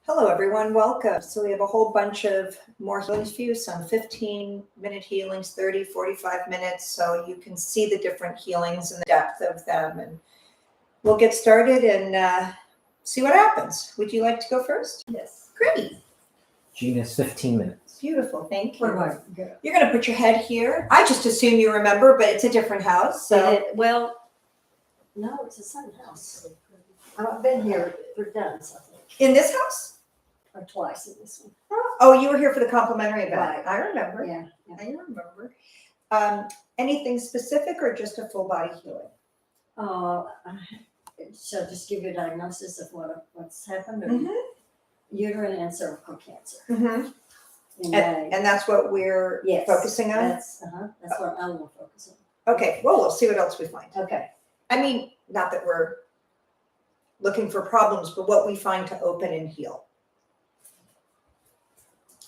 Hello, everyone. Welcome. So we have a whole bunch of more healings for you, some 15-minute healings, 30, 45 minutes, so you can see the different healings and the depth of them. And we'll get started and see what happens. Would you like to go first? Yes. Great. Gina's 15 minutes. Beautiful. Thank you. Where do I go? You're going to put your head here. I just assume you remember, but it's a different house. So No, it's a sun house. I've been here once, I think, in this house? or twice in this one. Oh, you were here for the complimentary event. Right. I remember. Yeah. I remember. Anything specific or just a full body healing? So just give you a diagnosis of what's happened, or Mm-hmm. uterine and cervical cancer. Mm-hmm. In May. And that's what we're Yes, focusing on? That's what I will focus on. Okay, well, we'll see what else we find. Okay. I mean, not that we're looking for problems, but what we find to open and heal.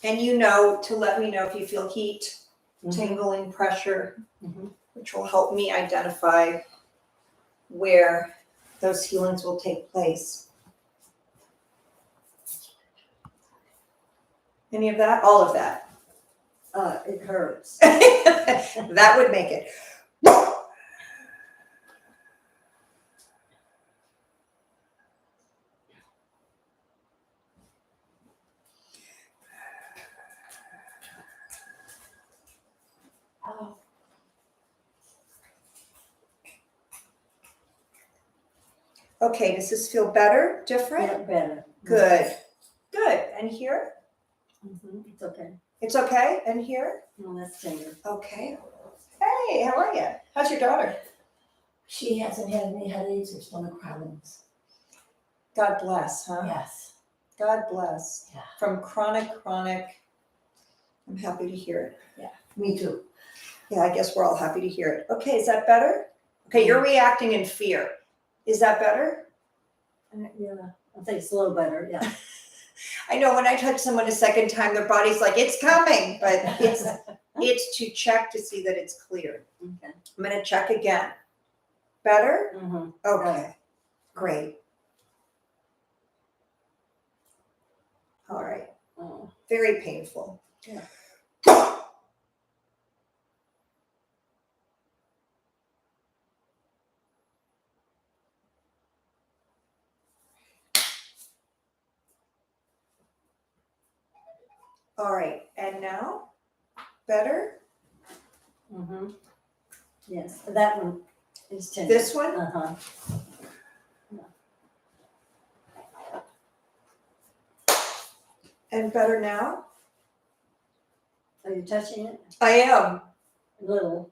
And to let me know if you feel heat, tingling, pressure, Mhm. which will help me identify where those healings will take place. Any of that? All of that. It hurts. That would make it. Oh. Okay, does this feel better? Different? Yeah, better. Good. Good. And here? It's okay. It's okay? And here? No, that's tender. Okay. Hey, how are you? How's your daughter? She hasn't had any headaches or stomach problems. God bless, huh? Yes. God bless. Yeah. From chronic, I'm happy to hear it. Me too. Yeah, I guess we're all happy to hear it. Okay, is that better? Okay, you're reacting in fear. Is that better? Yeah, I think it's a little better. Yeah. I know when I touch someone a second time, their body's like, it's coming, but it's to check to see that it's clear. Okay. I'm going to check again. Better? Mm-hmm. Okay, great. All right, Oh. very painful. Yeah. All right, and now? Better? Mm-hmm. Yes, that one is tender. This one? Uh-huh. And better now? Are you touching it? I am. A little.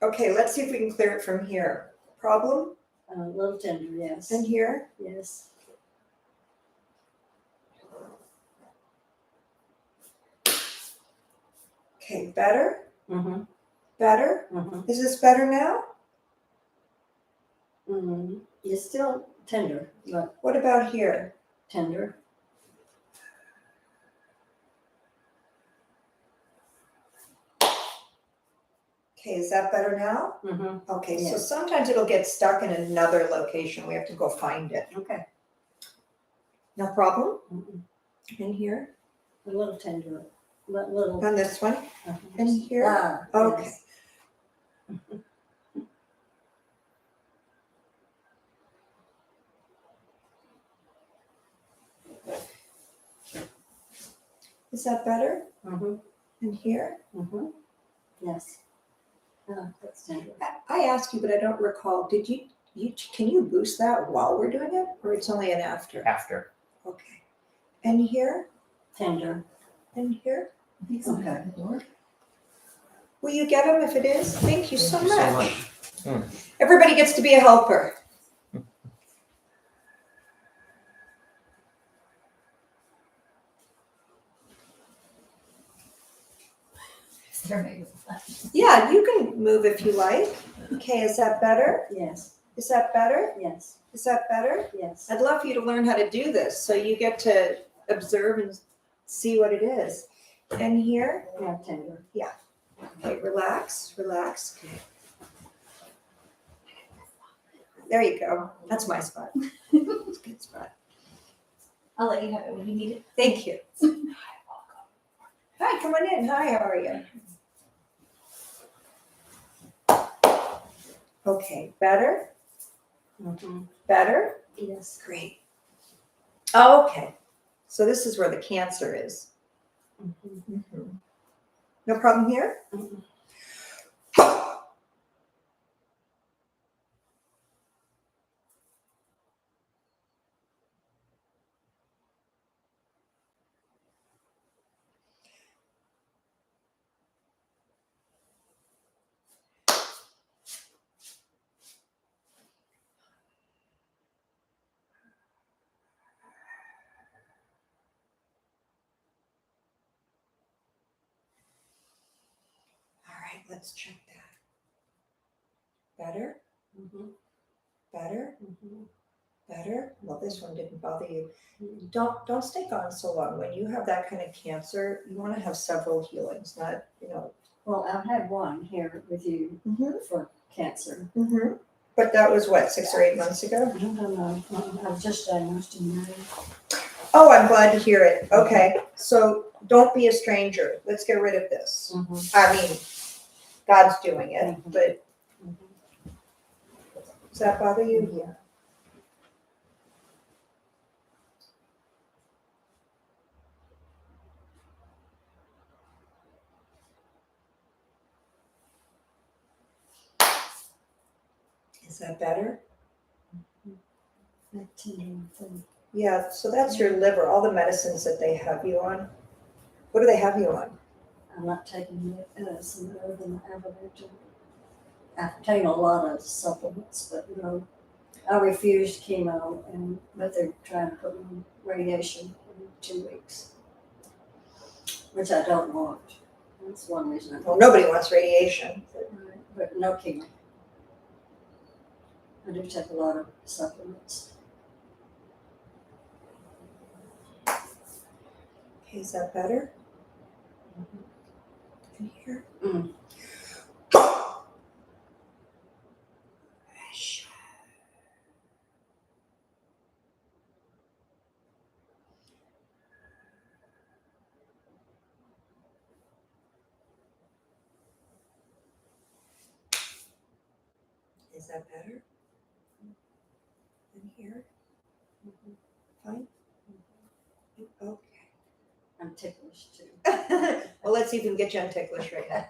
Okay, let's see if we can clear it from here. Problem? A little tender, yes. And here? Yes. Okay, better? Mm-hmm. Better? Mm-hmm. Is this better now? Mm-hmm. It's still tender, but What about here? tender. Okay, is that better now? Mm-hmm. Okay, so Yes. sometimes it'll get stuck in another location. We have to go find it. Okay. No problem? Mm-mm. In here? A little tender, but little. On this one? Uh-huh. In here? Ah, Okay. yes. Is that better? Mm-hmm. In here? Mm-hmm. Yes. That's tender. I asked you, but I don't recall. Did you can you boost that while we're doing it? Or it's only an after? After. Okay. And here? Tender. And here? Okay. Will you get them if it is? Thank you so Thank you much. Everybody gets to be a helper. Yeah, you can move if you like. Okay, is that better? Yes. Is that better? Yes. Is that better? Yes. I'd love for you to learn how to do this so you get to observe and see what it is. And here? Yeah, tender. Okay, relax. Okay. There you go. That's my spot. It's a good spot. I'll let you have it when you need it. Thank you. Hi, come on in. Hi, how are you? Okay, better? Better? Yes. Great. Okay, so this is where the cancer is. No problem here? Mhm. All right, let's check that. Better? Mhm. Better? Mhm. Better? Well, this one didn't bother you. Mhm. Don't stay gone so long. When you have that kind of cancer, you want to have several healings, not, Well, I've had one here with you for cancer. But that was what, 6 or 8 months ago? I don't know. I was just diagnosed in May. Oh, I'm glad to hear it. Okay, so don't be a stranger. Let's get rid of this. I mean, God's doing it, but does that bother you? Yeah. Is that better? That tender thing. Yeah, so that's your liver, all the medicines that they have you on. What do they have you on? I'm not taking some other than average. I've taken a lot of supplements, but I refused chemo, but they're trying to put me on radiation in 2 weeks, which I don't want. That's one reason I Well, don't. nobody wants radiation. But no chemo. I do take a lot of supplements. Okay, is that better? In here? Mm. Is that better? In here? Fine? Okay. I'm ticklish too. Well, let's see if we can get you unticklish right now.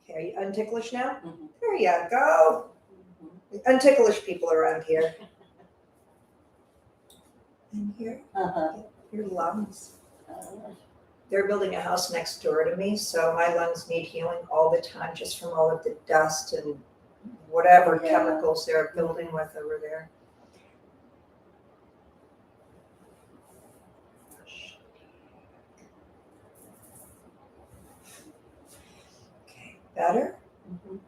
Okay, are you unticklish now? Mhm. There you go. Unticklish people around here. In here? Your lungs. They're building a house next door to me, so my lungs need healing all the time just from all of the dust and whatever Yeah. chemicals they're building with over there. Okay, better? Mhm.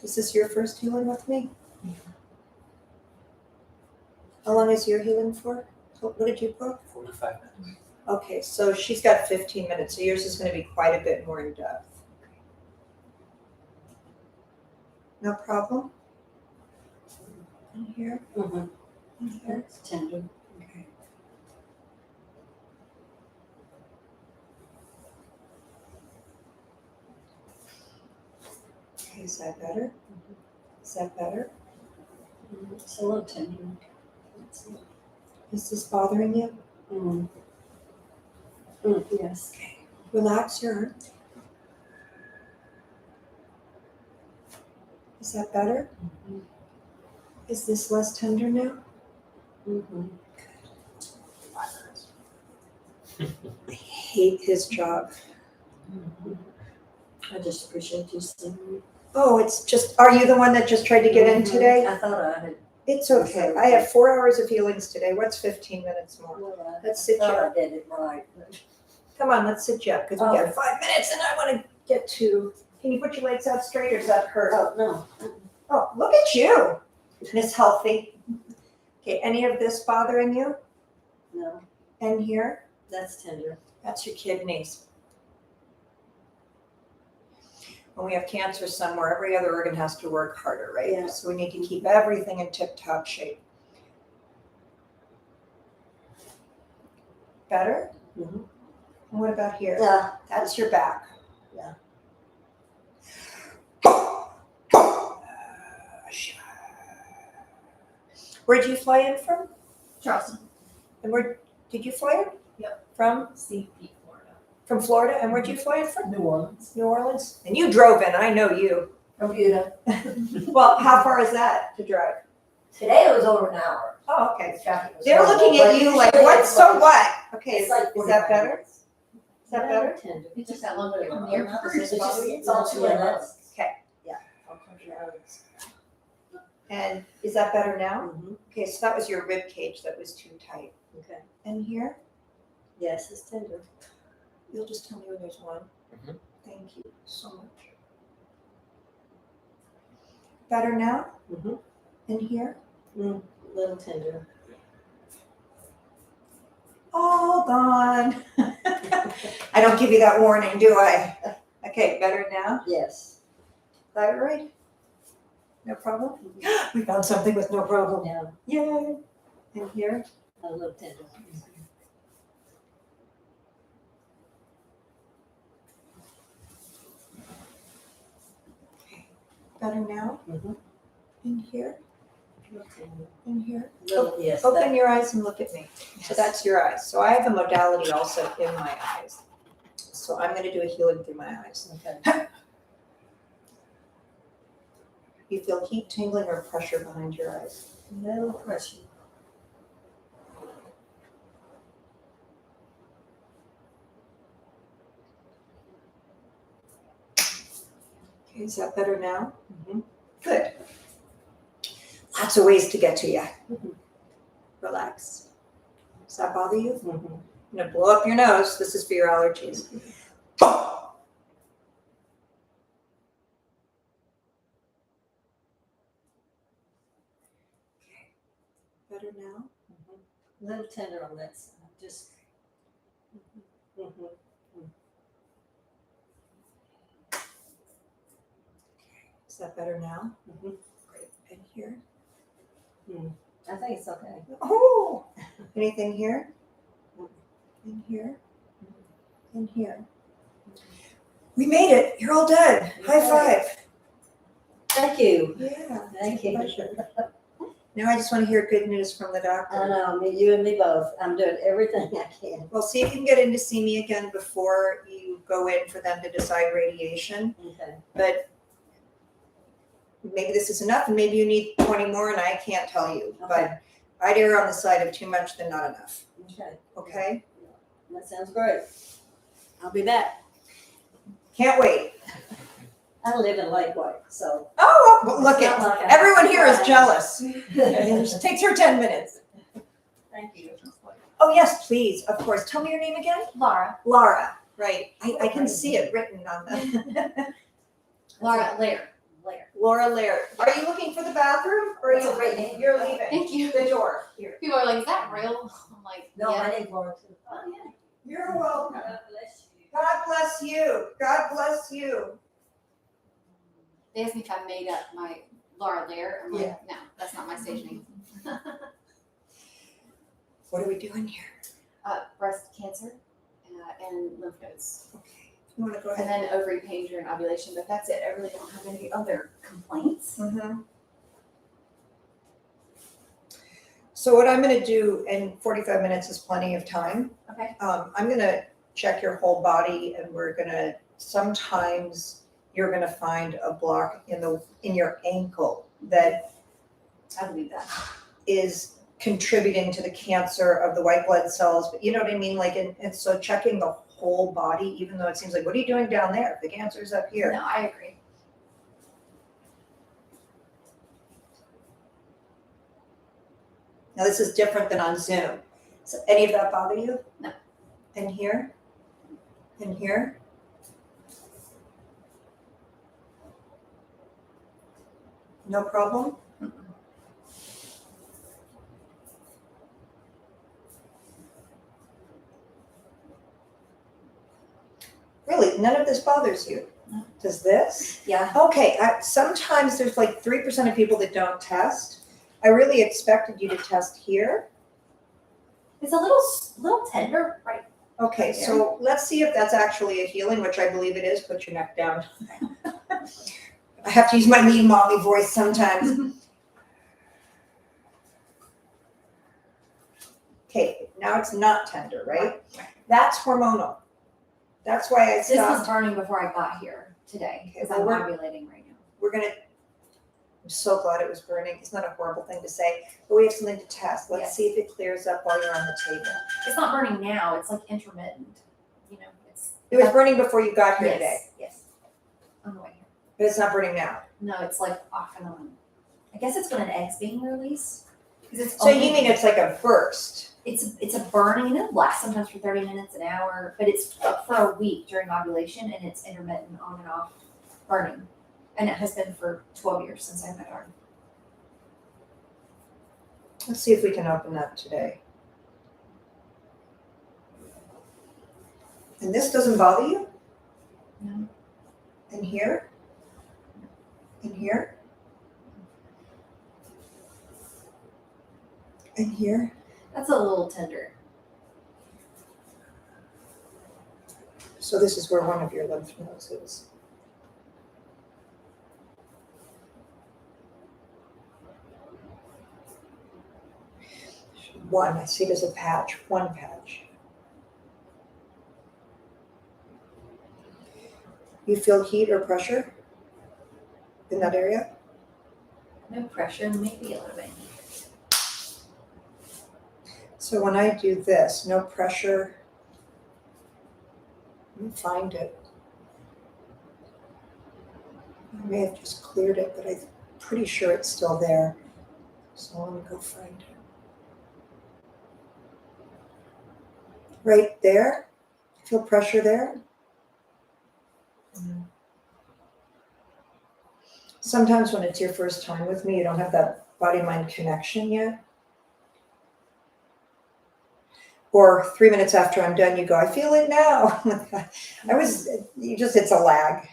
Is this your first healing with me? How long is your healing for? What did you put? 45 minutes. Okay, so she's got 15 minutes, so yours is going to be quite a bit more in depth. No problem? In here? Mhm. In here? It's tender. Okay. Okay, is that better? Is that better? It's a little tender. Is this bothering you? Mm. Yes. Okay. Relax your arm. Is that better? Mhm. Is this less tender now? Mhm. 5 minutes. I hate his job. Mhm. I just appreciate you seeing me. Oh, it's just, are you the one that just tried to get in Mhm. today? I thought I had. It's okay. I have 4 hours of healings today. What's 15 minutes more? Well, Let's sit thought you I up. did it right. But Come on, let's sit you up because we got 5 minutes and I want to get to. Can you put your legs out straight or does that hurt? oh no. Oh, look at you. Miss Healthy. Okay, any of this bothering you? No, And here? that's tender. That's your kidneys. when we have cancer somewhere, every other organ has to work harder, right? Yeah. So we need to keep everything in tip-top shape. Better? Mhm. And what about here? Yeah. That's your back. Yeah. Where'd you fly in from? Charleston. And where did you fly in? Yep. From? St. Pete, Florida. From Florida. And where'd you fly in from? New Orleans. New Orleans. And you drove in. I know you. Bermuda. Well, how far is that to drive? Today it was over an hour. Oh, okay. Traffic was They're horrible, looking at but you like, usually what? it's So like- what? Okay, It's like is that 45 better? minutes. Is that better? Tender. It took that long to come here. It's It's all 2 minutes. I'll come here. And is that better now? Mhm. Okay, so that was your rib cage that was too tight. Okay. And here, Yes, it's tender. you'll just tell me when there's one. Mhm. Thank you so much. Better now? Mhm. And here? Little tender. All gone. I don't give you that warning, do I? Okay, better now? Yes. Thyroid? No problem? We found something with no problem. Yeah. Yay. And here? A little tender. Better now? Mhm. In here? Little tender. In here? Little, yes. Open your eyes and look at me. So that's your eyes. So I have a modality also in my eyes. So I'm going to do a healing through my eyes. Okay. You feel heat, tingling, or pressure behind your eyes? Little pressure. Okay, is that better now? Mhm. Good. Lots of ways to get to you. Mhm. Relax. Does that bother you? Mhm. I'm going to blow up your nose. This is for your allergies. Better now? Little tender on that side. Just. Mhm. Is that better now? Mhm. Great. And here? I think it's okay. Oh! Anything here? In here? In here? We made it. You're all done. High five. Thank you. Yeah. Thank you. Pleasure. Now I just want to hear good news from the I doctor. know, me, you and me both. I'm doing everything I can. Well, see if you can get in to see me again before you go in for them to decide radiation. Okay. But maybe this is enough and maybe you need 20 more and I can't tell you. Okay. But I'd err on the side of too much than not enough. Okay. Okay? That sounds great. I'll be back. Can't wait. I live in Lakeway, so. Oh, well, look it's at not like I- everyone here is jealous. It just takes her 10 minutes. Thank you. Oh, yes, please. Of course. Tell me your name again. Laura. Laura. Right. I can see it written on the Laura Lair. Laura Laird. Are you looking for the bathroom or are That's you a great name. You're leaving. Thank you. The door. Here. People are like, is that real? I'm like, No, yeah. my name's Laura too. Oh, yeah. You're welcome. God bless you. God bless you. God bless you. They asked me if I made up my Laura Lair. I'm like, no, that's not my stage name. What are we doing here? Breast cancer and lymph nodes. Okay. You want to go And ahead? then ovary pain during ovulation, but that's it. I really don't have any other complaints. Mm-hmm. So what I'm going to do in 45 minutes is plenty of time. Okay. I'm going to check your whole body and we're going to, sometimes you're going to find a block in your ankle that I believe that. is contributing to the cancer of the white blood cells, but you know what I mean? Like, and so checking the whole body, even though it seems like, what are you doing down there? The cancer's up here. No, I agree. Now this is different than on Zoom. So any of that bother you? No. And here? And here? No problem? Really, none of this bothers you? Does this? Yeah. Okay, sometimes there's like 3% of people that don't test. I really expected you to test here. It's a little tender, right? Okay, so let's see if that's actually a healing, which I believe it is. Put your neck down. I have to use my mean mommy voice sometimes. Okay, now it's not tender, right? Right. That's hormonal. That's why I This was stopped. burning before I got here today, Okay, because well, I'm we're- ovulating right now. I'm so glad it was burning. It's not a horrible thing to say, but we have something to test. Let's Yes. see if it clears up while you're on the table. It's not burning now, it's like intermittent, you know, it's. It was burning before you got here today, Yes, on the way here. but it's not burning now. No, it's like off and on. I guess it's when an egg's being released. 'Cause it's So only- you mean it's like a burst? It's a burning, and it lasts sometimes for 30 minutes, an hour, but it's for a week during ovulation, and it's intermittent, on and off burning. And it has been for 12 years since I had my daughter. Let's see if we can open that today. And this doesn't bother you? No. And here? And here? And here? That's a little tender. So this is where one of your lymph nodes is. One, I see it as a patch, one patch. You feel heat or pressure in that area? No pressure, maybe a little bit. So when I do this, no pressure, let me find it. I may have just cleared it, but I'm pretty sure it's still there. So let me go find it. Right there, feel pressure there? Sometimes when it's your first time with me, you don't have that body-mind connection yet. Or 3 minutes after I'm done, you go, I feel it now. It's a lag.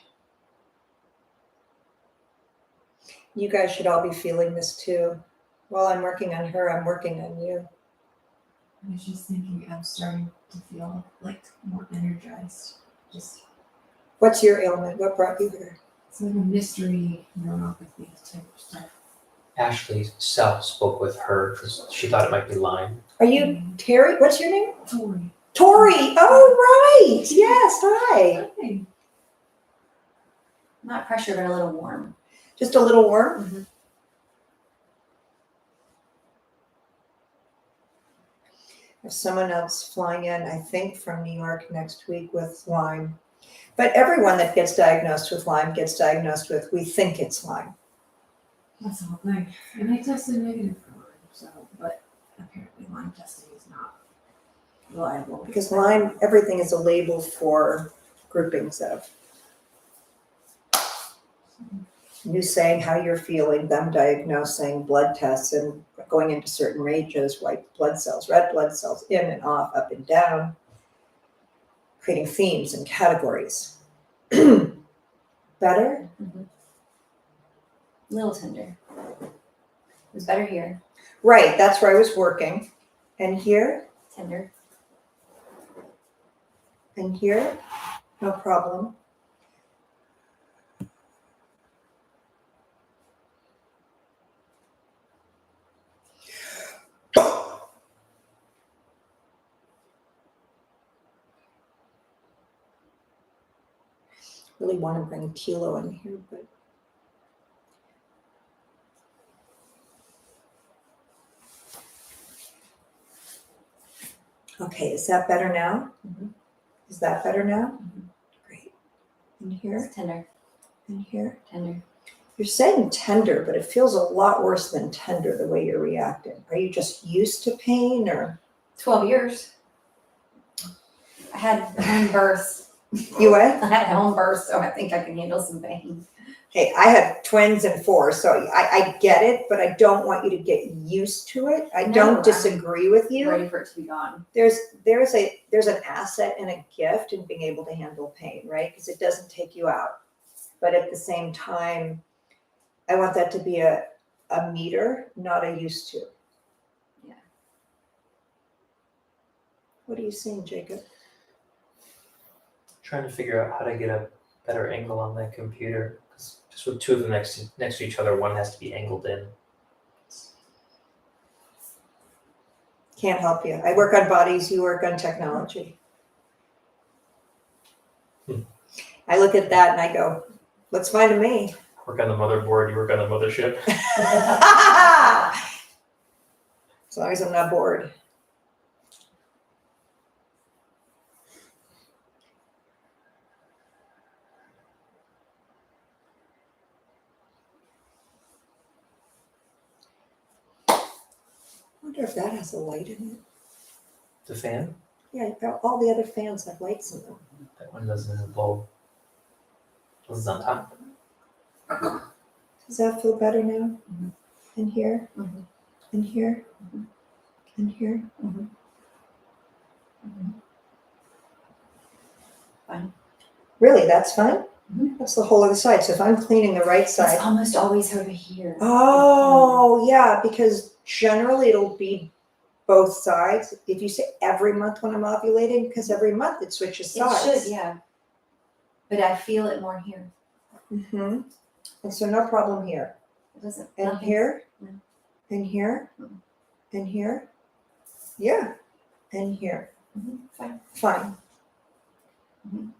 You guys should all be feeling this too. While I'm working on her, I'm working on you. I was just thinking I'm starting to feel like more energized. Just What's your ailment? What brought you here? it's like a mystery neuropathy type of stuff. Ashley Self spoke with her because she thought it might be Lyme. Are you Terry? What's your name? Tori. Tori. Oh, right. Yes, hi. Hi. Not pressure, but a little warm. Just a little warm? Mhm. There's someone else flying in, I think, from New York next week with Lyme. But everyone that gets diagnosed with Lyme gets diagnosed with, we think it's Lyme. That's the whole thing. And I tested negative for Lyme, so but apparently Lyme testing is not reliable. Because Lyme, everything is a label for groupings of. You saying how you're feeling, them diagnosing, blood tests, and going into certain ranges, white blood cells, red blood cells, in and off, up and down, creating themes and categories. Better? Little tender. It was better here. Right, that's where I was working. And here, Tender. and here, no problem. Really want to bring Tilo in here, but okay, is that better now? Mhm. Is that better now? Mhm. Great. And here, It's tender. and here. Tender. You're saying tender, but it feels a lot worse than tender the way you're reacting. Are you just used to pain or? 12 years. I had home births. You what? I had home births, so I think I can handle some pain. Hey, I have twins and 4, so I get it, but I don't want you to get used to it. I No, don't I'm disagree with you. Ready for it to be gone. There's an asset and a gift in being able to handle pain, right? Because it doesn't take you out. but at the same time, I want that to be a meter, not a used to. Yeah. What are you seeing, Jacob? Trying to figure out how to get a better angle on that computer. 'Cause just with two of them next to each other, one has to be angled in. Can't help you. I work on bodies, you work on technology. I look at that and I go, looks fine to me. Work on the motherboard, you work on the mothership. As long as I'm not bored. I wonder if that has a light in it. The fan, Yeah, all the other fans have lights in them. that one doesn't have a bulb. This is on top. Does that feel better now? Mhm. In here? Mhm. In here? Mhm. In here? Mhm. Fine. Really, that's fine? Mhm. That's the whole other side. So if I'm cleaning the right It's side. almost always over here. Oh, yeah, because generally it'll be both sides. If you say every month when I'm ovulating, because every month it switches It sides. should, yeah. But I feel it more here. Mm-hmm. And so no problem here. It doesn't. And nothing- here? No. And here? Mm. And here? Yeah. And here. Fine. Fine. Mhm.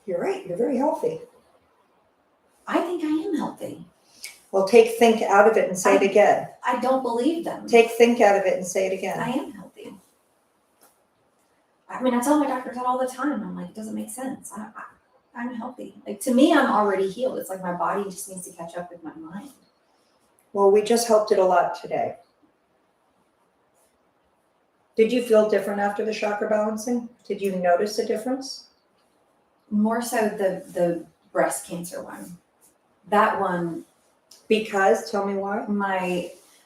You're right. You're very healthy. I think I am healthy. Well, take think out of it and say it again. I don't believe them. Take think out of it and say it again. I am healthy. I mean, I tell my doctors that all the time. I'm like, it doesn't make sense. I'm healthy. Like, to me, I'm already healed. It's like my body just needs to catch up with my mind. Well, we just helped it a lot today. Did you feel different after the chakra balancing? Did you notice a difference? More so the breast cancer one. That one, Because, tell me why.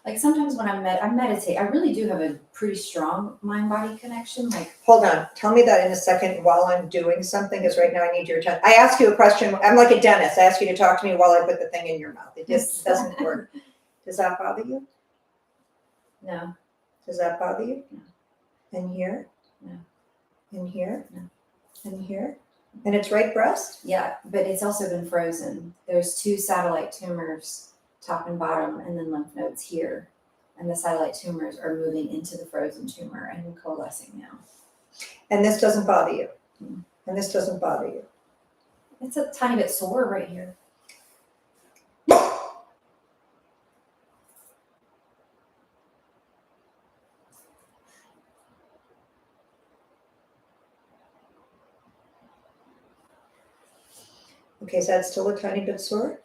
like sometimes when I meditate, I really do have a pretty strong mind-body connection. Like, Hold on. Tell me that in a second while I'm doing something, because right now I need your attention. I ask you a question. I'm like a dentist. I ask you to talk to me while I put the thing in your mouth. It just doesn't work. Does that bother you? no, Does that bother you? No. And here? No. And here? No. And here? And it's right breast? yeah, but it's also been frozen. There's 2 satellite tumors, top and bottom, and then lymph nodes here. And the satellite tumors are moving into the frozen tumor and coalescing now. And this doesn't bother you? Mm. And this doesn't bother you? It's a tiny bit sore right here. Okay, is that still a tiny bit sore?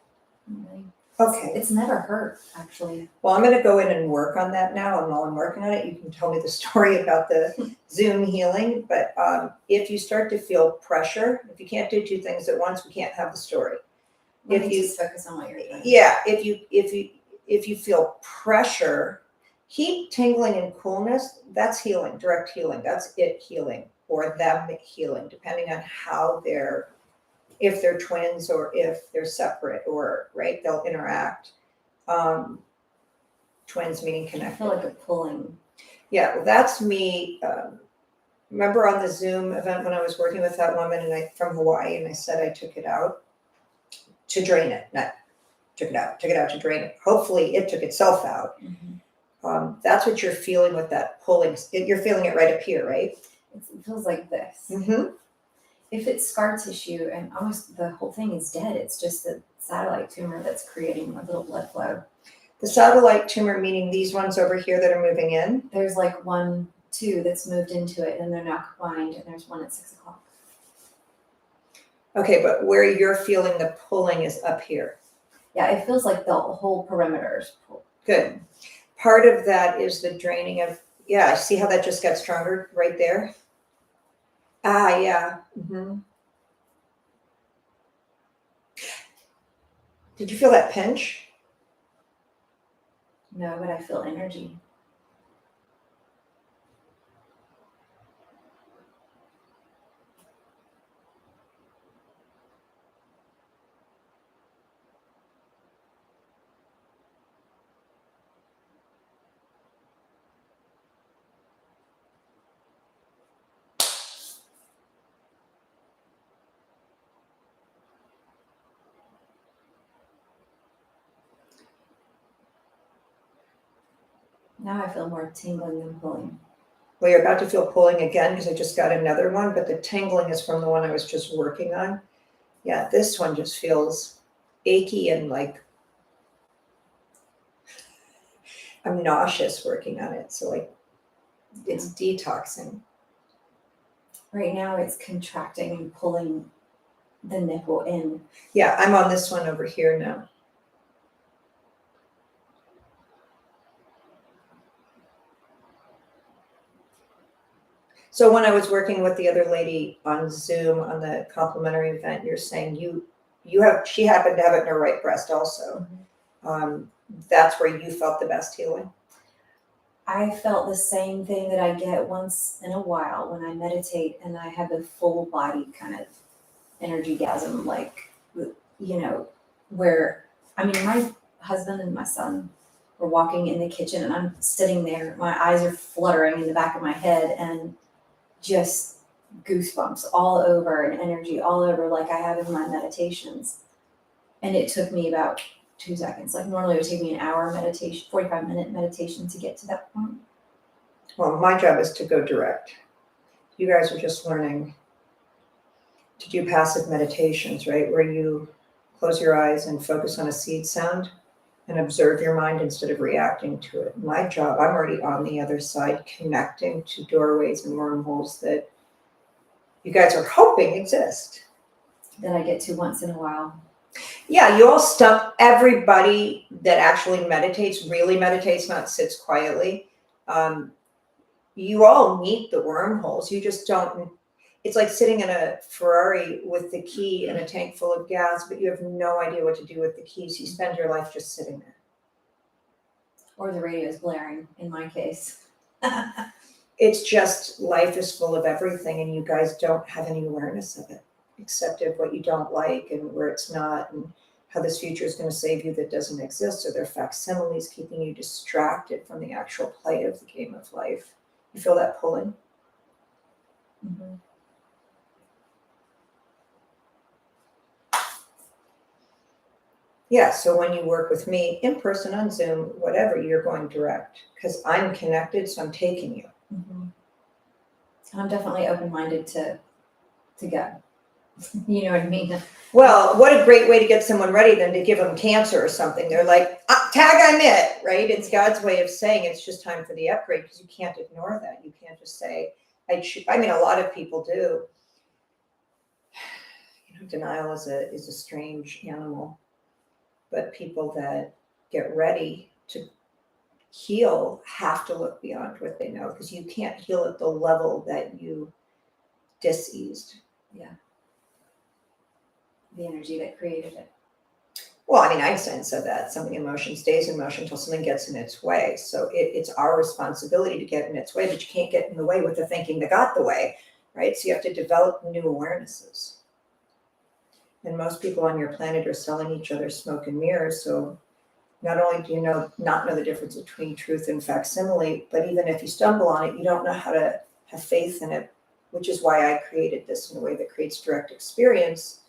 Really. Okay. It's never hurt, actually. Well, I'm going to go in and work on that now. And while I'm working on it, you can tell me the story about the Zoom healing. But if you start to feel pressure, if you can't do 2 things at once, we can't have the story. Let If me you- just focus on what you're doing. Yeah, if you feel pressure, heat, tingling, and coolness, that's healing, direct healing. That's it healing or them healing, depending on how if they're twins or if they're separate or right, they'll interact. Twins meaning I connected. feel like a pulling. Yeah, well, that's me. Remember on the Zoom event when I was working with that woman and from Hawaii, and I said I took it out to drain it, not took it out to drain it. Hopefully, it took itself out. That's what you're feeling with that pulling. You're feeling it right up here, right? It feels like this. Mm-hmm. If it's scar tissue and almost the whole thing is dead, it's just the satellite tumor that's creating a little blood flow. The satellite tumor, meaning these ones over here that are moving in. There's like 1, 2 that's moved into it, and they're now combined, and there's one at 6 o'clock. Okay, but where you're feeling the pulling is up here. Yeah, it feels like the whole perimeter is pulled. Good. Part of that is the draining of, yeah, see how that just got stronger right there? Ah, yeah. Mm-hmm. Did you feel that pinch? No, but I feel energy. Now I feel more tingling than pulling. Well, you're about to feel pulling again because I just got another one, but the tingling is from the one I was just working on. Yeah, this one just feels achy and like I'm nauseous working on it. So like it's detoxing. Right now it's contracting and pulling the nipple in. Yeah, I'm on this one over here now. So when I was working with the other lady on Zoom on the complimentary event, you're saying she happened to have it in her right breast also. That's where you felt the best healing. I felt the same thing that I get once in a while when I meditate and I have a full body kind of energy-gasm, like, you know, where, I mean, my husband and my son were walking in the kitchen and I'm sitting there, my eyes are fluttering in the back of my head and just goosebumps all over and energy all over like I have in my meditations. And it took me about 2 seconds. Like normally it would take me an hour meditation, 45-minute meditation to get to that point. Well, my job is to go direct. You guys are just learning to do passive meditations, right? Where you close your eyes and focus on a seed sound and observe your mind instead of reacting to it. My job, I'm already on the other side, connecting to doorways and wormholes that you guys are hoping exist. That I get to once in a while. Yeah, you all stump everybody that actually meditates, really meditates, not sits quietly. You all meet the wormholes. You just don't. It's like sitting in a Ferrari with the key and a tank full of gas, but you have no idea what to do with the keys. You spend your life just sitting there. Or the radio is blaring, in my case. It's just life is full of everything, and you guys don't have any awareness of it, except of what you don't like and where it's not, and how this future is going to save you that doesn't exist. So they're facsimiles keeping you distracted from the actual play of the game of life. You feel that pulling? Mm-hmm. Yeah, so when you work with me in person, on Zoom, whatever, you're going direct because I'm connected, so I'm taking you. Mm-hmm. I'm definitely open-minded to go. You know what I mean? Well, what a great way to get someone ready than to give them cancer or something. They're like, tag, I'm it, right? It's God's way of saying it's just time for the upgrade because you can't ignore that. You can't just say, I mean, a lot of people do. You know, denial is a strange animal. But people that get ready to heal have to look beyond what they know because you can't heal at the level that you diseased. Yeah. The energy that created it. Well, I mean, Einstein said that something in motion stays in motion until something gets in its way. So it's our responsibility to get in its way, but you can't get in the way with the thinking that got the way, right? So you have to develop new awarenesses. And most people on your planet are selling each other smoke and mirrors. So not only do you not know the difference between truth and facsimile, but even if you stumble on it, you don't know how to have faith in it, which is why I created this in a way that creates direct experience.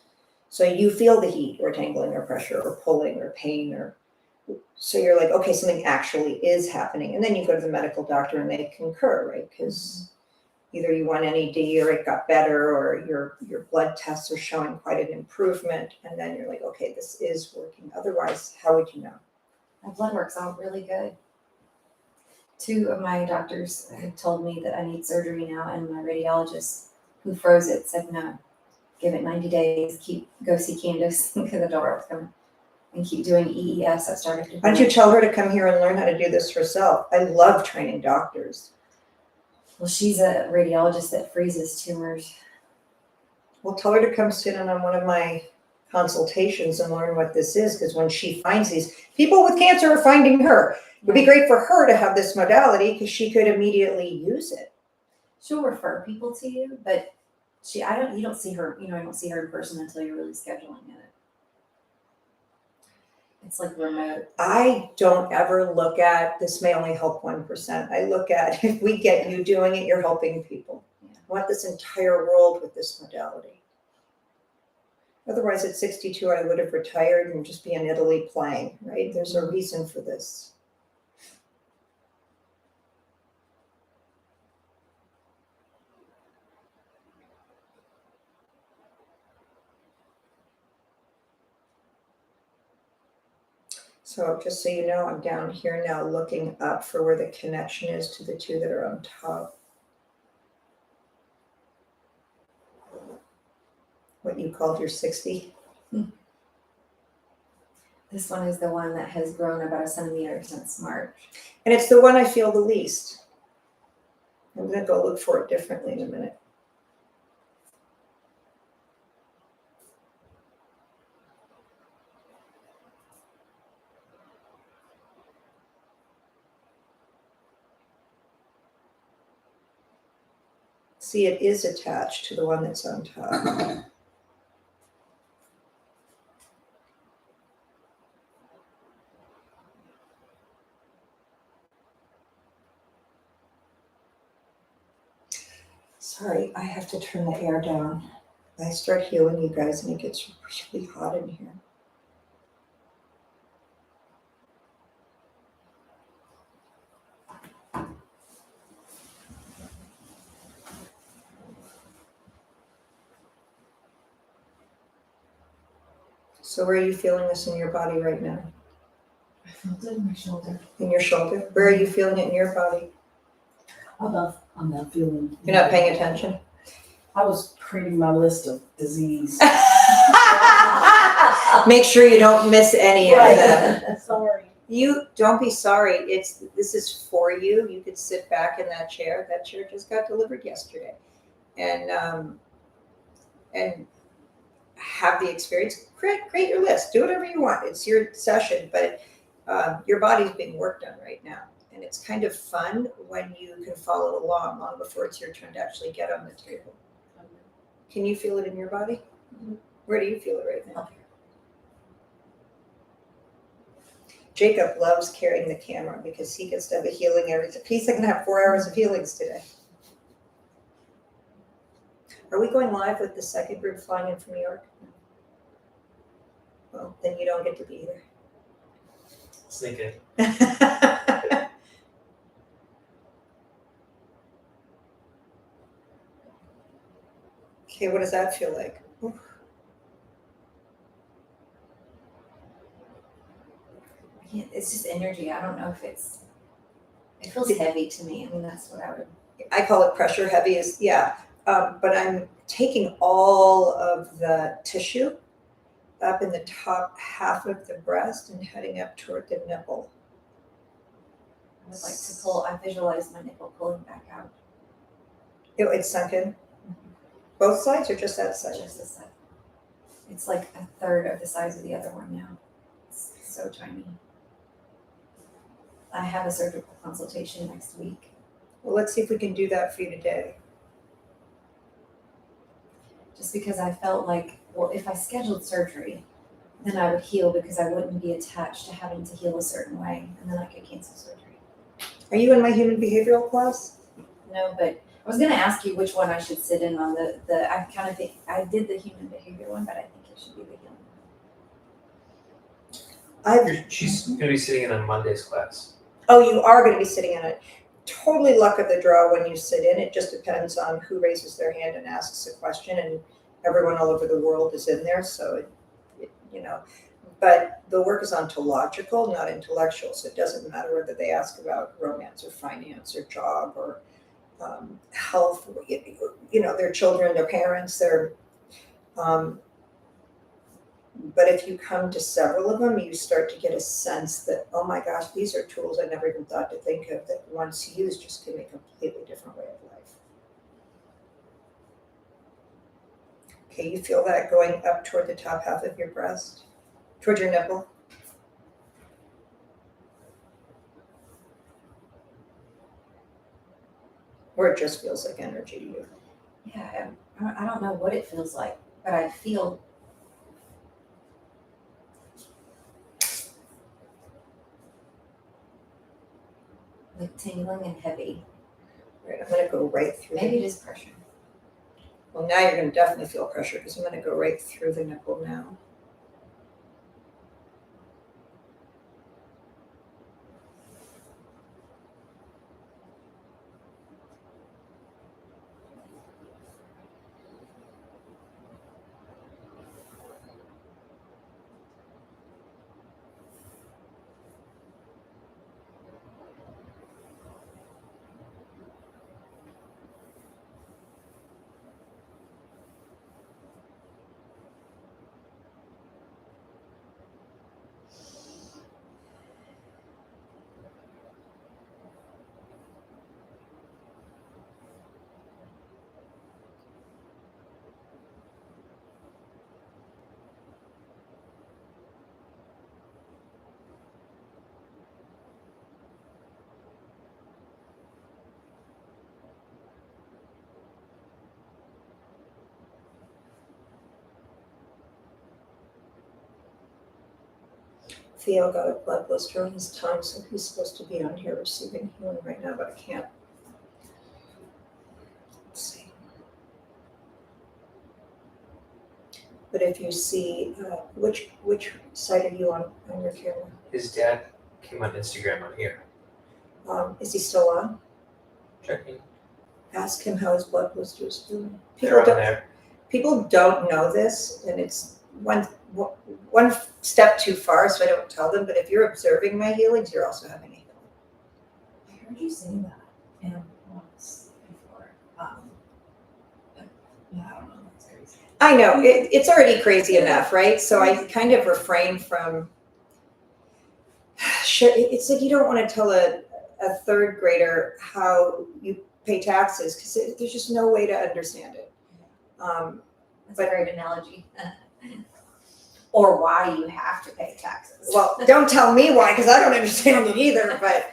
So you feel the heat or tangling or pressure or pulling or pain so you're like, okay, something actually is happening. And then you go to the medical doctor and they concur, right? Because either you want NED or it got better or your blood tests are showing quite an improvement. And then you're like, okay, this is working. Otherwise, how would you know? My blood work's all really good. 2 of my doctors had told me that I need surgery now, and my radiologist who froze it said no. Give it 90 days, go see Candace, because the daughter was coming, and keep doing EES. I started to. Why don't you tell her to come here and learn how to do this herself? I love training doctors. Well, she's a radiologist that freezes tumors. Well, tell her to come sit in on one of my consultations and learn what this is, because when she finds these, people with cancer are finding her. It would be great for her to have this modality because she could immediately use it. She'll refer people to you, but you don't see her, I don't see her in person until you're really scheduling it. It's like remote. I don't ever look at, this may only help 1%. I look at, if we get you doing it, you're helping people. Yeah. I want this entire world with this modality. Otherwise, at 62, I would have retired and just be in Italy playing, right? There's a reason for this. So just so you know, I'm down here now looking up for where the connection is to the two that are on top. What you called your 60. This one is the one that has grown about a centimeter since March. And it's the one I feel the least. I'm gonna go look for it differently in a minute. See, it is attached to the one that's on top. Sorry, I have to turn the air down. I start healing you guys and it gets really hot in here. So where are you feeling this in your body right now? I felt it in my shoulder. In your shoulder? Where are you feeling it in your body? I'm not feeling. You're not paying attention? I was printing my list of disease. Make sure you don't miss any of them. Sorry. You don't be sorry. This is for you. You could sit back in that chair. That chair just got delivered yesterday, and have the experience. Create your list. Do whatever you want. It's your session, but your body's being worked on right now, and it's kind of fun when you can follow along long before it's your turn to actually get on the table. Can you feel it in your body? Where do you feel it right now? Jacob loves carrying the camera because he gets to have a healing every time. He's going to have 4 hours of healings today. Are we going live with the second group flying in from New York? Well, then you don't get to be Sneak in. here. Okay, what does that feel like? Oof. Yeah, it's just energy. I don't know if it feels heavy to me. I mean, that's what I would. I call it pressure heavy but I'm taking all of the tissue up in the top half of the breast and heading up toward the nipple. I would like to pull. I visualize my nipple pulling back out. It's sunk in? Both sides or just that side? Just this side. It's like a third of the size of the other one now. It's so tiny. I have a surgical consultation next week. Well, let's see if we can do that for you today. Just because I felt like, well, if I scheduled surgery, then I would heal because I wouldn't be attached to having to heal a certain way, and then I could cancel surgery. Are you in my human behavioral class? No, but I was going to ask you which one I should sit in on. I kind of think I did the human behavior one, but I think it should be the healing one. She's going to be sitting in on Monday's class. Oh, you are going to be sitting in it. Totally luck of the draw when you sit in. It just depends on who raises their hand and asks a question, and everyone all over the world is in there. So, but the work is ontological, not intellectual. So it doesn't matter whether they ask about romance or finance or job or health, their children, their parents, but if you come to several of them, you start to get a sense that, oh my gosh, these are tools I never even thought to think of that once used just give me a completely different way of life. Okay, you feel that going up toward the top half of your breast, toward your nipple? Or it just feels like energy to you? Yeah, I don't know what it feels like, but I feel like tingling and heavy. Right, I'm going to go right through. Maybe it is pressure. Well, now you're going to definitely feel pressure because I'm going to go right through the nipple now. Theo got a blood blister on his tongue, so he's supposed to be on here receiving healing right now, but I can't. Let's see. But if you see, which side are you on your camera? His dad came on Instagram on here. Is he still on? Checking. Ask him how his blood blister is doing. They're on there. People don't know this, and it's one step too far, so I don't tell them. But if you're observing my healings, you're also having a healing. I heard you say that once before. Yeah, I don't know. That's crazy. I know it's already crazy enough, right? So I kind of refrain from. It's like you don't want to tell a third grader how you pay taxes because there's just no way to understand it. That's a great analogy. Or why you have to pay taxes. Well, don't tell me why because I don't understand it either. But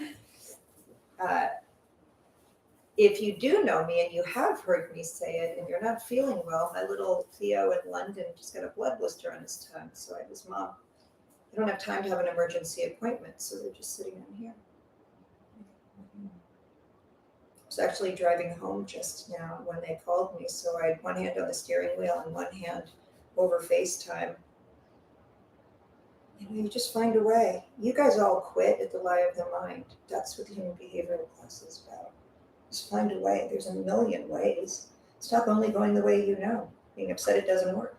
if you do know me and you have heard me say it and you're not feeling well, my little Theo in London just got a blood blister on his tongue. So I was, Mom, I don't have time to have an emergency appointment. So they're just sitting in here. I was actually driving home just now when they called me. So I had one hand on the steering wheel and one hand over FaceTime. You just find a way. You guys all quit at the lie of the mind. That's what the human behavioral class is about. Just find a way. There's a million ways. Stop only going the way you know. Being upset it doesn't work.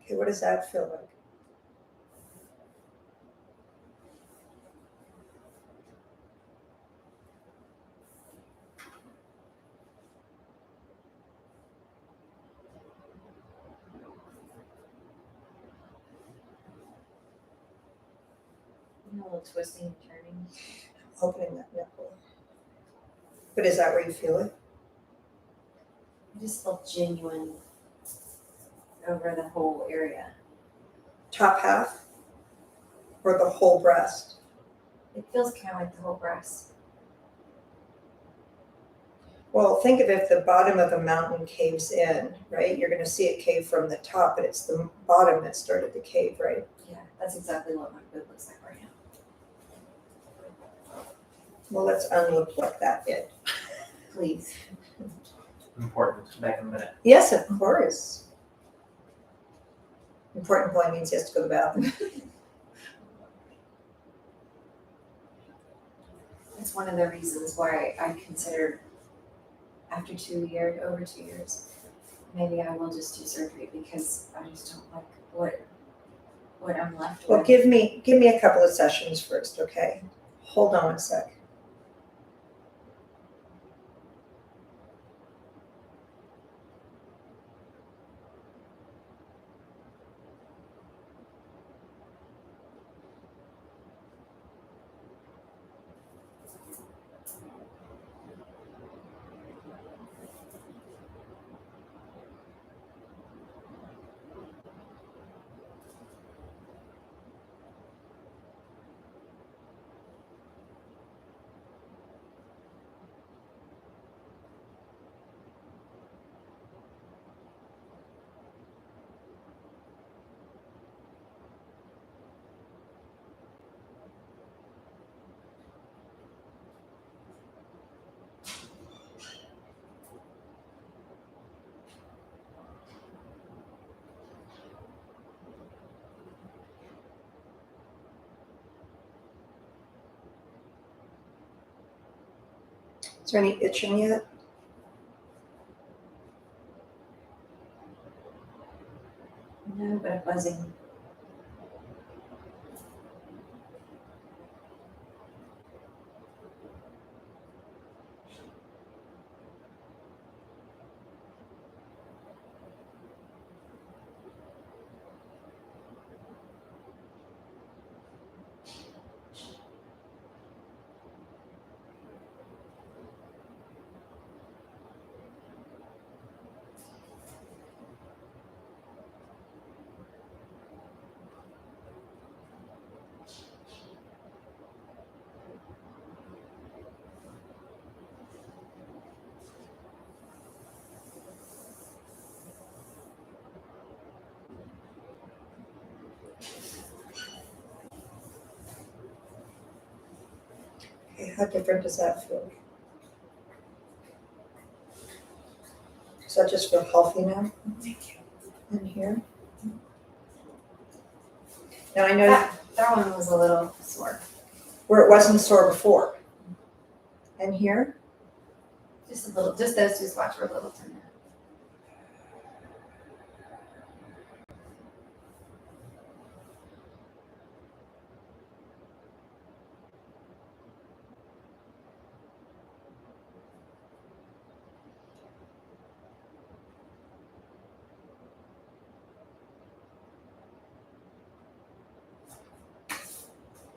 Okay, what does that feel like? A little twisting and turning. Opening that nipple. But is that where you feel it? I just felt genuine over the whole area. Top half? Or the whole breast? It feels kind of like the whole breast. Well, think of if the bottom of a mountain caves in, right? You're going to see it cave from the top, but it's the bottom that started the cave, right? Yeah, that's exactly what my boob looks like right now. Well, let's unlook what that did. Please. Important. Back in a minute. Yes, of course. Important boy means he has to go to the bathroom. It's one of the reasons why I considered after over 2 years, maybe I will just do surgery because I just don't like what I'm left Well, with. give me a couple of sessions first, okay? Hold on a sec. Is there any itching yet? No, but a buzzing. Okay, how different does that feel? Does that just feel healthy now? In here? Now I know That one was a little sore. where it wasn't sore before. And here? Just a little, just those two spots were a little tender.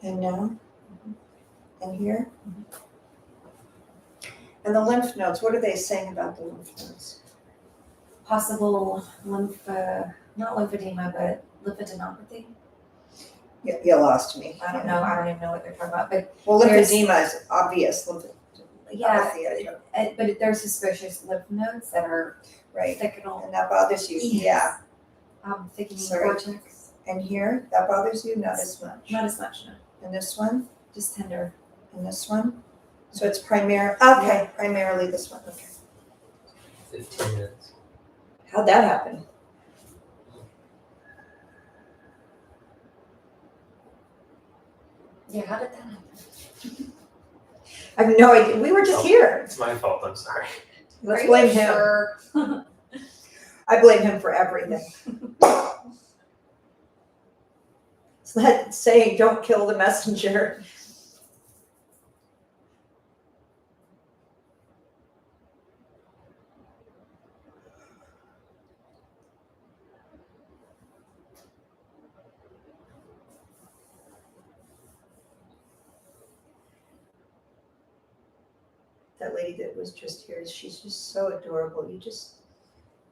And now? And here? And the lymph nodes, what are they saying about the lymph nodes? Possible not lymphedema, but lymphadenopathy. You lost me. I don't know. I don't even know what they're talking about. But Well, There's- lymphedema is obvious. yeah, I don't- but they're suspicious lymph nodes that are Right, thickenal, and that bothers you? Yes. thickening Sorry. cortex. And here, that bothers you? Not as much. Not as much, no. And this one? Just tender. And this one? So it's primarily this one, okay. 15 minutes. How'd that happen? Yeah, how did that happen? I have no idea. We were just here. It's my fault, I'm sorry. Let's Are you blame him. sure? I blame him for everything. It's that saying, don't kill the messenger. That lady that was just here, she's just so adorable. You just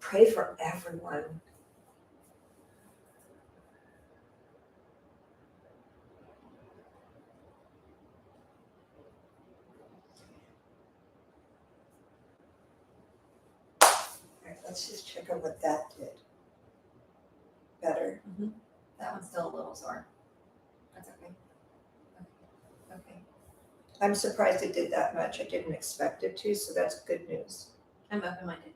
pray for everyone. All right, let's just check out what that did. Better. That one's still a little sore. That's okay. Okay. I'm surprised it did that much. I didn't expect it to, so that's good news. I'm open-minded.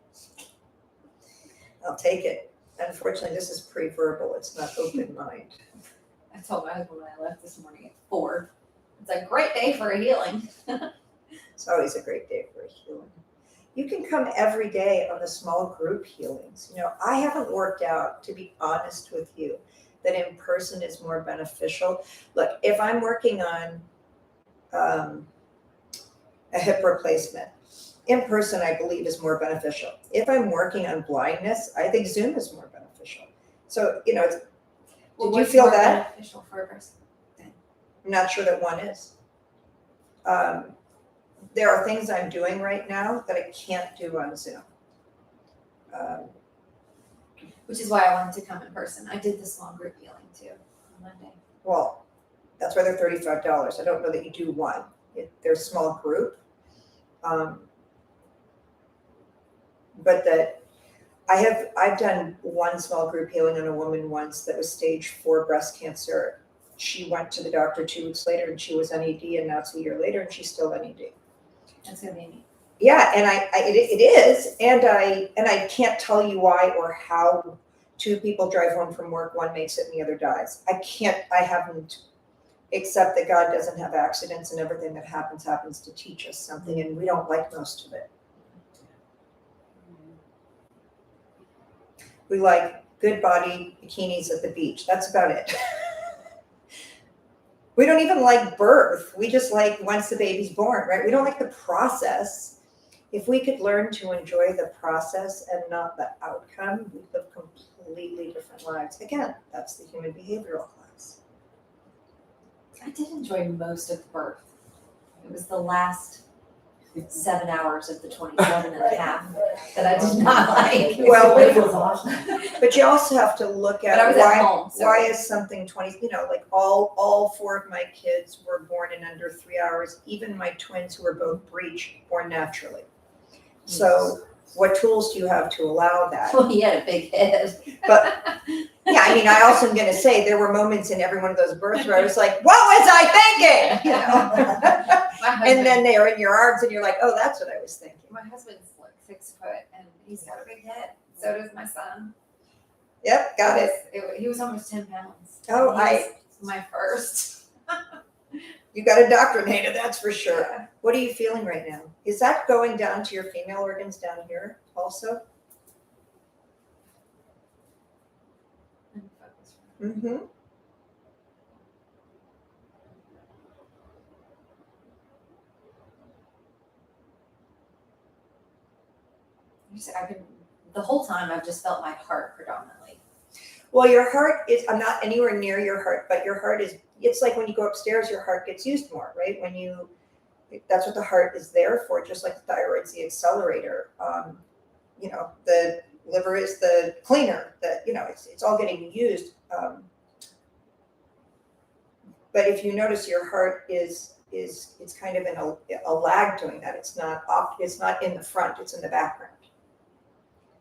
I'll take it. Unfortunately, this is pre-verbal. It's not open mind. I told my husband when I left this morning at 4. It's a great day for a healing. It's always a great day for a healing. You can come every day on the small group healings. You know, I haven't worked out, to be honest with you, that in person is more beneficial. Look, if I'm working on a hip replacement, in person, I believe is more beneficial. If I'm working on blindness, I think Zoom is more beneficial. So, you know, did you what's feel more that? beneficial for a person? I'm not sure that one is. There are things I'm doing right now that I can't do on Zoom. Which is why I wanted to come in person. I did the small group healing too on Monday. Well, that's why they're $35. I don't know that you do one. They're a small group. But that I've done one small group healing on a woman once that was stage 4 breast cancer. She went to the doctor 2 weeks later and she was NED, and now it's a year later and she's still NED. That's gonna be neat. Yeah, and it is, and I can't tell you why or how 2 people drive home from work, one makes it and the other dies. I haven't, except that God doesn't have accidents and everything that happens to teach us something, and we don't like most of it. We like good body bikinis at the beach. That's about it. We don't even like birth. We just like once the baby's born, right? We don't like the process. If we could learn to enjoy the process and not the outcome, we'd live completely different lives. Again, that's the human behavioral class. I did enjoy most of birth. It was the last 7 hours of the 27 and a half that I did not like. Well, It was awesome. but you also have to look But I at was why, at home, so- why is something 20, you know, like all 4 of my kids were born in under 3 hours. Even my twins who were both breech born naturally. So What tools do you have to allow that? Well, he had a big head. But yeah, I mean, I also am gonna say there were moments in every one of those births where I was like, what was I thinking? You know? My husband, And then they are in your arms and you're like, oh, that's what I was thinking. my husband's like 6 foot and he's got a big head. So does my son. Yep, got it. He was almost 10 pounds. Oh, And he was my first. You got indoctrinated, that's for sure. Yeah. What are you feeling right now? Is that going down to your female organs down here also? Mm-hmm. The whole time I've just felt my heart predominantly. Well, your heart is, I'm not anywhere near your heart, but your heart is, it's like when you go upstairs, your heart gets used more, right? That's what the heart is there for, just like the thyroid's the accelerator. You know, the liver is the cleaner, it's all getting used. But if you notice your heart it's kind of in a lag doing that. It's not in the front, it's in the background.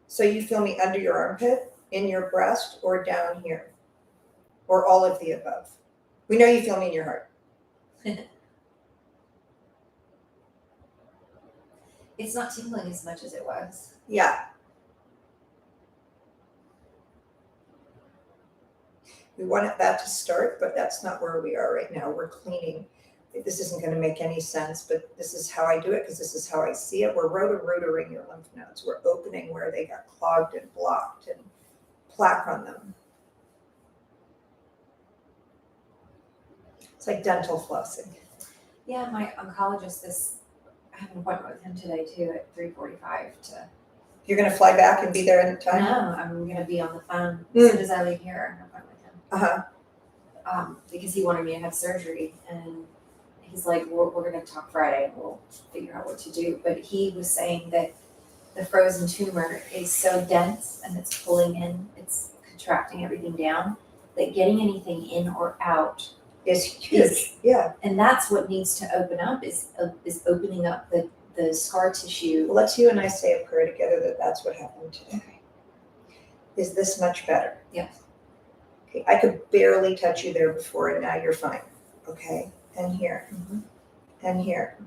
So you feel me under your armpit, in your breast, or down here, or all of the above. We know you feel me in your heart. It's not tingling as much as it was. Yeah. We wanted that to start, but that's not where we are right now. We're cleaning. This isn't going to make any sense, but this is how I do it because this is how I see it. We're rotaring your lymph nodes. We're opening where they got clogged and blocked and plaque on them. It's like dental flossing. Yeah, my oncologist I have an appointment with him today too at 3:45 to. You're going to fly back and be there in time? No, I'm gonna be on the phone as soon as I leave here. I'm going with him. Uh-huh. Because he wanted me to have surgery, and he's like, we're gonna talk Friday and we'll figure out what to do. But he was saying that the frozen tumor is so dense and it's pulling in, it's contracting everything down, that getting anything in or out Is huge. Yeah. and that's what needs to open up is opening up the scar tissue. Well, let's you and I say a prayer together that's what happened today. Is this much better? Yes. Okay, I could barely touch you there before and now you're fine. Okay, and here, and here,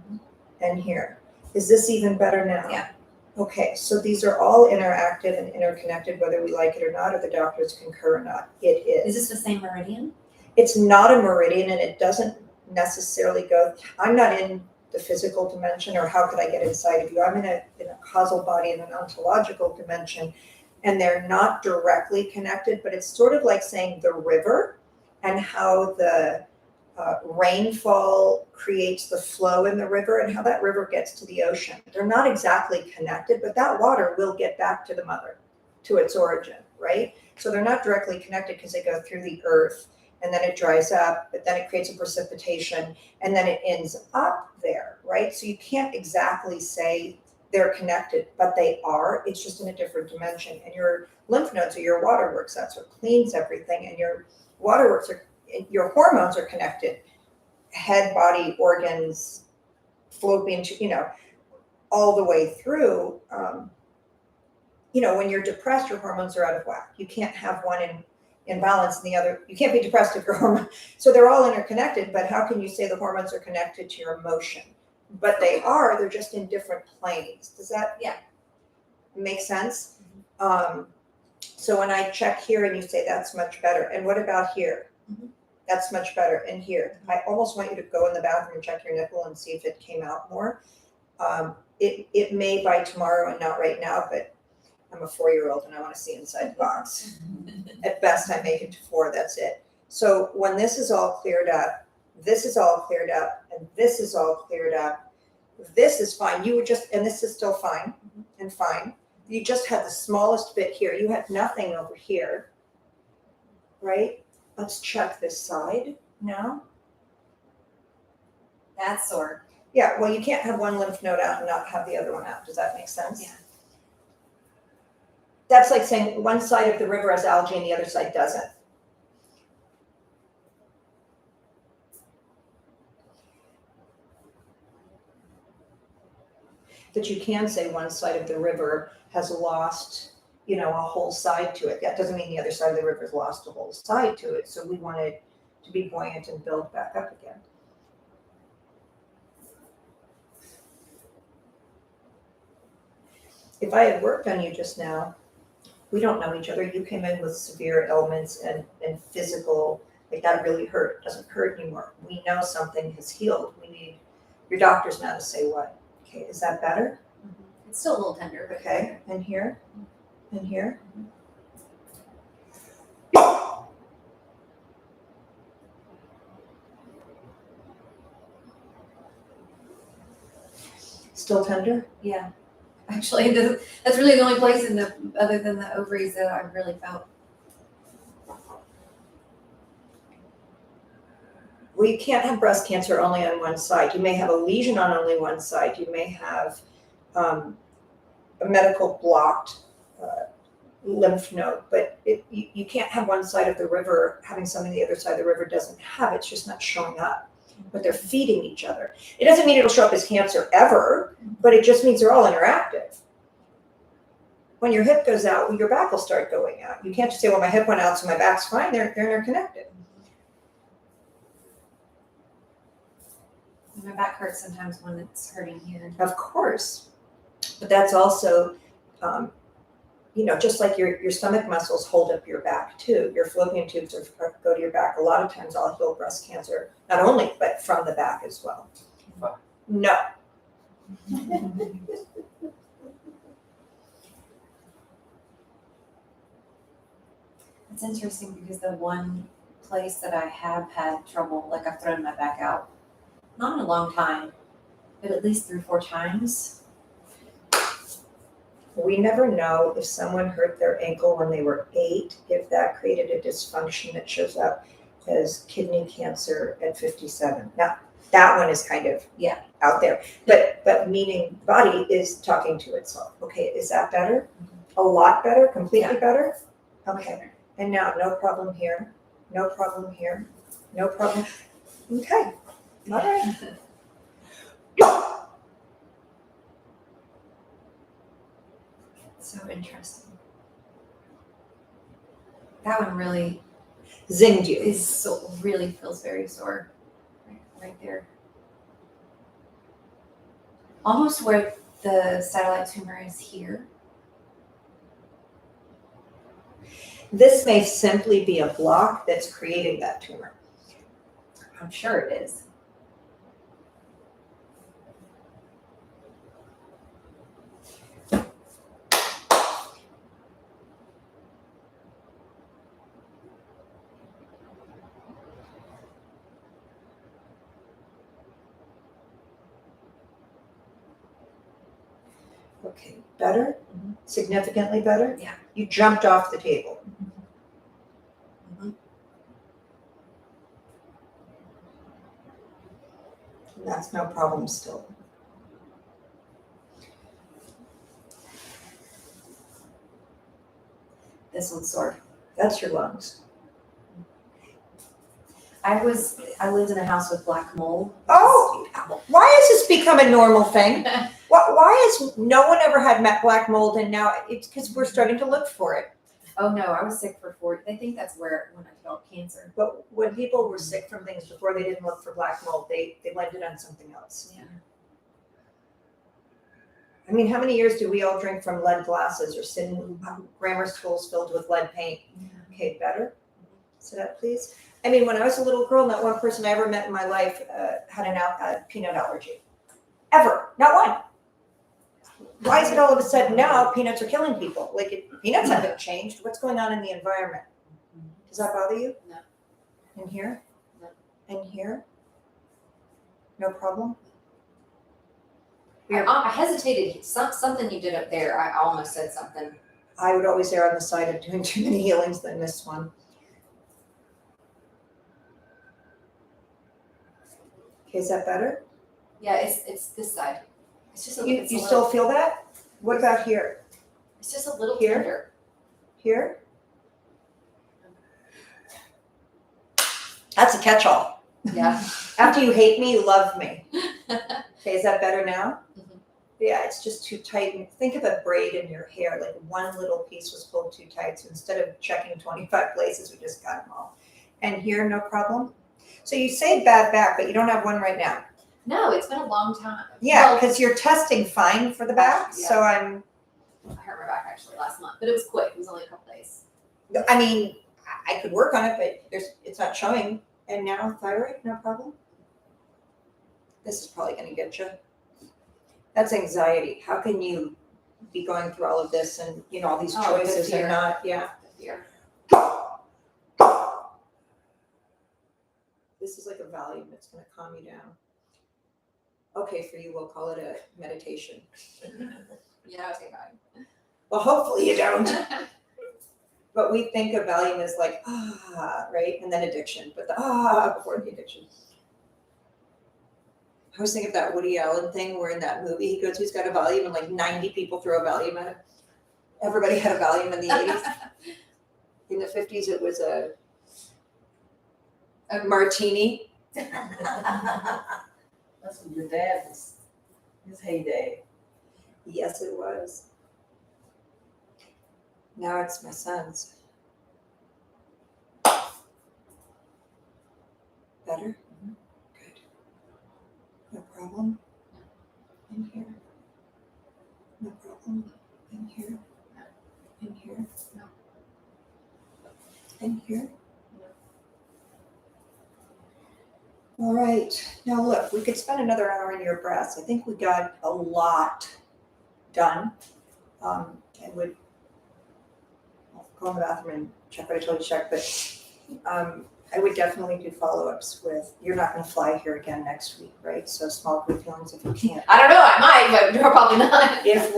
and here. Is this even better now? Yeah. Okay, so these are all interactive and interconnected, whether we like it or not, or the doctors concur or not. It is. Is this the same meridian? It's not a meridian and it doesn't necessarily go, I'm not in the physical dimension, or how could I get inside of you? I'm in a causal body in an ontological dimension, and they're not directly connected, but it's sort of like saying the river and how the rainfall creates the flow in the river and how that river gets to the ocean. They're not exactly connected, but that water will get back to the mother, to its origin, right? So they're not directly connected because they go through the earth and then it dries up, but then it creates a precipitation and then it ends up there, right? So you can't exactly say they're connected, but they are. It's just in a different dimension. And your lymph nodes are your waterworks. That's what cleans everything. And your waterworks your hormones are connected. Head, body, organs, fallopian, all the way through. When you're depressed, your hormones are out of whack. You can't have one in balance and the other. You can't be depressed if your hormone. So they're all interconnected, but how can you say the hormones are connected to your emotion? But they're just in different planes. Does that make sense? So when I check here and you say that's much better, and what about here? That's much better. And here, I almost want you to go in the bathroom and check your nipple and see if it came out more. It may by tomorrow and not right now, but I'm a 4-year-old and I want to see inside the box. At best, I make it to 4, that's it. So when this is all cleared up, this is all cleared up, and this is all cleared up, this is fine. And this is still fine and fine. You just had the smallest bit here. You had nothing over here, right? Let's check this side now. That's sore. Yeah, well, you can't have one lymph node out and not have the other one out. Does that make sense? Yeah. That's like saying one side of the river has algae and the other side doesn't. But you can say one side of the river has lost, you know, a whole side to it. That doesn't mean the other side of the river's lost a whole side to it. So we want it to be buoyant and build back up again. If I had worked on you just now, we don't know each other. You came in with severe ailments and physical, like that really hurt. It doesn't hurt anymore. We know something has healed. We need your doctors now to say what. Okay, is that better? It's still a little tender, but Okay, and here, and here. Still tender? yeah. Actually, that's really the only place in the other than the ovaries that I've really felt. Well, you can't have breast cancer only on one side. You may have a lesion on only one side. You may have a medical blocked lymph node, but you can't have one side of the river having something the other side of the river doesn't have. It's just not showing up. But they're feeding each other. It doesn't mean it'll show up as cancer ever, but it just means they're all interactive. When your hip goes out, your back will start going out. You can't just say, well, my hip went out, so my back's fine. They're interconnected. My back hurts sometimes when it's hurting here. Of course. But that's also, you know, just like your stomach muscles hold up your back too. Your fallopian tubes go to your back. A lot of times I'll heal breast cancer, not only, but from the back as well. Wow. No. It's interesting because the one place that I have had trouble, like I've thrown my back out, not in a long time, but at least 3 or 4 times. We never know if someone hurt their ankle when they were 8, if that created a dysfunction that shows up as kidney cancer at 57. Now, that one is kind of out there, but meaning body is talking to itself. Okay, is that better? A lot better? Completely better? Okay, and now no problem here, no problem here, no problem. Okay, all right. So interesting. That one really Zinged you. is so really feels very sore, right there. Almost where the satellite tumor is here. This may simply be a block that's creating that tumor. I'm sure it is. Okay, better? Significantly better? Yeah. You jumped off the table. Mhm. That's no problem still. This one's sore. That's your lungs. I lived in a house with black mold. Oh, why has this become a normal thing? Why has no one ever had black mold and now it's because we're starting to look for it. Oh no, I was sick for 4. They think that's when I developed cancer. But when people were sick from things before, they didn't look for black mold. They blamed it on something else. Yeah. I mean, how many years do we all drink from lead glasses or sit in grammar schools filled with lead paint? Okay, better? Sit up, please. I mean, when I was a little girl, not one person I ever met in my life had a peanut allergy. Ever. Not one. Why is it all of a sudden now peanuts are killing people? Like, peanuts haven't changed. What's going on in the environment? Does that bother you? No. In here? No. In here? No problem? I hesitated. Something you did up there. I almost said something. I would always err on the side of doing too many healings than this one. Okay, is that better? Yeah, it's this side. It's just You still feel that? What about here? It's just a little Here? tender. Here? That's a catch-all. Yeah. After you hate me, you love me. Okay, is that better now? Mhm. Yeah, it's just too tight. And think of a braid in your hair, like one little piece was pulled too tight. So instead of checking 25 places, we just got them all. And here, no problem. So you say bad back, but you don't have one right now. No, it's been a long time. Yeah, Well, because you're testing fine for the back. Yeah. So I hurt my back actually last month, but it was quick. It was only a couple days. I mean, I could work on it, but it's not showing. And now thyroid, no problem. This is probably going to get you. That's anxiety. How can you be going through all of this and all these Oh, choices the fear. and not? Yeah. Here. This is like a Valium. It's going to calm you down. Okay, for you, we'll call it a meditation. Yeah, I was thinking Well, hopefully you don't. But we think of Valium as like, right? And then addiction. But the before the addiction. I was thinking of that Woody Allen thing where in that movie he goes, he's got a Valium and like 90 people throw a Valium at him. Everybody had a Valium in the 80s. In the 50s, it was a martini. That's what your dad was, his heyday. Yes, it was. Now it's my son's. Better? Good. No problem. In here. No problem. In here. In here. No. In here. All right. Now look, we could spend another hour in your breaths. I think we got a lot done. And would I'll go in the bathroom and check what I told you to check, but I would definitely do follow-ups with, you're not gonna fly here again next week, right? So small group feelings if you can't. I don't know, I might, but probably not. If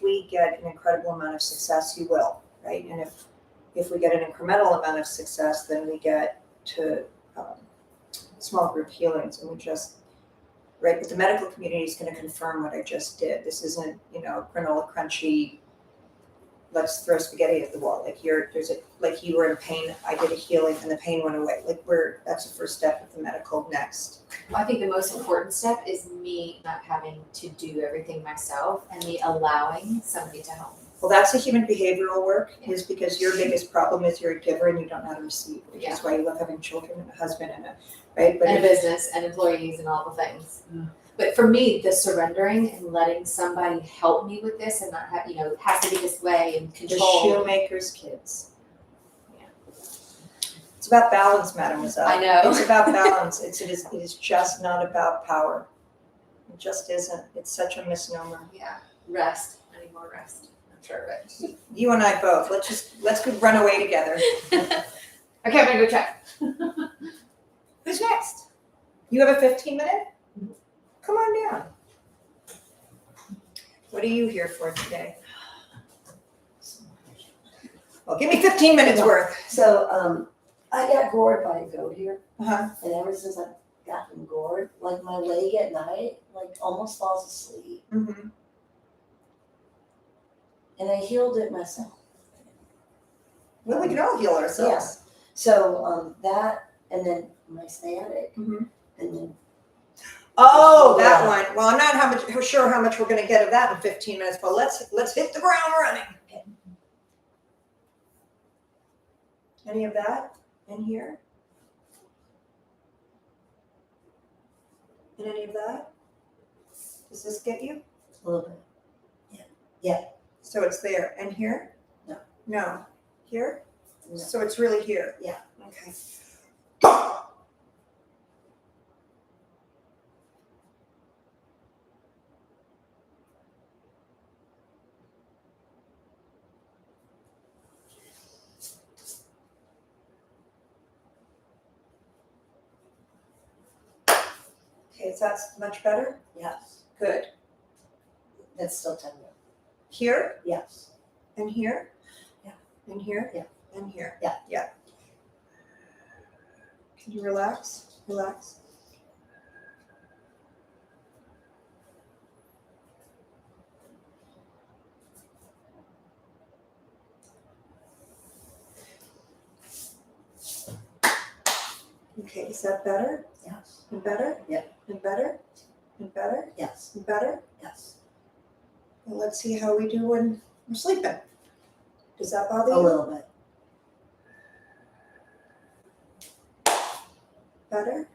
we get an incredible amount of success, you will, right? And if we get an incremental amount of success, then we get to small group healings, and we just, right? But the medical community is going to confirm what I just did. This isn't, granola crunchy. Let's throw spaghetti at the wall. Like you were in pain. I did a healing, and the pain went away. That's the first step of the medical. Next, I think the most important step is me not having to do everything myself and me allowing somebody to help me. well, that's the human behavioral work. Is because your biggest problem is you're a giver and you don't know how to receive, which is why you love having children and a husband and right. But And a business and employees and all the things. Mm. But for me, the surrendering and letting somebody help me with this and not have, it has to be this way and the control. shoemaker's kids. Yeah. It's about balance, mademoiselle. I know. It's about balance. It is just not about power. It just isn't. It's such a misnomer. Yeah, rest. I need more rest. I'm sure of it. You and I both. Let's go run away together. Okay, I'm gonna go check. Who's next? You have a 15-minute? Come on down. What are you here for today? Well, give me 15 minutes worth. So, I got gored by a goat here, Uh-huh. and ever since I've gotten gored, like my leg at night, almost falls asleep, Mm-hmm. and I healed it myself. Well, we can all heal ourselves. So, that, and then my sciatic, Mhm. and then Oh, that one. Well, I'm not sure how much we're going to get of that in 15 minutes, but let's hit the ground running. Okay. Any of that in here? And any of that? Does this get you? a little bit. So it's there. And here? No. No. Here? No. So it's really here? Yeah. Okay. Okay, is that much better? Yes, Good. that's still tender. Here? Yes. And here? Yeah. And here? Yeah. And here? Yeah. Yeah. Can you relax? Relax. Okay, is that better? Yes. And better? Yeah. And better? And better? Yes. And better? Yes. Well, let's see how we do when we're sleeping. Does that bother A you? little bit. Better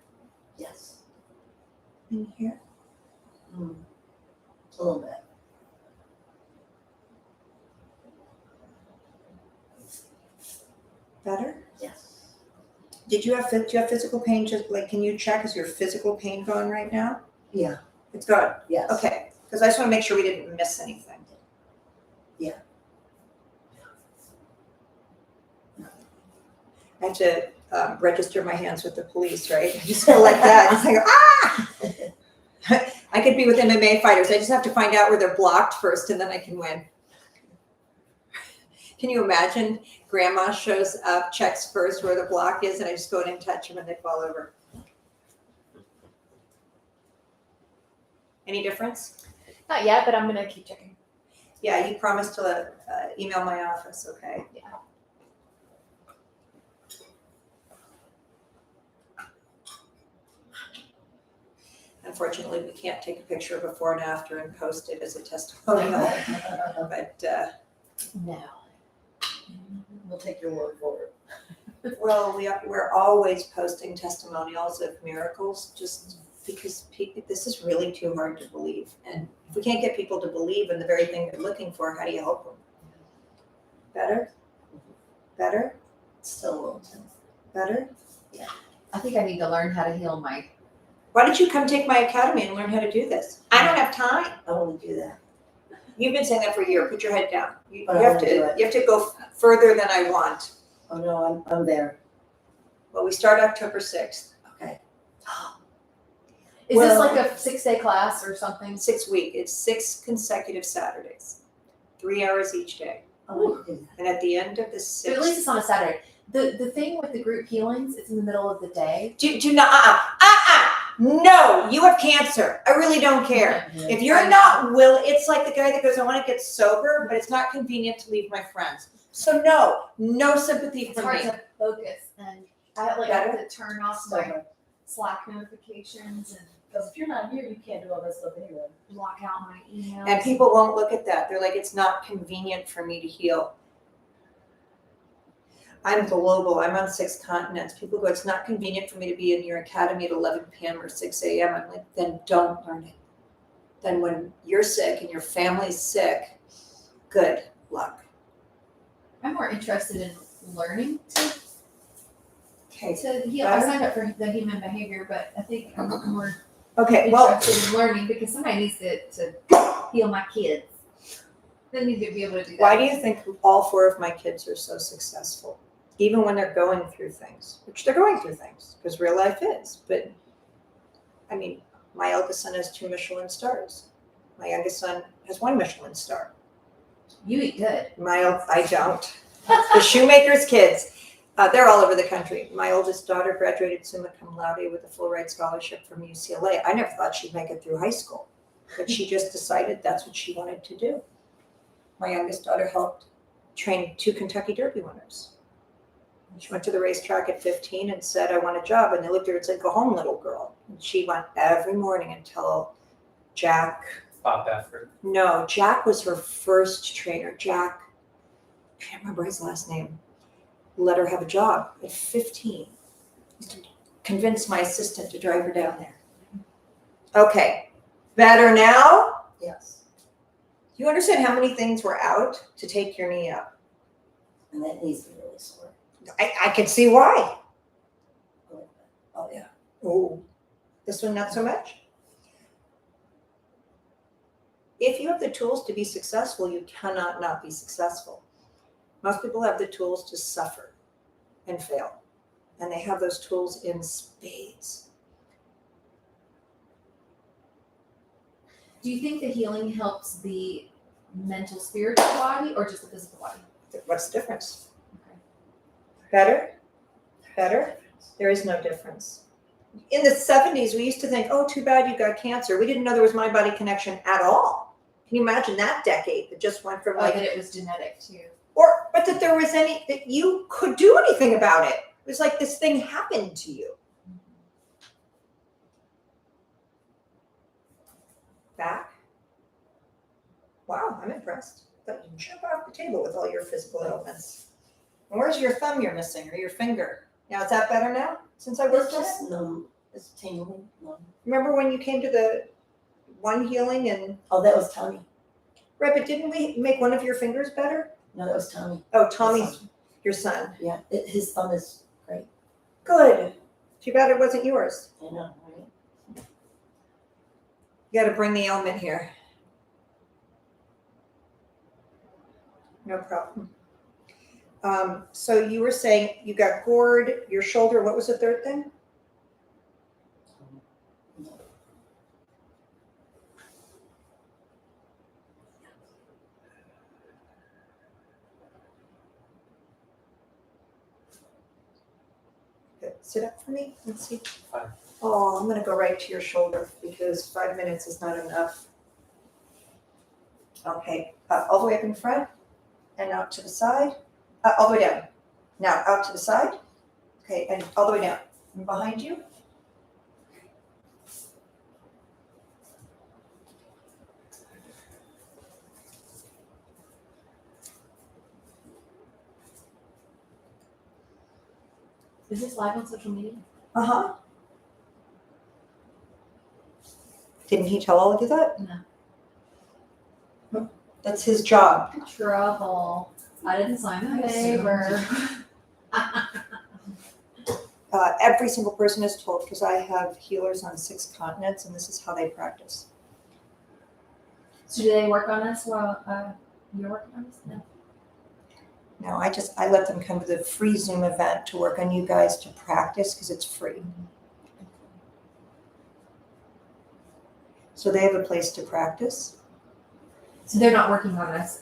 Yes. in here? Mm. A little bit. Better? Yes. Do you have physical pain? Just like, can you check, is your physical pain gone right now? Yeah. It's gone. Yes. Okay, because I just want to make sure we didn't miss anything. Yeah. I have to register my hands with the police, right? I just go like that. It's like, ah! I could be with MMA fighters. I just have to find out where they're blocked first, and then I can win. Can you imagine? Grandma shows up, checks first where the block is, and I just go in and touch them, and they fall over. Any difference? Not yet, but I'm gonna keep checking. Yeah, you promised to email my office, okay? Yeah. Unfortunately, we can't take a picture before and after and post it as a testimonial, but, No. We'll take your word for it. well, we're always posting testimonials of miracles, just because this is really too hard to believe. And if we can't get people to believe in the very thing they're looking for, how do you help them? Better? Better? Still a little tense. Better? I think I need to learn how to heal my. Why don't you come take my academy and learn how to do this? I don't have time. I want to do that. You've been saying that for a year. Put your head down. You But I have wanna to. do it. You have to go further than I want. Oh, no, I'm there. Well, we start October 6th. Okay. Is Well- this like a 6-day class or something? 6 week. It's 6 consecutive Saturdays, 3 hours each day. I want to do that. And at the end of the But at least 6th, it's on a Saturday. The thing with the group healings, it's in the middle of the day. do not. No, you have cancer. I really don't care. If I you're know. not it's like the guy that goes, I want to get sober, but it's not convenient to leave my friends. So no sympathy It's from hard me. to focus, and I have to turn off my Slack notifications and Because if you're not here, you can't do all that stuff anyway. block out my emails. And people won't look at that. They're like, it's not convenient for me to heal. I'm global. I'm on 6 continents. People go, it's not convenient for me to be in your academy at 11 p.m. or 6 a.m. I'm like, then don't learn it. Then when you're sick and your family's sick, good luck. I'm more interested in learning to Okay. heal. I signed up for the human behavior, but I think I'm more Okay. Well, interested in learning because somebody needs to heal my kids. They need to be able to do that. why do you think all 4 of my kids are so successful? Even when they're going through things, which they're going through things, because real life is. But I mean, my eldest son has 2 Michelin stars. My youngest son has 1 Michelin star. You eat good. I don't. The shoemaker's kids, they're all over the country. My oldest daughter graduated summa cum laude with a full ride scholarship from UCLA. I never thought she'd make it through high school, but she just decided that's what she wanted to do. My youngest daughter helped train 2 Kentucky Derby winners. She went to the racetrack at 15 and said, I want a job. And they looked at her and said, go home, little girl. And she went every morning until Jack Bob Baffert. No, Jack was her first trainer. Jack, I can't remember his last name, let her have a job at 15. Used to convince my assistant to drive her down there. Okay, better now? Yes. Do you understand how many things were out to take your knee up? And that needs to be really sore. I can see why. A little bit. Oh, yeah. Oh, this one not so much? If you have the tools to be successful, you cannot not be successful. Most people have the tools to suffer and fail, and they have those tools in spades. Do you think the healing helps the mental, spiritual body, or just the physical body? What's the difference? Okay. Better? Better? There is no difference. In the 70s, we used to think, oh, too bad you got cancer. We didn't know there was mind-body connection at all. Can you imagine that decade that just went from Like like, that it was genetic too. but that there was that you could do anything about it. It was like this thing happened to you. Back? Wow, I'm impressed. But you jump off the table with all your physical ailments. And where's your thumb you're missing, or your finger? Now, is that better now, since I It's worked on it? just numb, it's tingling, numb. Remember when you came to the one healing and, Oh, that was Tommy. right, but didn't we make one of your fingers better? No, that was Tommy. Oh, Tommy's, your son. Yeah, his thumb is great. Good. Too bad it wasn't yours. I know, right? You gotta bring the ailment here. No problem. So you were saying you got gored, your shoulder, what was the third thing? Good. Sit up for me and see. Fine. Oh, I'm gonna go right to your shoulder because 5 minutes is not enough. Okay, all the way up in front and out to the side, all the way down. Now out to the side, okay, and all the way down. And behind you. Is this live on social media? Uh-huh. Didn't he tell all of you that? No. That's his job. Trouble. I didn't sign the I assumed. waiver. Every single person is told, because I have healers on 6 continents, and this is how they practice. So do they work on this while you're working on this? No. No, I let them come to the free Zoom event to work on you guys to practice, because it's free. So they have a place to practice. So they're not working on this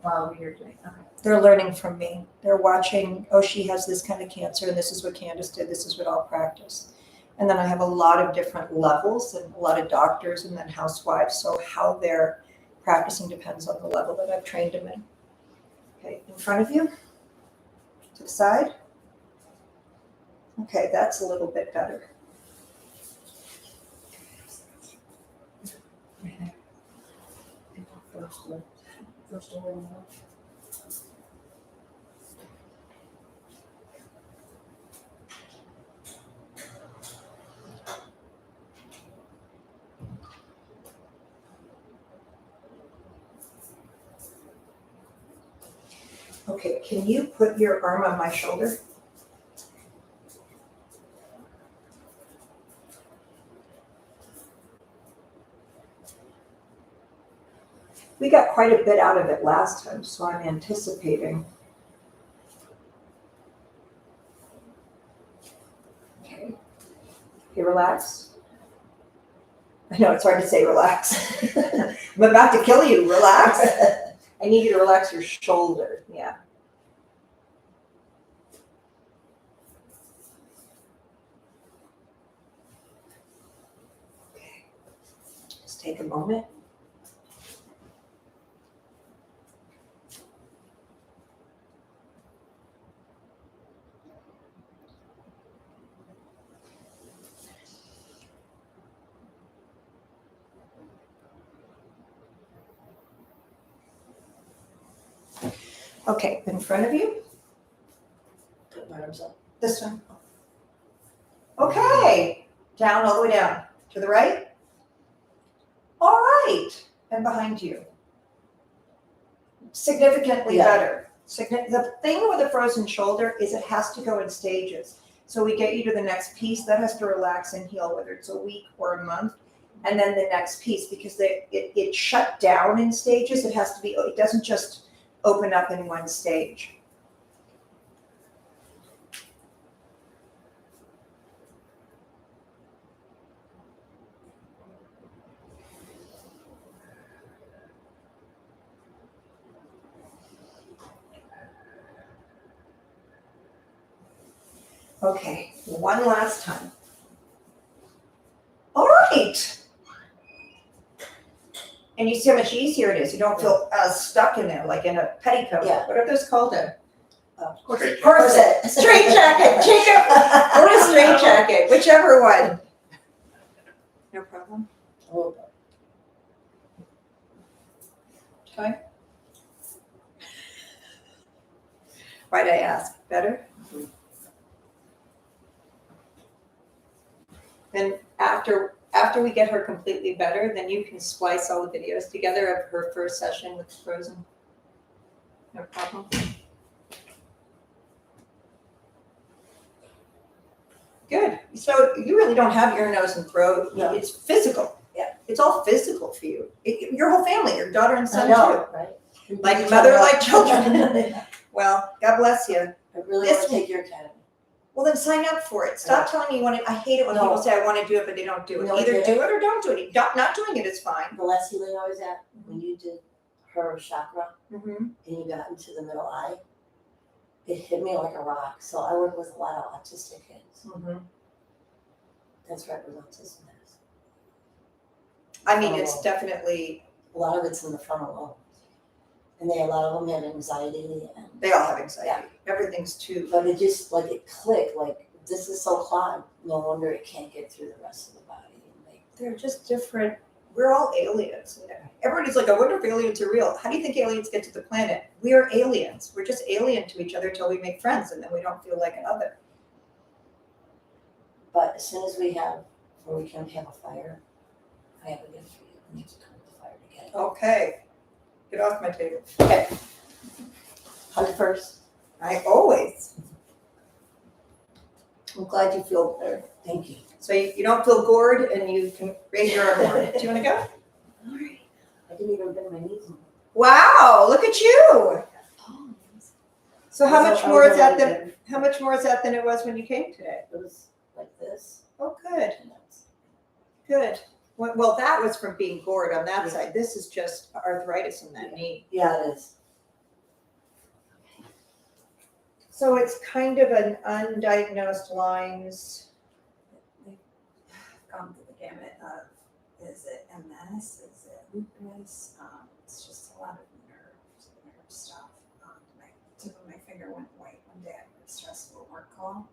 while we're doing. Okay. They're learning from me. They're watching, oh, she has this kind of cancer, and this is what Candace did. This is what I'll practice. And then I have a lot of different levels and a lot of doctors and then housewives. So how they're practicing depends on the level that I've trained them in. Okay, in front of you, to the side. Okay, that's a little bit better. Right there. First one. Okay, can you put your arm on my shoulder? We got quite a bit out of it last time, so I'm anticipating. Okay. Okay, relax. I know it's hard to say relax. I'm about to kill you. Relax. I need you to relax your shoulder. Yeah. Okay. Just take a moment. Okay, in front of you. Put my arms up. This one. Okay, down, all the way down. To the right. All right, and behind you. Significantly Yeah. better. The thing with a frozen shoulder is it has to go in stages. So we get you to the next piece, that has to relax and heal, whether it's a week or a month. And then the next piece, because it shut down in stages, it has to be, it doesn't just open up in one stage. Okay, one last time. All right. And you see how much easier it is. You don't feel stuck in there like in a petticoat. Yeah. What are those called? Straight Corset. Straight jacket. Jacob. Or a straight jacket. Whichever one. No problem. Oh, time? Why'd I ask? Better? And after we get her completely better, then you can splice all the videos together of her first session with Frozen. No problem. Good. So you really don't have ear, nose, and throat. No. It's physical. Yeah. It's all physical for you. Your whole family, your daughter and I son know, too. right? Like mother, like children. Well, God bless you. I really This want to take your academy. Well, then sign up for it. Stop telling me you want to. I hate it when No. people say I want to do it, but they don't do it. No, I Either get do it. it or don't do it. Not doing it is fine. The last healing I was at, when you did her chakra Mm-hmm. and you got into the middle eye, it hit me like a rock. So I work with a lot of autistic kids. Mm-hmm. That's right, with autism is. I mean, it's definitely, A lot of it's in the frontal lobe. And a lot of them have anxiety and, they all have anxiety. Everything's too. but it just, like, it clicked, like, this is so clogged, no wonder it can't get through the rest of the body. And They're just different. We're all aliens. Everybody's like, I wonder if aliens are real. How do you think aliens get to the planet? We are aliens. We're just alien to each other till we make friends, and then we don't feel like an other. But as soon as we can have a fire, I have a gift for you. We need to come to the fire together. Okay. Get off my table. Okay. Hug first. I always. I'm glad you feel better. Thank you. So you don't feel gored and you can raise your arm more. Do you want to go? All right. I didn't even bend my knees. Wow, look at you. Oh, So how I much was more is that already than there. how much more is that than it was when you came today? It was like this. Oh, good, And that's, good. Well, that was from being gored on that Yeah. side. This is just arthritis in that knee. yeah, it is. So it's kind of an undiagnosed lines. They've gone through the gamut of, is it MS, is it lupus, it's just a lot of nerve stuff. My tip of my finger went white one day after a stressful work call.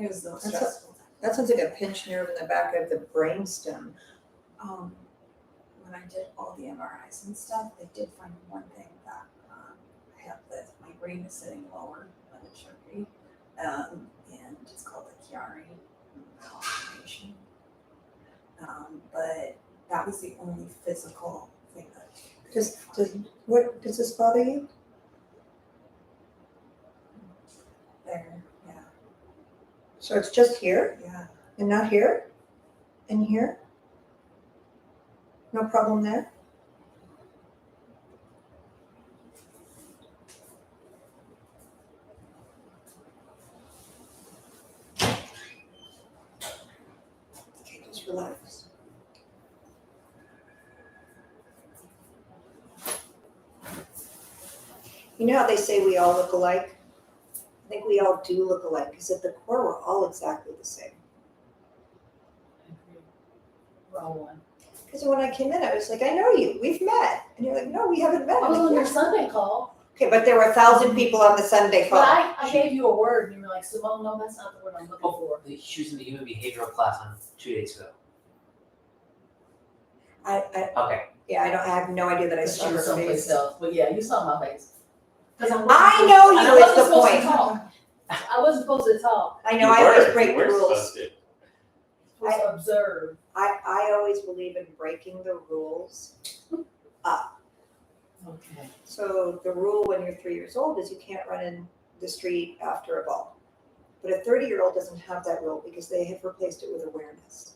It was the most That's a- stressful time. That sounds like a pinched nerve in the back of the brainstem. When I did all the MRIs and stuff, they did find one thing that I have that my brain is sitting lower than it should be, and it's called the Chiari malformation. But that was the only physical thing that. What does this bother you? There, yeah, So it's just here yeah. and not here, and here. No problem there. Okay, just relax. You know how they say we all look alike? I think we all do look alike because at the core we're all exactly the same. We're all one. Because when I came in, I was like, I know you. We've met. And you're like, no, we haven't met. I was I'm on like, your Sunday call, okay, but there were 1,000 people on the Sunday but call. I gave you a word and you were like, Simone, no, that's not the word I'm looking for. She was in the human behavioral class on 2 days ago. I Okay. yeah, I have no idea that I But saw she her was someplace face. else, but yeah, you saw my face. 'Cause I wasn't I supposed- know and you I is wasn't the supposed to point. talk. I wasn't supposed to talk, I know, I always break the You were rules. supposed to. I was supposed to observe. I always believe in breaking the rules. Okay. So the rule when you're 3 years old is you can't run in the street after a ball. But a 30-year-old doesn't have that rule because they have replaced it with awareness.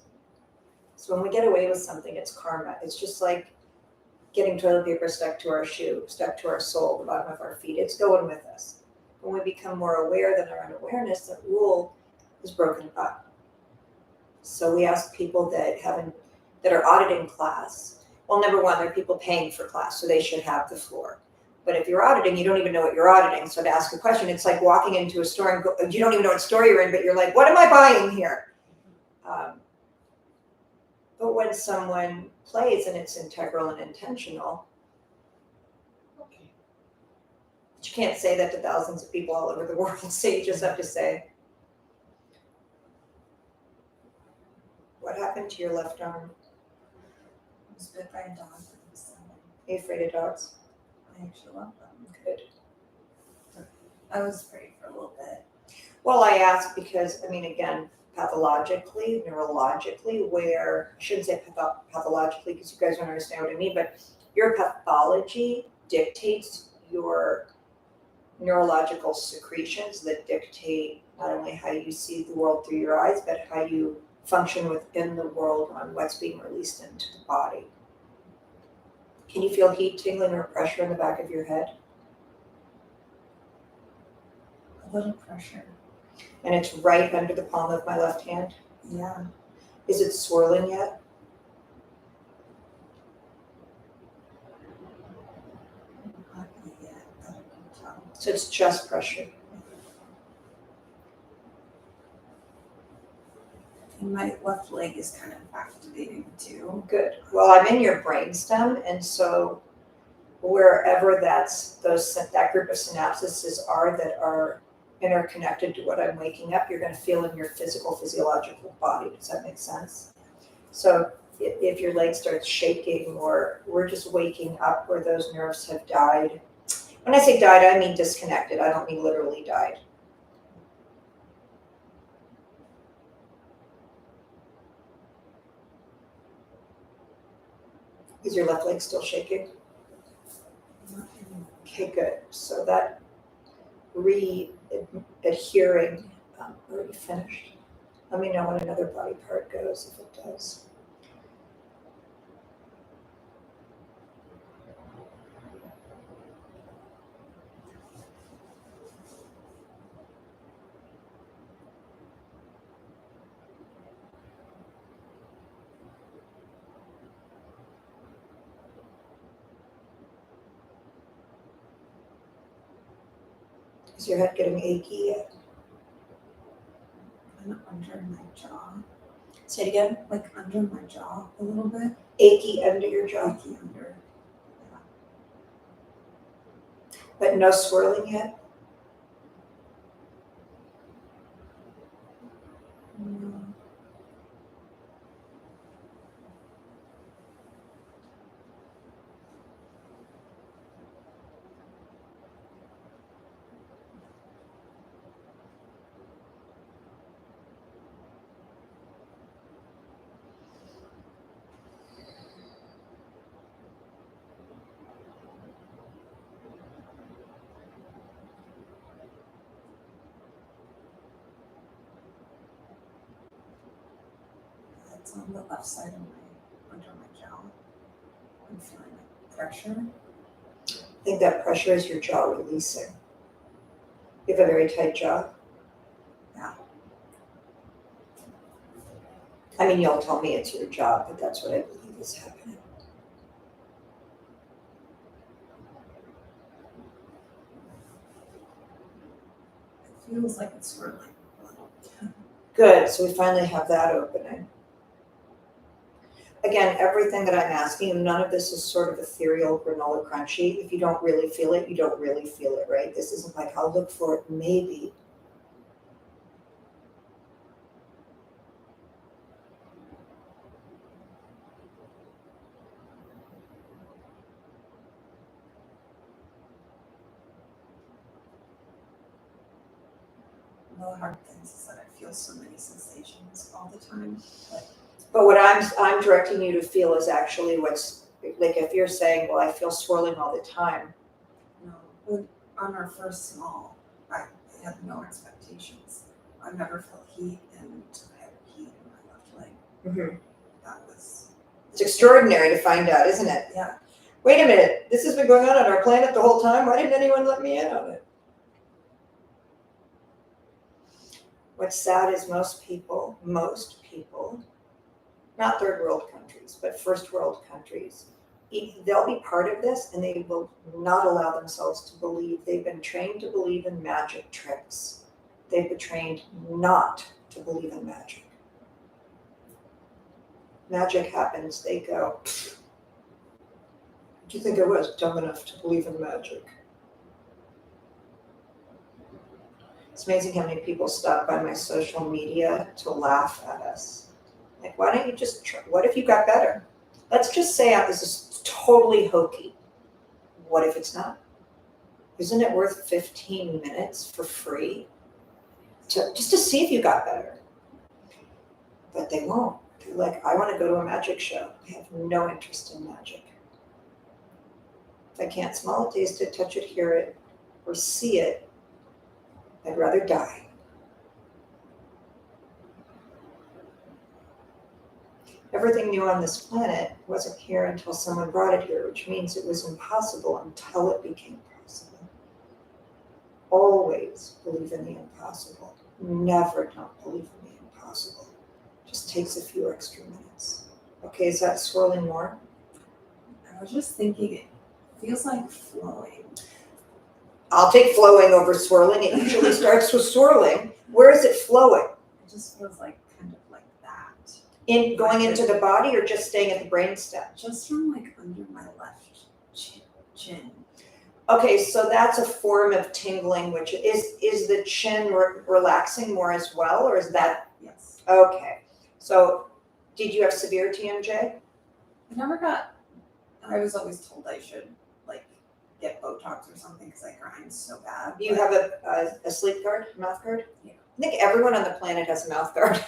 So when we get away with something, it's karma. It's just like getting toilet paper stuck to our shoe, stuck to our sole, the bottom of our feet. It's going with us. When we become more aware than our unawareness, that rule is broken up. So we ask people that are auditing class. Well, number one, there are people paying for class, so they should have the floor. But if you're auditing, you don't even know what you're auditing. So to ask a question, it's like walking into a store and you don't even know what store you're in, but you're like, what am I buying here? But when someone plays and it's integral and intentional, Okay. but you can't say that to thousands of people all over the world. So you just have to say, what happened to your left arm? I was bit by a dog. Are you afraid of dogs? I actually love them. Good. I was afraid for a little bit. Well, I ask because, I mean, again, pathologically, neurologically, where, I shouldn't say pathologically because you guys don't understand what I mean, but your pathology dictates your neurological secretions that dictate not only how you see the world through your eyes, but how you function within the world on what's being released into the body. Can you feel heat, tingling, or pressure in the back of your head? A little pressure. And it's right under the palm of my left hand. Yeah. Is it swirling yet? Not yet, that I can tell. So it's just pressure. And my left leg is kind of activating too. Good. Well, I'm in your brainstem, and so wherever that group of synapses are that are interconnected to what I'm waking up, you're going to feel in your physiological body. Does that make sense? So if your leg starts shaking, or we're just waking up where those nerves have died. When I say died, I mean disconnected. I don't mean literally died. Is your left leg still shaking? Okay, good. So that adhering, already finished. Let me know when another body part goes, if it does. Is your head getting achy yet? And under my jaw. Say it again. Like under my jaw a little bit. Achy under your jaw, Achy under. but no swirling yet? No. It's on the left side of under my jaw. I'm feeling like pressure. I think that pressure is your jaw releasing. You have a very tight jaw. Yeah. I mean, you'll tell me it's your jaw, but that's what I believe is happening. It feels like it's swirling a little. Good, so we finally have that opening. Again, everything that I'm asking you, none of this is sort of ethereal granola crunchy. If you don't really feel it, you don't really feel it, right? This isn't like, I'll look for it maybe. The hard things is that I feel so many sensations all the time. But what I'm directing you to feel is actually what's, like if you're saying, well, I feel swirling all the time. No, but on our first small, I had no expectations. I never felt heat, and I had heat in my left leg. Mm-hmm. That was, It's extraordinary to find out, isn't it? yeah. Wait a minute, this has been going on our planet the whole time? Why didn't anyone let me in on it? What's sad is most people, not third world countries, but first world countries, they'll be part of this and they will not allow themselves to believe. They've been trained to believe in magic tricks. They've been trained not to believe in magic. Magic happens, they go, what do you think I was, dumb enough to believe in magic? It's amazing how many people stop by my social media to laugh at us. Like, why don't you just try? What if you got better? Let's just say this is totally hokey. What if it's not? Isn't it worth 15 minutes for free just to see if you got better? But they won't. They're like, I want to go to a magic show. They have no interest in magic. If I can't smell it, taste it, touch it, hear it, or see it, I'd rather die. Everything new on this planet wasn't here until someone brought it here, which means it was impossible until it became possible. Always believe in the impossible. Never don't believe in the impossible. Just takes a few extra minutes. Okay, is that swirling more? I was just thinking, it feels like flowing. I'll take flowing over swirling. It usually starts with swirling. Where is it flowing? It just feels like kind of like that. In going into the body or just staying at the brainstem? Just from like under my left chin. Okay, so that's a form of tingling, which is the chin relaxing more as well, or is that? Yes. Okay, so did you have severe TMJ? I was always told I should like get Botox or something because I grind so bad. You have a sleep guard, mouth guard? Yeah. I think everyone on the planet has a mouth guard.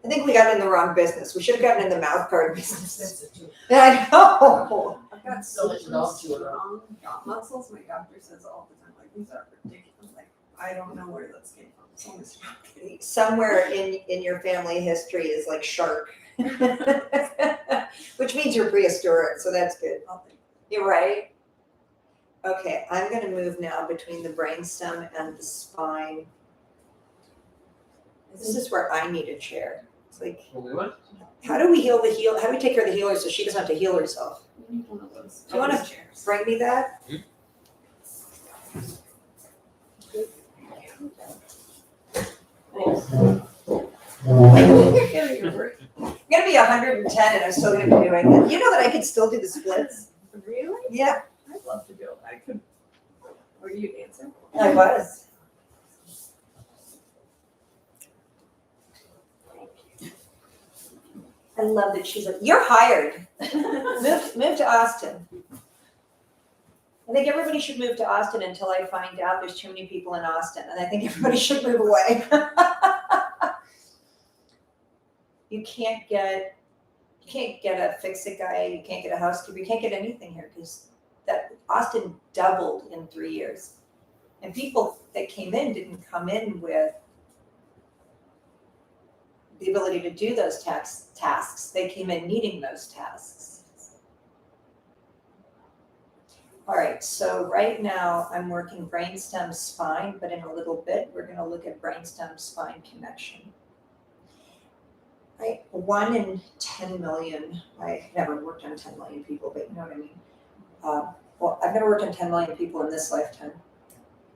I think we got in the wrong business. We should have gotten in the mouth guard business. I know. I've got So so much love to it. strong jaw muscles. My doctor says all the time, like, these are ridiculous. Like, I don't know where those came from. So much Somewhere in your family history is like shark, which means you're prehistoric, so that's good. You're right. Okay, I'm going to move now between the brainstem and the spine. This is where I need a chair. It's like, how do we heal the heel? How do we take care of the healer so she doesn't have to heal herself? You need one of those. Do you wanna- chairs? Bring me that. I'm gonna be 110 and I'm still gonna be doing it. You know that I could still do the splits. Really? Yeah, I'd love to do it. I could. Were you a dancer? I was. I love that she's like, you're hired. Move to Austin. I think everybody should move to Austin until I find out there's too many people in Austin, and I think everybody should move away. You can't get a fix-it guy, you can't get a housekeeper, you can't get anything here because that Austin doubled in 3 years. And people that came in didn't come in with the ability to do those tasks. They came in needing those tasks. All right, so right now I'm working brainstem spine, but in a little bit, we're gonna look at brainstem spine connection. Right, 1 in 10 million, I never worked on 10 million people, but you know what I mean. Well, I've never worked on 10 million people in this lifetime.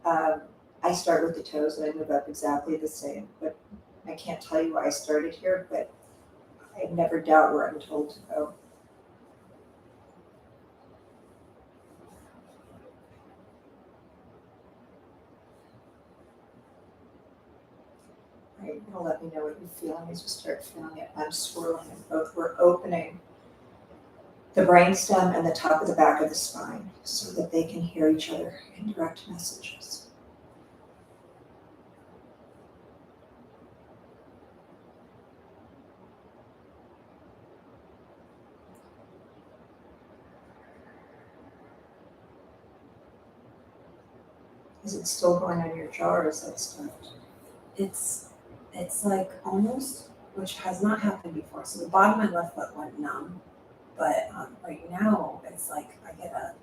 I start with the toes and I move up exactly the same, but I can't tell you why I started here, but I never doubt where I'm told to go. All right, you're gonna let me know what you're feeling as you start feeling it. I'm swirling and both. We're opening the brainstem and the top of the back of the spine so that they can hear each other in direct messages. Is it still going on your jaw or is that stopped? It's like almost, which has not happened before. So the bottom of my left foot went numb, but right now it's like I get a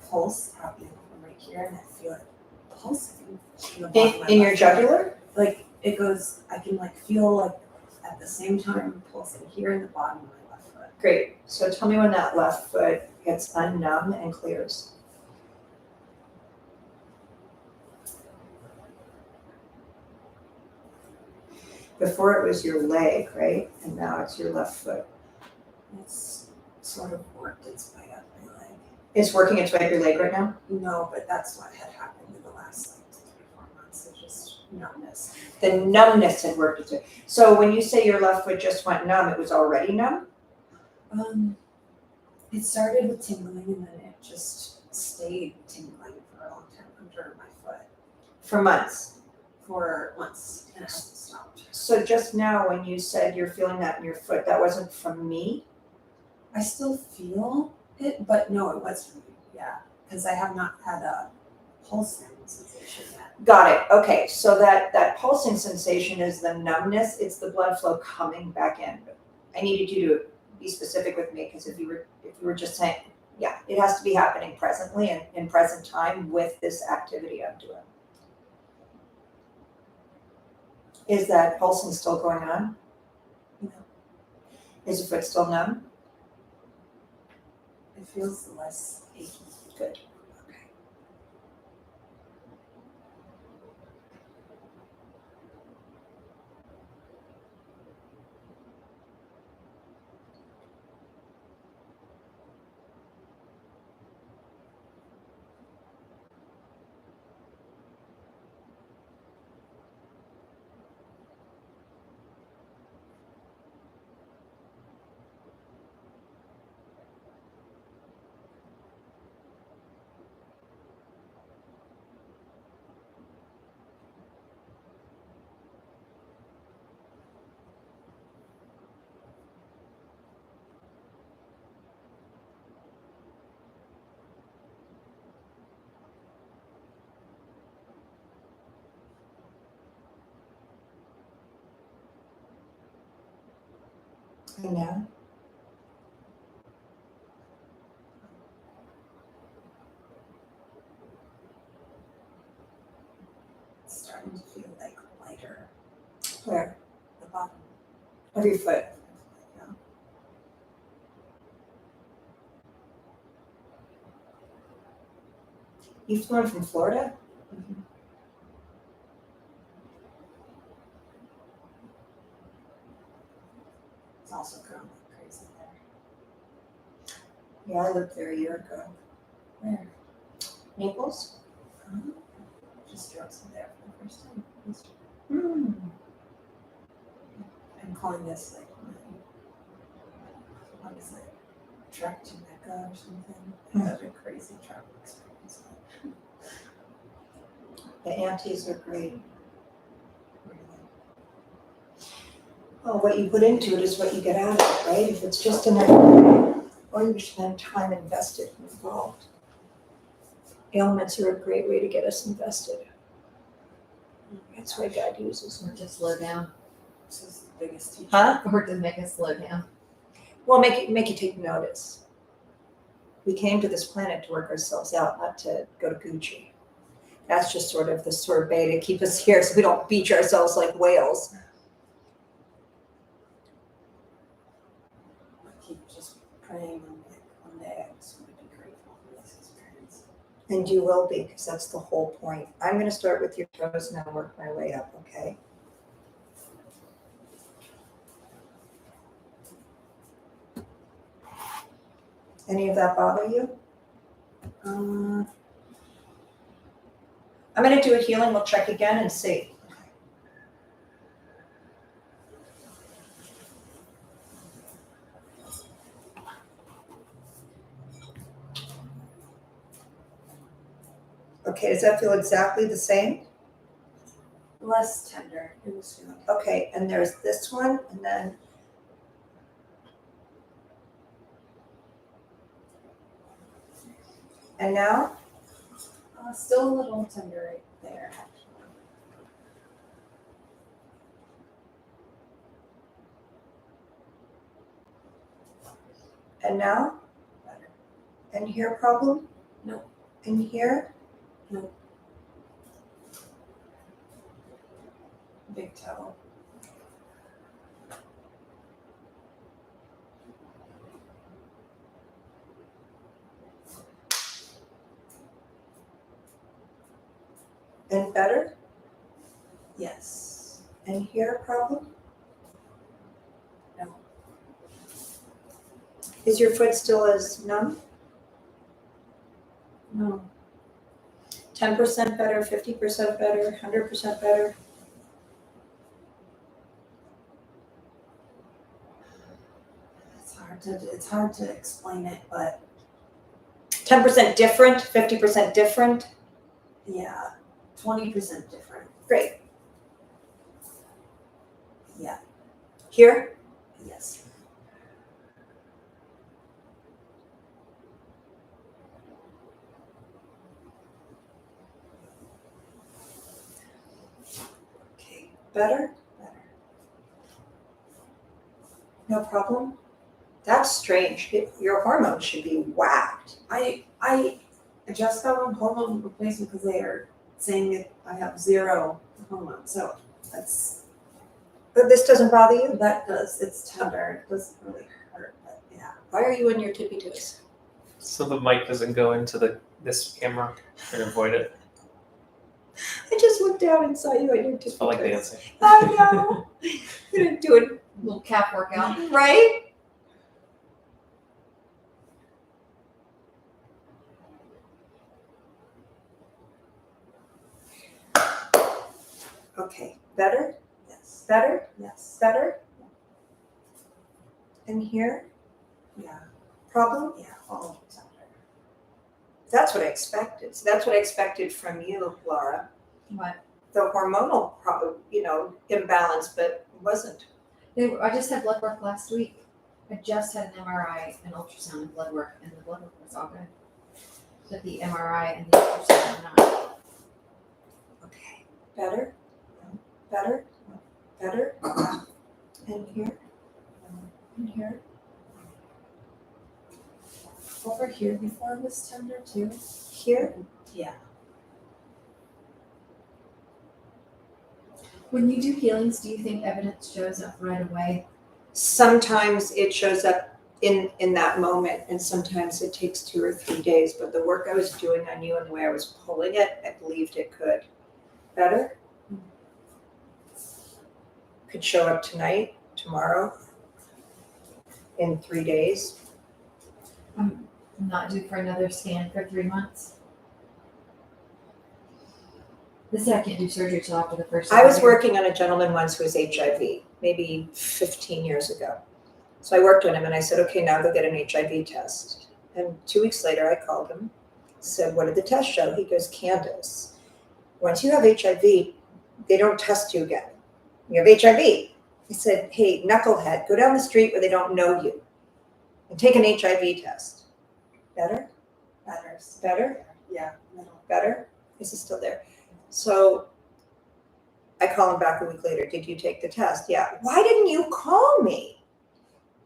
pulse happening from right here, and I feel it pulsing in the bottom of my In your left foot. jugular? Like it goes, I can like feel like at the same time pulsing here in the bottom of my left foot. Great. So tell me when that left foot gets unnumb and clears. Before it was your leg, right? And now it's your left foot. It's sort of worked its way up my leg. It's working its way up your leg right now? No, but that's what had happened in the last like 3 or 4 months. It's just numbness. The numbness had worked its way. So when you say your left foot just went numb, it was already numb? It started with tingling and then it just stayed tingling for a long time under my foot For months. for months and it hasn't stopped. So just now when you said you're feeling that in your foot, that wasn't from me? I still feel it, but no, it was from you, yeah, because I have not had a pulsing sensation yet. Got it. Okay, so that pulsing sensation is the numbness, it's the blood flow coming back in. I needed you to be specific with me, because if you were just saying, yeah, it has to be happening presently and in present time with this activity I'm doing. Is that pulsing still going on? No. Is your foot still numb? It feels less achy. Good. And now? It's starting to feel like lighter Where? the bottom. Of your foot? Yeah. You flew in from Florida? It's also growing like crazy there. Yeah, I lived there a year ago. Where? Naples? Just drove some there for the first time. Hmm. I'm calling this like what is it? Trek to Mecca or something. I had a crazy travel experience. The Andes are great. Really. Well, what you put into it is what you get out of it, right? If it's just enough, or you spend time invested and involved. Ailments are a great way to get us invested. That's why God uses them. Or just slow down. This is the biggest teacher. Huh? Or to make us slow down. Well, make you take notice. We came to this planet to work ourselves out, not to go to Gucci. That's just sort of the sorbet to keep us here so we don't beach ourselves like whales. I keep just praying and like one day I just want to be grateful for this experience. And you will be, because that's the whole point. I'm going to start with your toes and I'll work my way up, okay? Any of that bother you? I'm going to do a healing. We'll check again and see. Okay, does that feel exactly the same? Less tender. It was feeling Okay, and there's this one, and then and now? still a little tender right there actually. And now? Better. And here problem? No. And here? Big toe. And better? Yes. And here problem? No. Is your foot still as numb? No. 10% better, 50% better, 100% better? It's hard to explain it, but 10% different, 50% different? Yeah, 20% different. Great. Yeah. Here? Yes. Okay. Better? Better. No problem? That's strange. Your hormones should be whacked. I just got on hormone replacement because they are saying that I have 0 hormone. So that's But this doesn't bother you? that does. It's tender. It doesn't really hurt, but yeah. Why are you in your tippy toes? So the mic doesn't go into this camera and avoid it. I just looked down and saw you on your tippy I like toes. dancing. I know. You're gonna do it, Little calf workout. right? Okay, better, Yes. better, Yes. better. And here, Yeah. problem? Yeah. All tender. That's what I expected. So that's what I expected from you, Laura. What? The hormonal, imbalance, but it wasn't. I just had blood work last week. I just had an MRI, an ultrasound, and blood work, and the blood work was all good. But the MRI and the ultrasound are not. Okay, better, better, better. And here, and here. Over here before it was tender too. Here, Yeah. When you do healings, do you think evidence shows up right away? sometimes it shows up in that moment, and sometimes it takes 2 or 3 days. But the work I was doing on you and the way I was pulling it, I believed it could. Better? Could show up tonight, tomorrow, in 3 days. I'm not due for another scan for 3 months. They said I can't do surgery till after the first. I was surgery. working on a gentleman once who was HIV, maybe 15 years ago. So I worked on him and I said, okay, now go get an HIV test. And 2 weeks later, I called him, said, what did the test show? He goes, Candace, once you have HIV, they don't test you again. You have HIV. He said, hey, knucklehead, go down the street where they don't know you and take an HIV test. Better? Better. Better? Yeah. Middle. Better? Is it still there? So I call him back a week later. Did you take the test? Yeah. Why didn't you call me?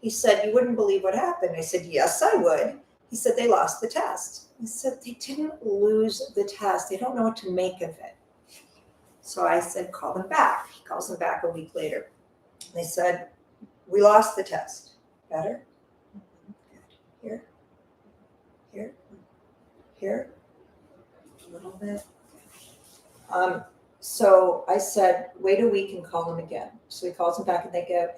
He said, you wouldn't believe what happened. I said, yes, I would. He said, they lost the test. He said, they didn't lose the test. They don't know what to make of it. So I said, call them back. He calls them back a week later. They said, we lost the test. Better? Here? Here? Here? A little bit. So I said, wait a week and call them again. So he calls them back and they go,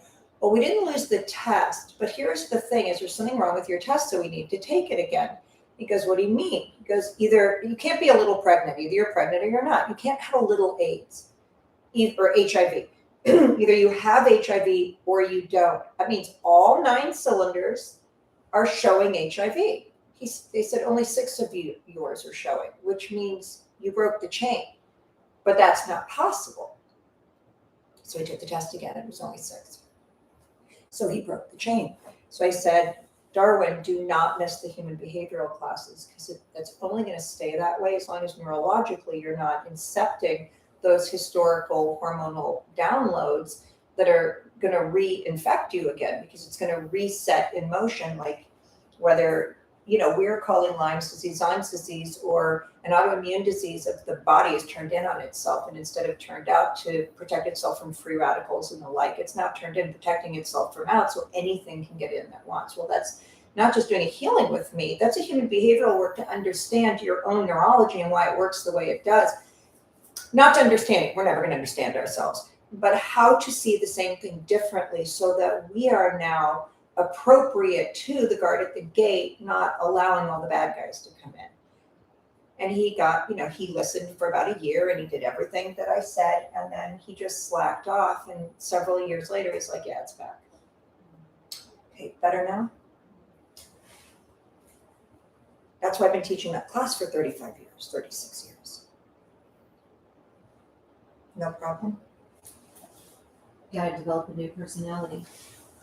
well, we didn't lose the test, but here's the thing, is there something wrong with your test, so we need to take it again? He goes, what do you mean? He goes, either you can't be a little pregnant, either you're pregnant or you're not. You can't have a little AIDS or HIV. Either you have HIV or you don't. That means all 9 cylinders are showing HIV. They said only 6 of yours are showing, which means you broke the chain. But that's not possible. So he took the test again. It was only 6. So he broke the chain. So I said, Darwin, do not miss the human behavioral classes, because that's only going to stay that way as long as neurologically you're not incepting those historical hormonal downloads that are going to reinfect you again, because it's going to reset in motion, like whether we're calling Lyme's disease, or an autoimmune disease of the body is turned in on itself, and instead of turned out to protect itself from free radicals and the like, it's now turned in protecting itself from out, so anything can get in that wants. Well, that's not just doing a healing with me, that's a human behavioral work to understand your own neurology and why it works the way it does. Not to understand it, we're never going to understand ourselves, but how to see the same thing differently so that we are now appropriate to the guard at the gate, not allowing all the bad guys to come in. And he got, he listened for about a year and he did everything that I said, and then he just slacked off, and several years later he's like, yeah, it's back. Okay, better now? That's why I've been teaching that class for 35 years, 36 years. No problem. Gotta develop a new personality.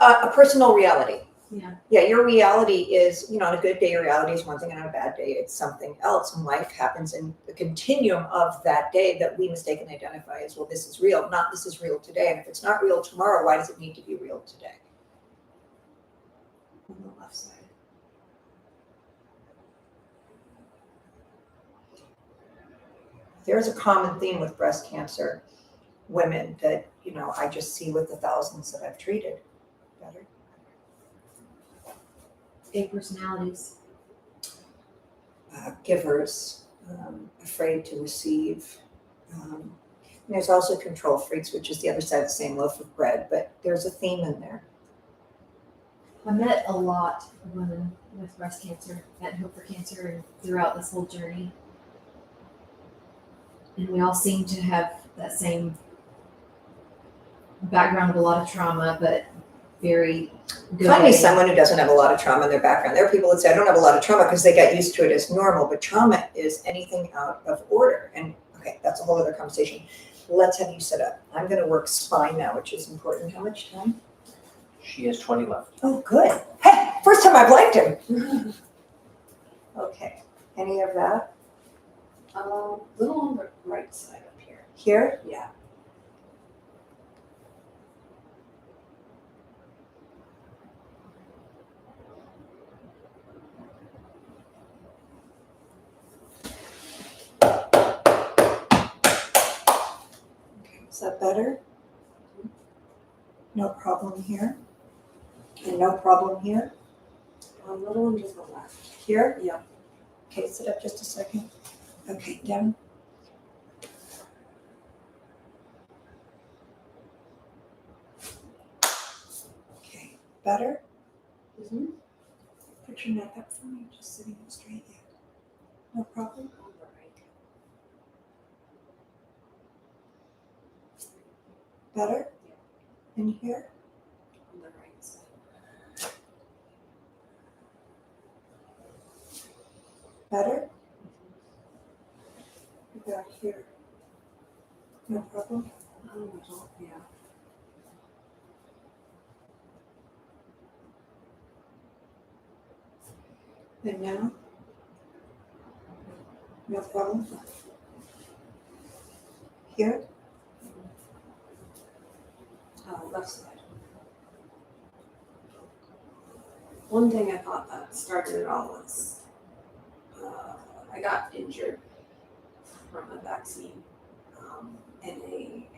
A personal reality. Yeah. Yeah, your reality is, on a good day, your reality is one thing, and on a bad day, it's something else. And life happens in the continuum of that day that we mistakenly identify as, well, this is real, not this is real today. And if it's not real tomorrow, why does it need to be real today? On the left side. There's a common theme with breast cancer women that, I just see with the thousands that I've treated. Better. Big personalities. Givers, afraid to receive. There's also control freaks, which is the other side of the same loaf of bread, but there's a theme in there. I met a lot of women with breast cancer at Hope for Cancer and throughout this whole journey. And we all seem to have that same background of a lot of trauma, but very good. Find me at- someone who doesn't have a lot of trauma in their background. There are people that say, I don't have a lot of trauma because they got used to it as normal, but trauma is anything out of order. And okay, that's a whole other conversation. Let's have you sit up. I'm going to work spine now, which is important. How much time? She has 20 left. Oh, good. Hey, first time I've liked him. Okay, any of that? Little on the right side up here. Here? Yeah. Is that better? No problem here? And no problem here? A little on just the left. Here? Yeah. Okay, sit up just a second. Okay, down. Okay, better? Mm-hmm. Put your neck up for me, just sitting up straight. Yeah. No problem? On the right. Better? In here? On the right side. Better? Back here. No problem? Yeah. And now? No problem? Here? Left side. One thing I thought that started it all was I got injured from a vaccine, and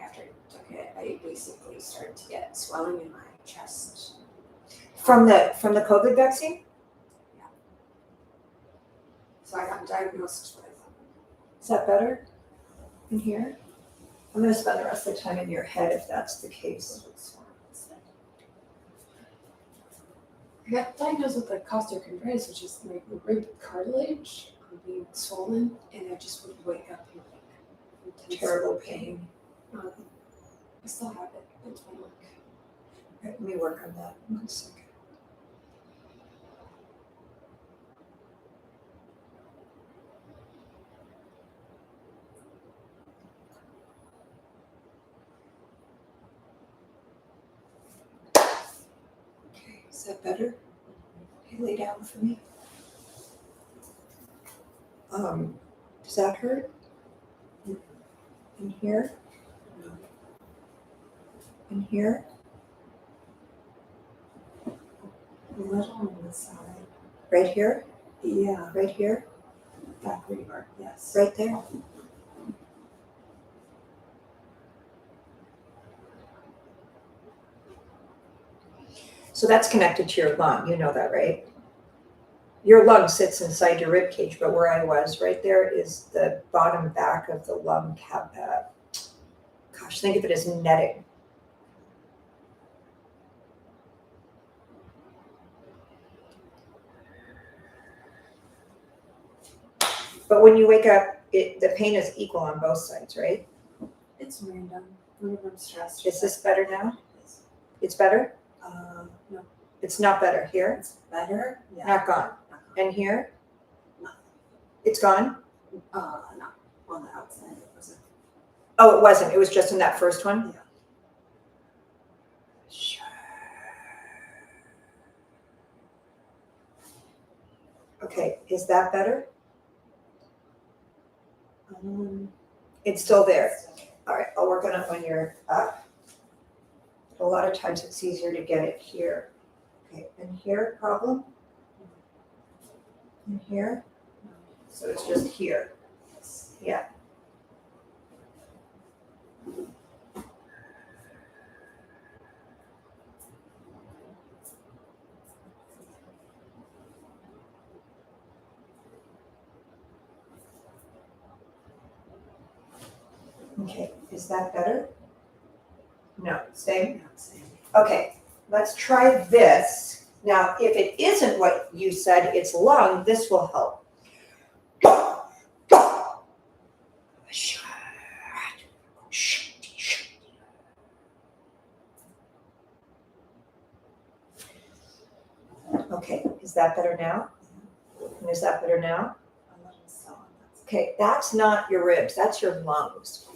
after I took it, I basically started to get swelling in my chest. From the COVID vaccine? So I got diagnosed with Is that better? In here? I'm gonna spend the rest of the time in your head if that's the case. I got diagnosed with like costochondritis, which is like the rib cartilage being swollen, and I just would wake up in like intense Terrible pain. I still have it. It's my work. Let me work on that. 1 second. Okay, is that better? Okay, lay down for me. Does that hurt? In here? In here? a little on the side. Right here? Yeah, Right here? back rebar, yes. Right there? So that's connected to your lung, you know that, right? Your lung sits inside your rib cage, but where I was, right there is the bottom back of the lung cap. Gosh, think of it as netting. But when you wake up, the pain is equal on both sides, right? It's random, whenever I'm stressed. Is this better now? It's better? No, It's not better. Here? it's better, yeah. Not gone. And here? Nothing. It's gone? No, on the outside, it wasn't. Oh, it wasn't. It was just in that first one? Yeah. Okay, is that better? It's still there. All right, I'll work on it when you're up. A lot of times it's easier to get it here. Okay, and here, problem? And here? So it's just here. Yeah. Okay, is that better? No, same? Not saying. Okay, let's try this. Now, if it isn't what you said, it's lung, this will help. Okay, is that better now? And is that better now? A little so, and that's. Okay, that's not your ribs, that's your lungs.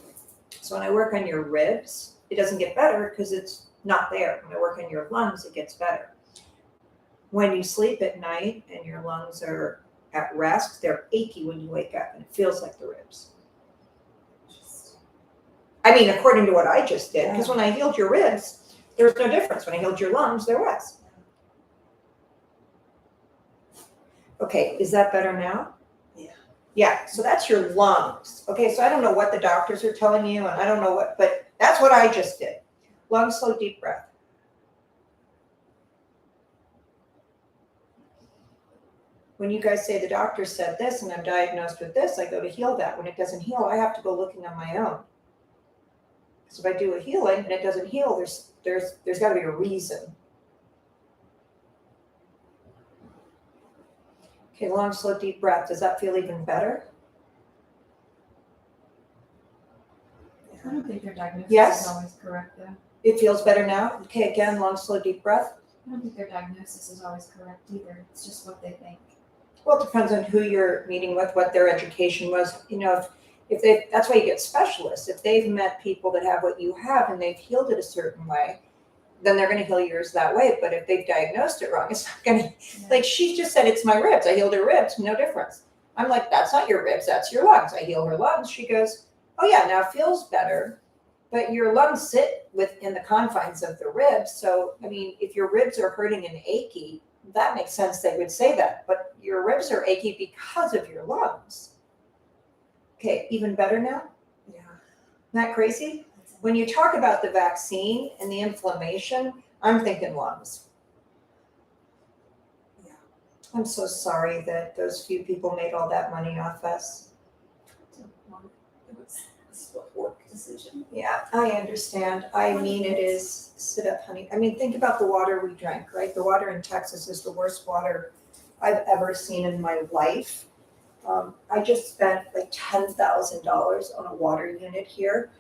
So when I work on your ribs, it doesn't get better because it's not there. When I work on your lungs, it gets better. When you sleep at night and your lungs are at rest, they're achy when you wake up and it feels like the ribs. I mean, according to what I just did, because when I healed your ribs, there was no difference. When I healed your lungs, there was. Okay, is that better now? Yeah. Yeah, so that's your lungs. Okay, so I don't know what the doctors are telling you, and I don't know what, but that's what I just did. Long, slow, deep breath. When you guys say the doctor said this and I'm diagnosed with this, I go to heal that. When it doesn't heal, I have to go looking on my own. So if I do a healing and it doesn't heal, there's got to be a reason. Okay, long, slow, deep breath. Does that feel even better? I don't think their diagnosis Yes. is always correct, though. It feels better now? Okay, again, long, slow, deep breath. I don't think their diagnosis is always correct either. It's just what they think. Well, it depends on who you're meeting with, what their education was. You know, if they, that's why you get specialists. If they've met people that have what you have and they've healed it a certain way, then they're going to heal yours that way. But if they've diagnosed it wrong, it's not going to, like she just said, it's my ribs. I healed her ribs, no difference. I'm like, that's not your ribs, that's your lungs. I heal her lungs. She goes, oh yeah, now it feels better. But your lungs sit within the confines of the ribs. So, I mean, if your ribs are hurting and achy, that makes sense they would say that. But your ribs are achy because of your lungs. Okay, even better now? Yeah. Isn't that crazy? When you talk about the vaccine and the inflammation, I'm thinking lungs. Yeah. I'm so sorry that those few people made all that money off us. It was a split work decision. Yeah, I understand. I mean, it is, sit up, honey. I mean, think about the water we drank, right? The water in Texas is the worst water I've ever seen in my life. I just spent like $10,000 on a water unit here.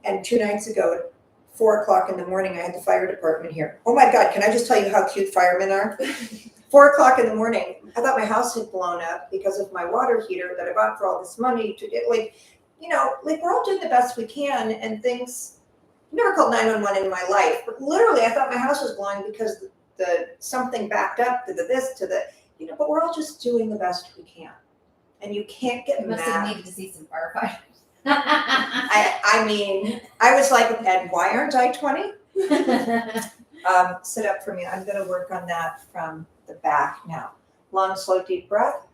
And 2 nights ago at 4:00 in the morning, I had the fire department here. Oh my God, can I just tell you how cute firemen are? 4:00 in the morning, I thought my house had blown up because of my water heater that I bought for all this money to get, like, you know, like we're all doing the best we can and things. I've never called 911 in my life, but literally I thought my house was blowing because the something backed up to the this, to the, you know, but we're all just doing the best we can. And you can't get You must have mad. needed to see some firefighters. I mean, I was like, Ed, why aren't I 20? Sit up for me. I'm going to work on that from the back now. Long, slow, deep breath.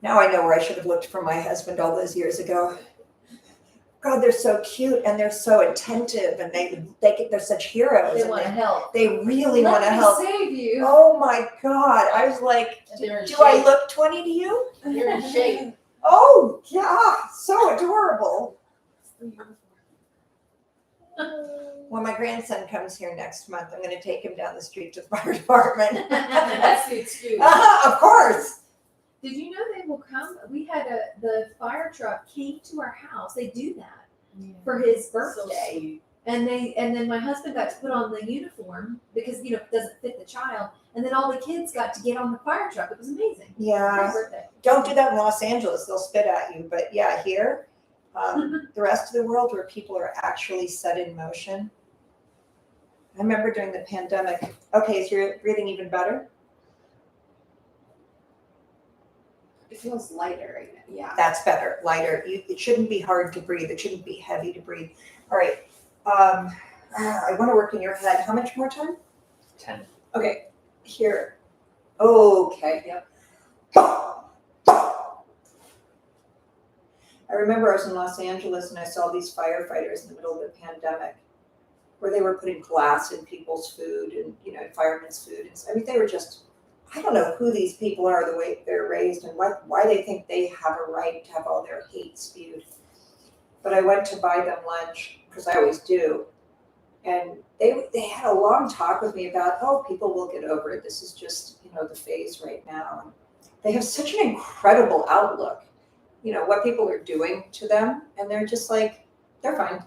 Now I know where I should have looked for my husband all those years ago. God, they're so cute and they're so attentive and they're such heroes. They and want to help. They really want to Let me help. save you. Oh my God. I was like, do I look 20 to you? You're in shape. Oh, yeah, so adorable. When my grandson comes here next month, I'm going to take him down the street to the fire department. That's the excuse. Of course. Did you know they will come? We had the fire truck came to our house. They do that for his birthday. And then my husband got to put on the uniform because, you know, it doesn't fit the child. And then all the kids got to get on the fire truck. It was amazing. Yeah. Great birthday. Don't do that in Los Angeles, they'll spit at you, but yeah, here, the rest of the world where people are actually set in motion. I remember during the pandemic, okay, is your breathing even better? It feels lighter right now. Yeah. That's better, lighter. It shouldn't be hard to breathe. It shouldn't be heavy to breathe. All right. I want to work in your head. How much more time? 10. Okay, here. Okay. Yep. I remember I was in Los Angeles and I saw these firefighters in the middle of the pandemic where they were putting glass in people's food and, you know, firemen's food. And I mean, they were just, I don't know who these people are, the way they're raised and why they think they have a right to have all their hate spewed. But I went to buy them lunch, because I always do. And they had a long talk with me about, oh, people will get over it. This is just, you know, the phase right now. And they have such an incredible outlook, you know, what people are doing to them. And they're just like, they're fine.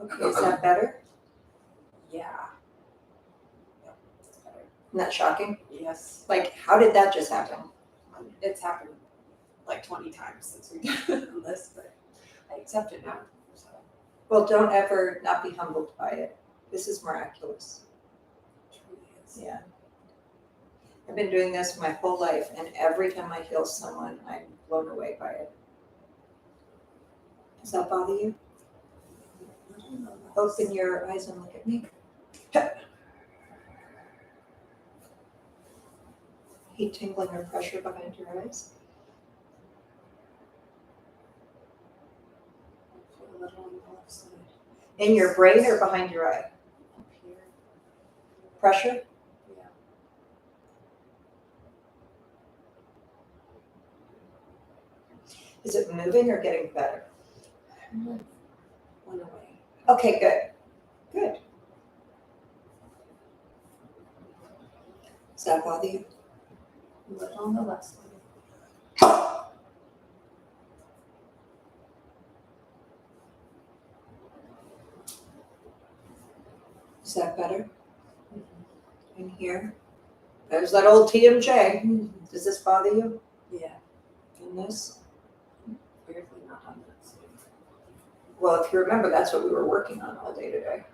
Okay, is that better? Yeah. Isn't that shocking? Yes. Like, how did that just happen? It's happened like 20 times since we've done this, but I accept it now. So. Well, don't ever not be humbled by it. This is miraculous. It truly is. Yeah. I've been doing this my whole life, and every time I heal someone, I'm blown away by it. Does that bother you? Open your eyes and look at me. Heat, tingling, or pressure behind your eyes? I feel a little on the left side. In your brain or behind your eye? Up here. Pressure? Yeah. Is it moving or getting better? Went away. Okay, good. Good. Does that bother you? A little on the left side. Is that better? In here? There's that old TMJ. Does this bother you? Yeah. And this? Weirdly not on that side. Well, if you remember, that's what we were working on all day today.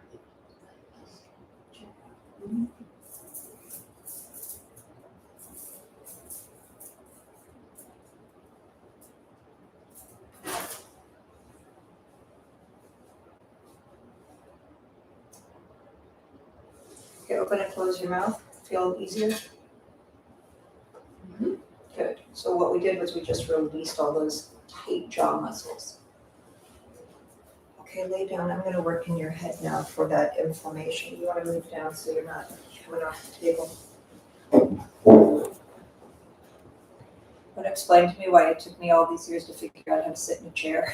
Okay, open and close your mouth. Feel easier? Good. So what we did was we just released all those tight jaw muscles. Okay, lay down. I'm going to work in your head now for that inflammation. You want to move down so you're not coming off the table. Want to explain to me why it took me all these years to figure out how to sit in a chair?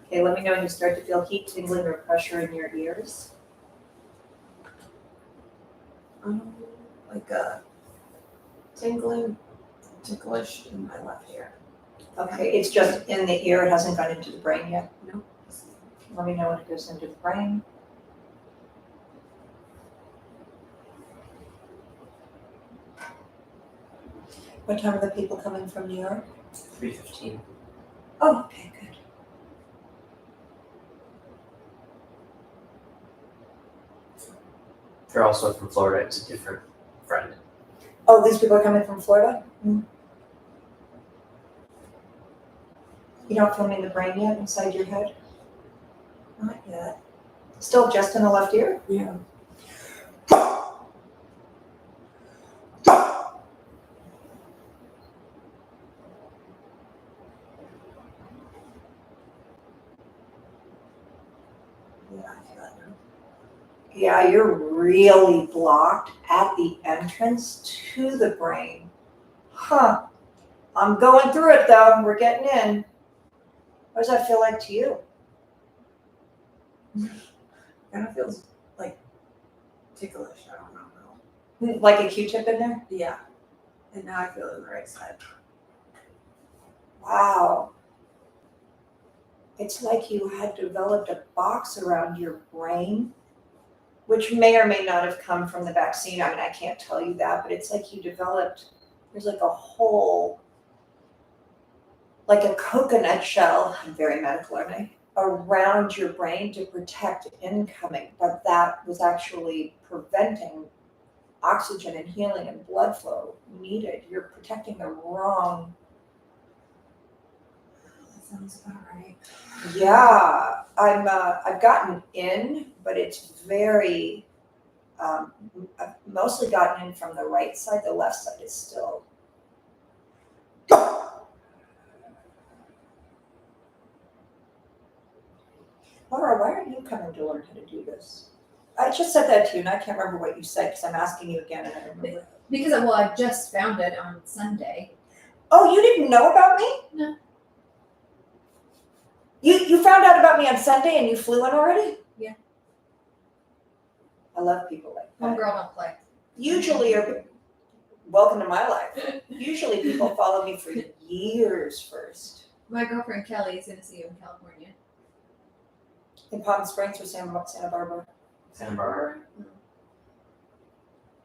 Okay, let me know when you start to feel heat, tingling, or pressure in your ears. Like a tingling, ticklish in my left ear. Okay, it's just in the ear. It hasn't gone into the brain yet. No. Let me know when it goes into the brain. What time are the people coming from New York? 3:15. Oh, okay, good. They're also from Florida. It's a different friend. Oh, these people are coming from Florida? You don't feel me in the brain yet, inside your head? Not yet. Still just in the left ear? Yeah. Yeah, I feel it now. Yeah, you're really blocked at the entrance to the brain. Huh. I'm going through it though. We're getting in. What does that feel like to you? Kind of feels like ticklish. I don't know. Like a Q-tip in there? Yeah. And now I feel it on the right side. Wow. it's like you had developed a box around your brain, which may or may not have come from the vaccine. I mean, I can't tell you that, but it's like you developed, there's like a whole, like a coconut shell, I'm very medical, aren't I? Around your brain to protect incoming, but that was actually preventing oxygen and healing and blood flow needed. You're protecting the wrong. That sounds about right. Yeah, I've gotten in, but it's very, I've mostly gotten in from the right side. The left side is still. Laura, why aren't you coming to learn how to do this? I just said that to you, and I can't remember what you said because I'm asking you again, and I don't remember. Because well, I just found it on Sunday. Oh, you didn't know about me? No. You found out about me on Sunday and you flew in already? Yeah. I love people like One that. girl don't play. Usually, welcome to my life. Usually people follow me for years first. My girlfriend Kelly is gonna see you in California. In Palm Springs or Santa Barbara. Santa Barbara.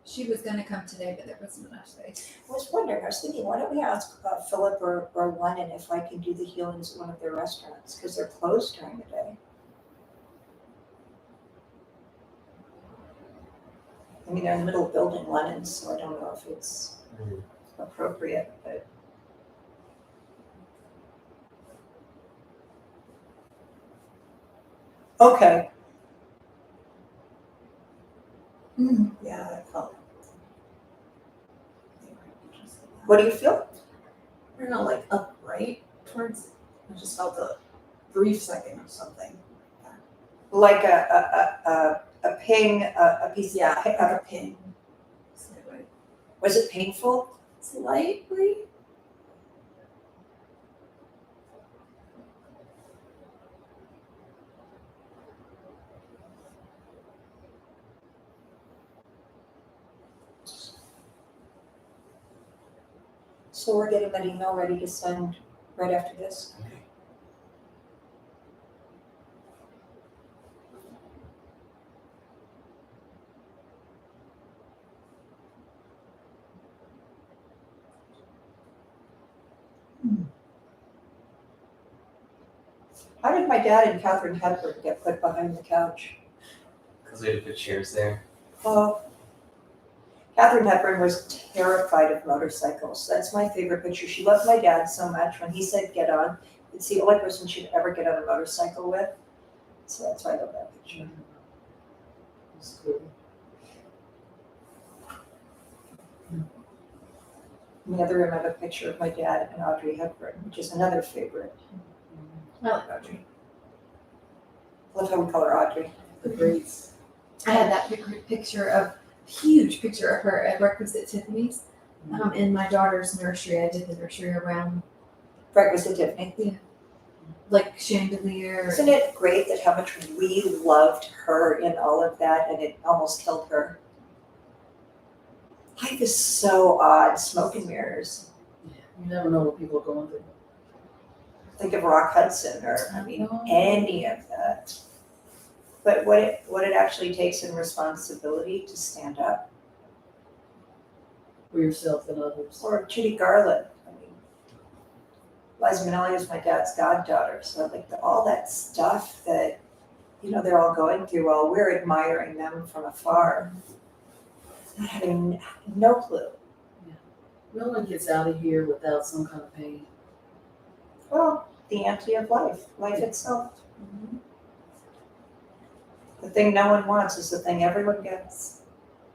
She was gonna come today, but there wasn't enough space. I was wondering, I was thinking, why don't we ask Philip or Lennon if I can do the healings at one of their restaurants, because they're closed during the day. I mean, they're in the middle of building Lennon's, so I don't know if it's appropriate, but. Okay. Yeah, I felt. What do you feel? I don't know, like upright towards. I just felt a brief second of something. Like a ping, a piece of, Like a ping. was it painful? Slightly. So we're getting that email ready to send right after this. How did my dad and Katharine Hepburn get put behind the couch? Because we had to put chairs there. Katharine Hepburn was terrified of motorcycles. That's my favorite picture. She loved my dad so much. When he said get on, it's the only person she'd ever get on a motorcycle with. So that's why I love that picture. That's cool. In the other room, I have a picture of my dad and Audrey Hepburn, which is another favorite. I like Audrey. I love how we call her Audrey. The braids. I had that huge picture of her at breakfast at Tiffany's. In my daughter's nursery. I did the nursery around Breakfast at Tiffany. like chandelier. Isn't it great that how much we loved her in all of that and it almost killed her? Life is so odd, smoke and mirrors. You never know what people are going through. Think of Rock Hudson or, I mean, any of that. But what it actually takes in responsibility to stand up. For yourself and others. Or Judy Garland. I mean, Liza Minnelli is my dad's goddaughter. So like all that stuff that, they're all going through while we're admiring them from afar. Not having no clue. No one gets out of here without some kind of pain. Well, the ante of life itself. The thing no one wants is the thing everyone gets.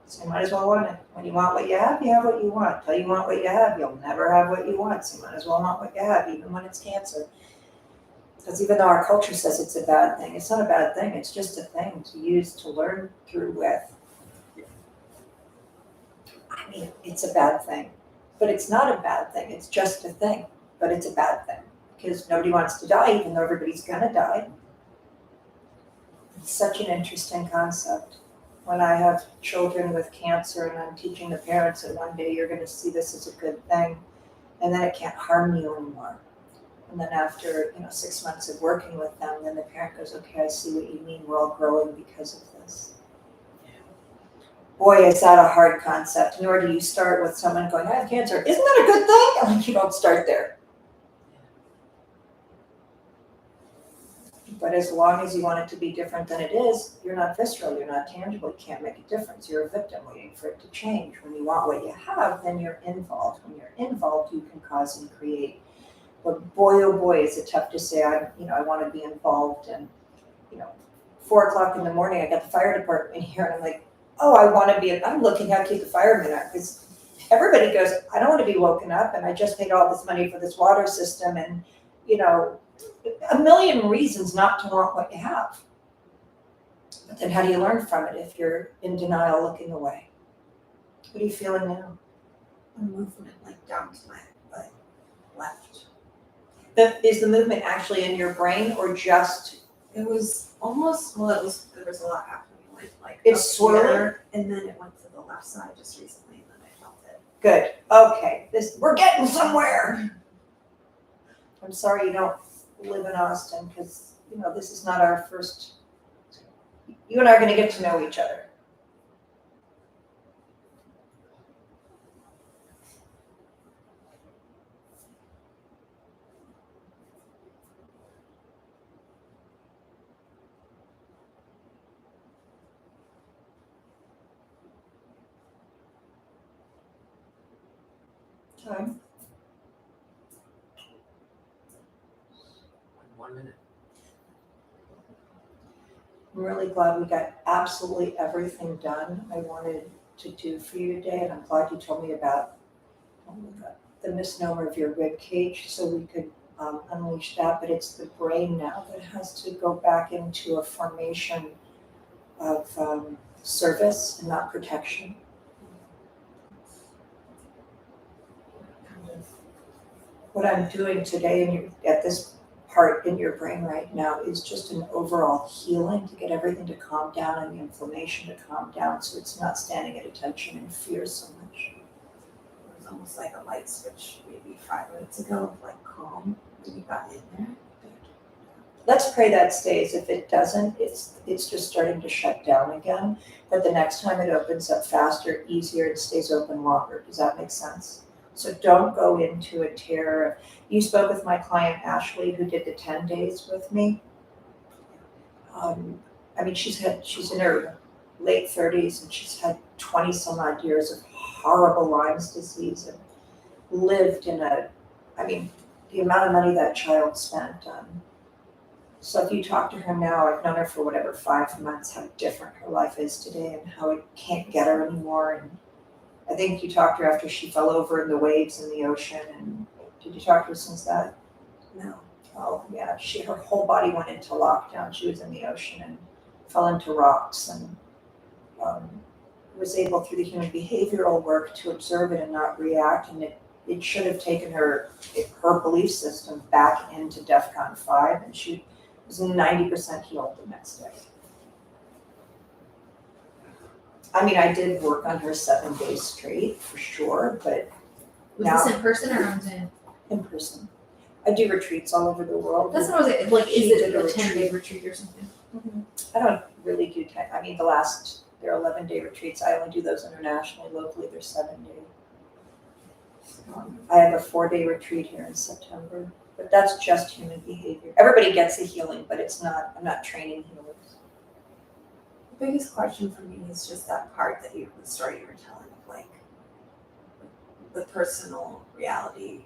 So you might as well want it. When you want what you have what you want. Till you want what you have, you'll never have what you want. So you might as well want what you have, even when it's cancer. Because even though our culture says it's a bad thing, it's not a bad thing. It's just a thing to use, to learn through with. I mean, it's a bad thing. But it's not a bad thing. It's just a thing. But it's a bad thing. Because nobody wants to die, even though everybody's gonna die. It's such an interesting concept. When I have children with cancer and I'm teaching the parents that one day you're gonna see this as a good thing, and then it can't harm you anymore. And then after, 6 months of working with them, then the parent goes, okay, I see what you mean, we're all growing because of this. Boy, is that a hard concept, nor do you start with someone going, I have cancer, isn't that a good thing? Like, you don't start there. But as long as you want it to be different than it is, you're not visceral, you're not tangible, you can't make a difference. You're a victim waiting for it to change. When you want what you have, then you're involved. When you're involved, you can cause and create. But boy, oh boy, is it tough to say, I want to be involved. And, 4 o'clock in the morning, I got the fire department here, and I'm like, oh, I'm looking how cute the firemen are. Because everybody goes, I don't want to be woken up, and I just paid all this money for this water system, and, a million reasons not to want what you have. But then how do you learn from it if you're in denial looking away? What are you feeling now? A movement like down to my left. Is the movement actually in your brain or just? It was almost, there was a lot happening, like It's up swirling? here, and then it went to the left side just recently, and then I felt it. Good. Okay. We're getting somewhere. I'm sorry you don't live in Austin because, this is not our first. You and I are going to get to know each other. Time. 1 minute. I'm really glad we got absolutely everything done I wanted to do for you today, and I'm glad you told me about the misnomer of your rib cage so we could unleash that, but it's the brain now that has to go back into a formation of service and not protection. What I'm doing today at this part in your brain right now is just an overall healing to get everything to calm down and the inflammation to calm down so it's not standing at attention and fear so much. It was almost like a light switch maybe 5 minutes ago, like calm when you got in there. Let's pray that stays. If it doesn't, it's just starting to shut down again. But the next time it opens up faster, easier, it stays open longer. Does that make sense? So don't go into a terror. You spoke with my client Ashley, who did the 10 days with me. She's in her late 30s, and she's had 20 some odd years of horrible Lyme's disease and lived in the amount of money that child spent. So if you talk to her now, I've known her for 5 months, how different her life is today and how it can't get her anymore. And I think you talked to her after she fell over in the waves in the ocean. And did you talk to her since that? No. Oh yeah, her whole body went into lockdown. She was in the ocean and fell into rocks and was able through the human behavioral work to observe it and not react. And it should have taken her belief system back into DEFCON 5, and she was 90% healed the next day. I did work on her 7 days straight for sure, but Was now this in person or on Zoom? in person. I do retreats all over the world. That's what I was like. She Is did it a a 10-day retreat or something? I don't really do 10. They're 11-day retreats. I only do those internationally. Locally, they're 7 days. I have a 4-day retreat here in September, but that's just human behavior. Everybody gets a healing, but I'm not training healers. The biggest question for me is just that part the story you were telling of like the personal reality,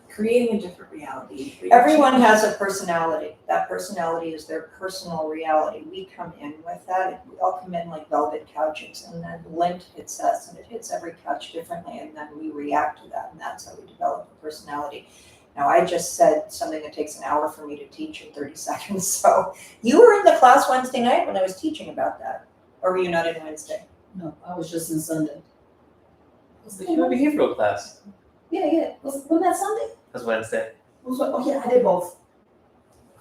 creating a different reality. Everyone has a personality. That personality is their personal reality. We come in with that. We all come in like velvet couches, and then lint hits us, and it hits every couch differently, and then we react to that, and that's how we develop a personality. Now, I just said something that takes an hour for me to teach in 30 seconds. So you were in the class Wednesday night when I was teaching about that. Or were you not in Wednesday? No, I was just in Sunday. It was the human behavioral class. Yeah. Wasn't that Sunday? It was Wednesday. Oh yeah, I did both.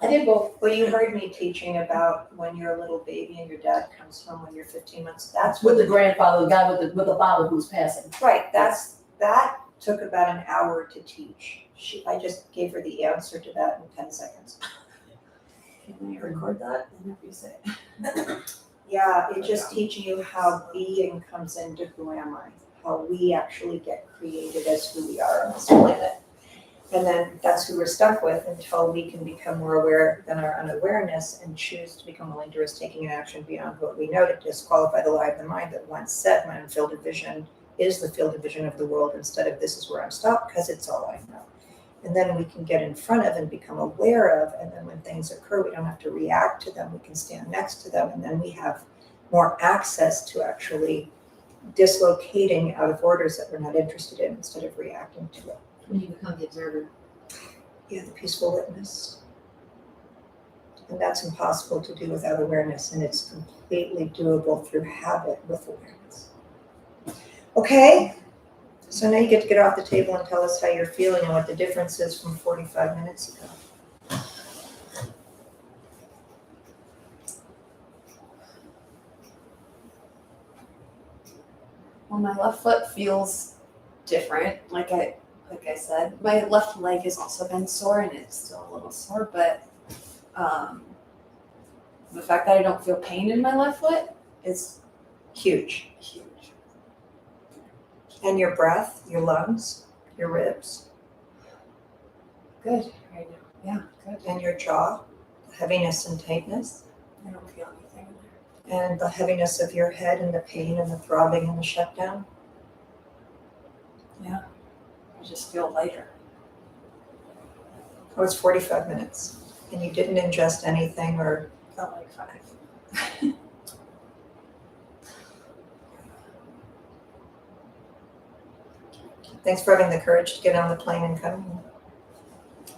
Well, you heard me teaching about when you're a little baby and your dad comes home when you're 15 months. That's what With the grandfather, the guy with the father who's passing. right. That took about an hour to teach. I just gave her the answer to that in 10 seconds. Can we record that and if you say it? Yeah, it's just teaching you how being comes into who am I, how we actually get created as who we are on this planet. And then that's who we're stuck with until we can become more aware than our unawareness and choose to become willing to risk taking an action beyond what we know to disqualify the lie of the mind that once said my field of vision is the field of vision of the world instead of this is where I'm stuck because it's all I know. And then we can get in front of and become aware of, and then when things occur, we don't have to react to them, we can stand next to them, and then we have more access to actually dislocating out of orders that we're not interested in instead of reacting to it. When you become the observer. Yeah, the peaceful witness. And that's impossible to do without awareness, and it's completely doable through habit with awareness. Okay, so now you get to get off the table and tell us how you're feeling and what the difference is from 45 minutes ago. Well, my left foot feels different. Like I said, my left leg has also been sore and it's still a little sore, but the fact that I don't feel pain in my left foot is Huge. huge. And your breath, your lungs, your ribs, Good right now. Yeah, good. and your jaw, heaviness and tightness, I don't feel anything in there. and the heaviness of your head and the pain and the throbbing and the shutdown. I just feel lighter. Oh, it's 45 minutes, and you didn't ingest anything or Felt like 5. thanks for having the courage to get on the plane and come here.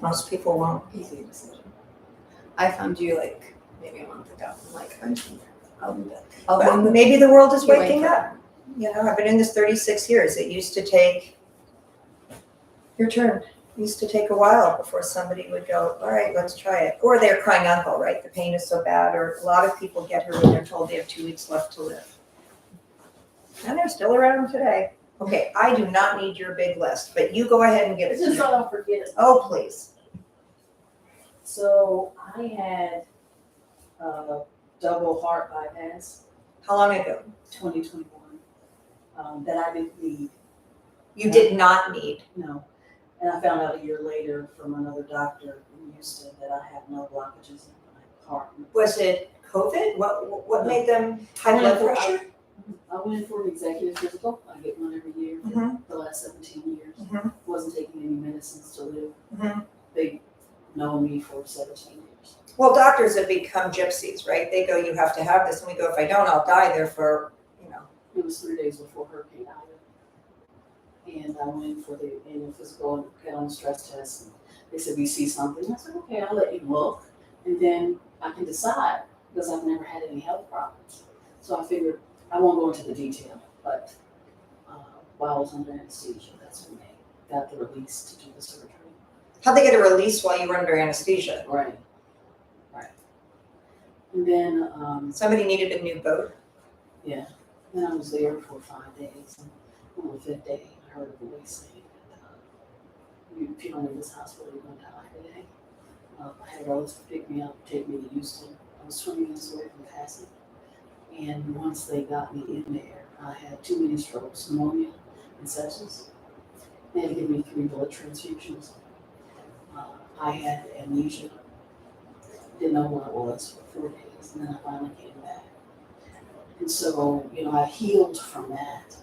Most people won't. Easy decision. I found you like maybe a month ago. I'm like, I'll be back. I'll be Well, in the maybe the world is You're waking waiting. up. You know, I've been in this 36 years. It used to take your turn. It used to take a while before somebody would go, all right, let's try it. Or they're crying uncle, right? The pain is so bad. Or a lot of people get here when they're told they have 2 weeks left to live. And they're still around today. Okay, I do not need your big list, but you go ahead and give it to Just me. so I don't forget it. Oh, please. So I had double heart bypass, How long ago? 2021, that I didn't need. You did not need. No. And I found out a year later from another doctor in Houston that I have no blockages in my heart. Was it COVID? What made them high blood pressure? I went in for an executive physical. I get one every year for Mhm. the last 17 years. Mhm. Wasn't taking any medicines to live. Mhm. They know me for 17 years. Well, doctors have become gypsies, right? They go, you have to have this, and we go, if I don't, I'll die there for, you know. It was 3 days before Hurricane Ida. And I went in for the annual physical and got on the stress test. And they said, we see something. I said, okay, I'll let you look. And then I can decide because I've never had any health problems. So I figured, I won't go into the detail, but while I was under anesthesia, that's when they got the release to do the surgery. How'd they get a release while you were under anesthesia? Right. And then, Somebody needed a new boat. then I was there for 5 days. And on the 5th day, I heard a voice saying that if you don't leave this hospital, you're going to die today. I had relatives pick me up, take me to Houston. I was 20 minutes away from passing. And once they got me in there, I had 2 mini strokes, pneumonia, and sepsis. They had to give me 3 blood transfusions. I had amnesia. Didn't know what it was for 4 days, and then I finally came back. And so, I healed from that.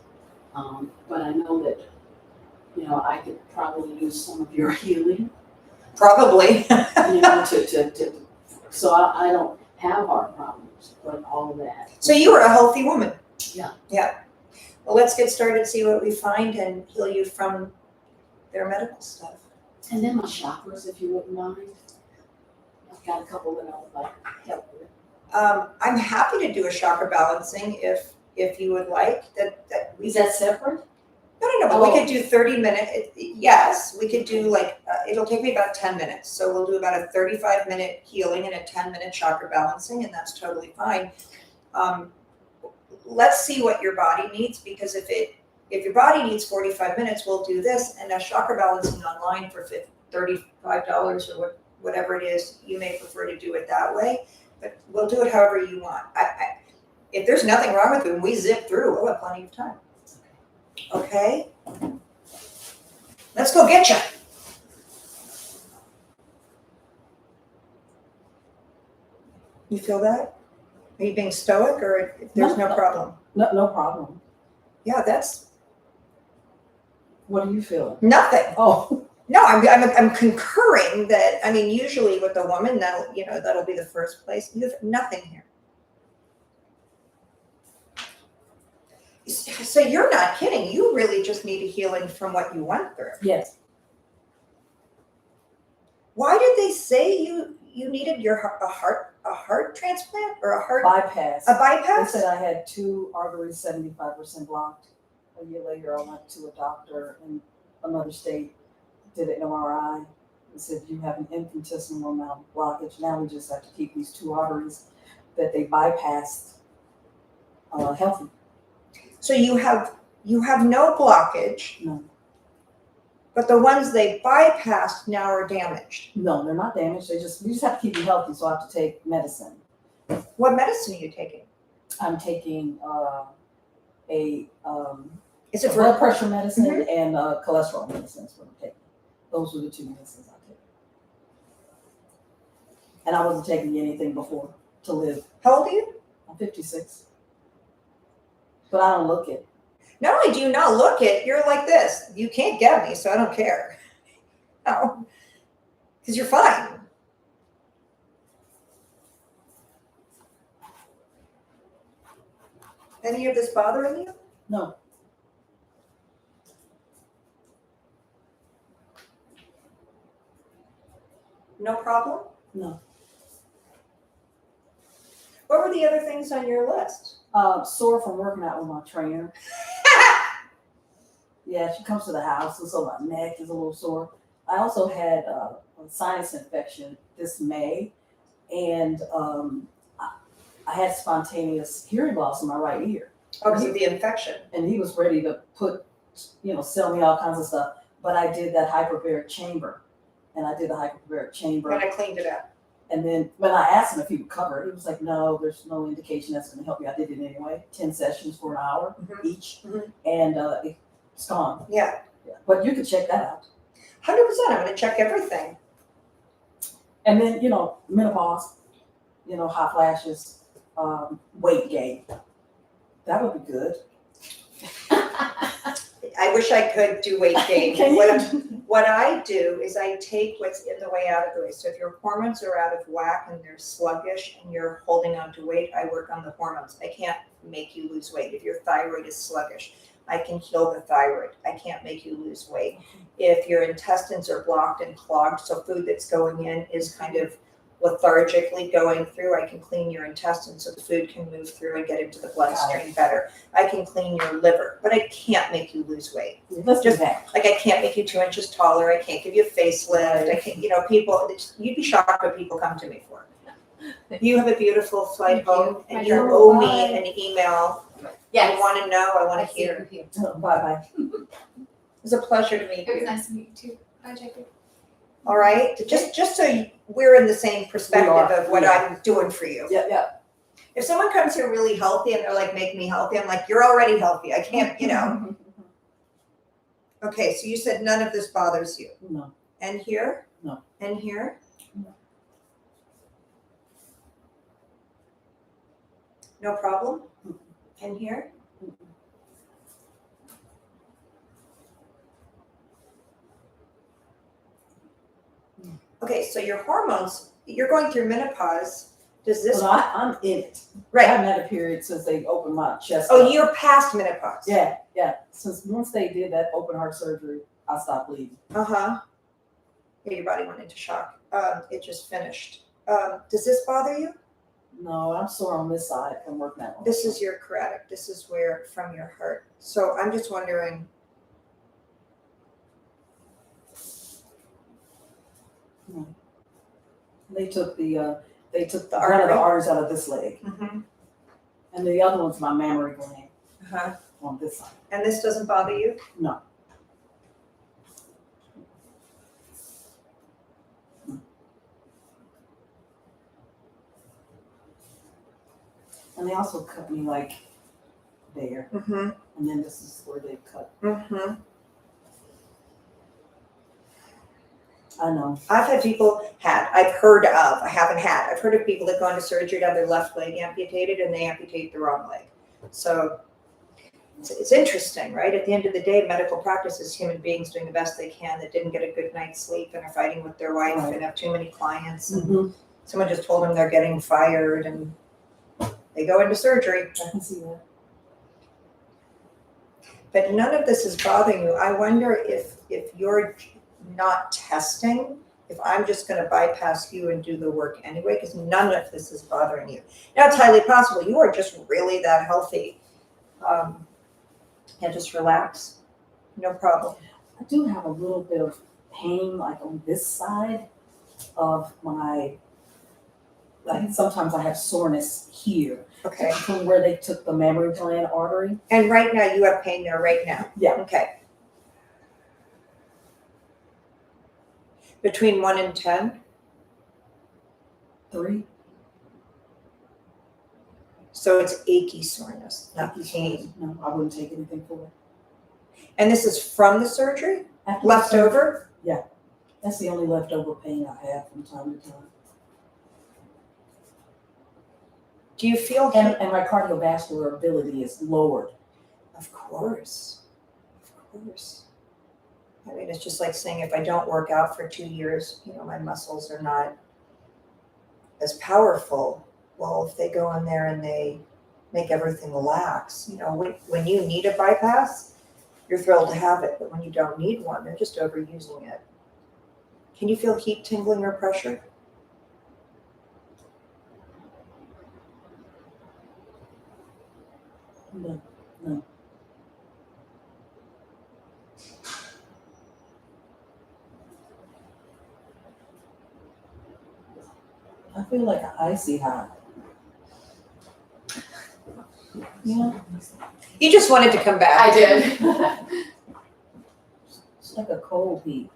But I know that, I could probably use some of your healing, Probably. so I don't have heart problems, but all of that. So you were a healthy woman. Yeah. Yeah. Well, let's get started, see what we find, and heal you from their medical stuff. And then my chakras, if you wouldn't mind. I've got a couple that I would like help with. I'm happy to do a chakra balancing if you would like. That we Is that separate? No, but we could do 30 minutes. Yes, we could do it'll take me about 10 minutes. So we'll do about a 35-minute healing and a 10-minute chakra balancing, and that's totally fine. Let's see what your body needs, because if if your body needs 45 minutes, we'll do this, and a chakra balancing online for $35 or whatever it is, you may prefer to do it that way, but we'll do it however you want. If there's nothing wrong with it, when we zip through, we'll have plenty of time. Okay? Let's go get you. You feel that? Are you being stoic, or there's no problem? No problem. Yeah, that's What do you feel? nothing. Oh, No, I'm concurring that, I mean, usually with a woman, that'll be the first place. You have nothing here. So you're not kidding. You really just need a healing from what you went through. yes. Why did they say you needed a heart transplant or a Bypass. bypass? They said I had 2 arteries 75% blocked. A year later, I went to a doctor in another state, did an MRI. They said, you have an infinitesimal amount of blockage. Now we just have to keep these 2 arteries that they bypassed healthy. So you have no blockage. No. But the ones they bypassed now are damaged. No, they're not damaged. We just have to keep you healthy, so I have to take medicine. What medicine are you taking? I'm taking Is it for blood pressure medicine and cholesterol medicine is what I'm taking. Those were the 2 medicines I took. And I wasn't taking anything before to live. How old are you? I'm 56. But I don't look it. Not only do you not look it, you're like this. You can't get me, so I don't care. No, because you're fine. Any of this bothering you? No. No problem? No. What were the other things on your list? Sore from working out with my trainer. Yeah, she comes to the house, and so my neck is a little sore. I also had a sinus infection this May, and I had spontaneous hearing loss in my right ear. Oh, because of the infection. And he was ready to sell me all kinds of stuff. But I did that hyperbaric chamber, and I did the hyperbaric chamber. And I cleaned it up. And then when I asked him if he would cover it, he was like, no, there's no indication that's going to help you. I did it anyway, 10 sessions for an hour each, and it's gone. Yeah. But you could check that out. 100%. I'm going to check everything. And then, menopause, hot flashes, weight gain. That would be good. I wish I could do weight gain. Can you? What I do is I take what's in the way out of the way. So if your hormones are out of whack and they're sluggish and you're holding on to weight, I work on the hormones. I can't make you lose weight. If your thyroid is sluggish, I can heal the thyroid. I can't make you lose weight. If your intestines are blocked and clogged, so food that's going in is kind of lethargically going through, I can clean your intestines so the food can move through and get into the bloodstream better. I can clean your liver, but I can't make you lose weight. Let's do that. Like I can't make you 2 inches taller. I can't give you a facelift. I can't, people, you'd be shocked what people come to me for. You have a beautiful flight Thank you. home, and My you darling. owe me Bye. an email. Yes. I want to know. I want I to see it hear. with you. Bye-bye. It was a pleasure to meet It was you. nice to meet you too. Bye, Jackie. All right, just so we're in the same perspective of what I'm doing for you. Yeah. If someone comes here really healthy and they're like, make me healthy, I'm like, you're already healthy. I can't, Okay, so you said none of this bothers you. No. And here? No. And here? No. No problem? And here? Okay, so your hormones, you're going through menopause. Does this? Well, I'm in it. I Right. haven't had a period since they opened my chest. Oh, up. you're past menopause. Yeah. Since once they did that open heart surgery, I stopped bleeding. Yeah, your body went into shock. It just finished. Does this bother you? No, I'm sore on this side from working out. This is your carotid. This is where from your heart. So I'm just wondering. They took the one of artery? the arteries out of this leg, Mm-hmm. and the other one's my mammary gland. Uh-huh. on this side. And this doesn't bother you? No. And they also cut me like there, Mm-hmm, and then this is where they cut. mm-hmm. I know. I've had people I've heard of, I haven't had, I've heard of people that go into surgery to have their left leg amputated and they amputate the wrong leg. So it's interesting, right? At the end of the day, medical practice is human beings doing the best they can that didn't get a good night's sleep and are fighting with their wife Right. and have too many clients. And Mm-hmm. someone just told them they're getting fired and they go into surgery. I can see that. But none of this is bothering you. I wonder if you're not testing, if I'm just going to bypass you and do the work anyway, because none of this is bothering you. Now, it's highly possible you are just really that healthy. And just relax. No problem. I do have a little bit of pain, like on this side of my, like sometimes I have soreness here Okay. from where they took the mammary gland artery. And right now, you have pain there right now. Yeah. Okay. Between 1 and 10? 3. So it's achy soreness, not pain. No, I wouldn't take anything for it. And this is from the surgery? After Left the surgery, over? that's the only leftover pain I have from time to time. Do you feel And my cardiovascular ability is lowered. Of course. Of course. I mean, it's just like saying if I don't work out for 2 years, my muscles are not as powerful. Well, if they go in there and they make everything relax, when you need a bypass, you're thrilled to have it. But when you don't need one, they're just overusing it. Can you feel heat, tingling, or pressure? No. I feel like an icy hot. Yeah, You just wanted to come back. I did. it's like a cold heat.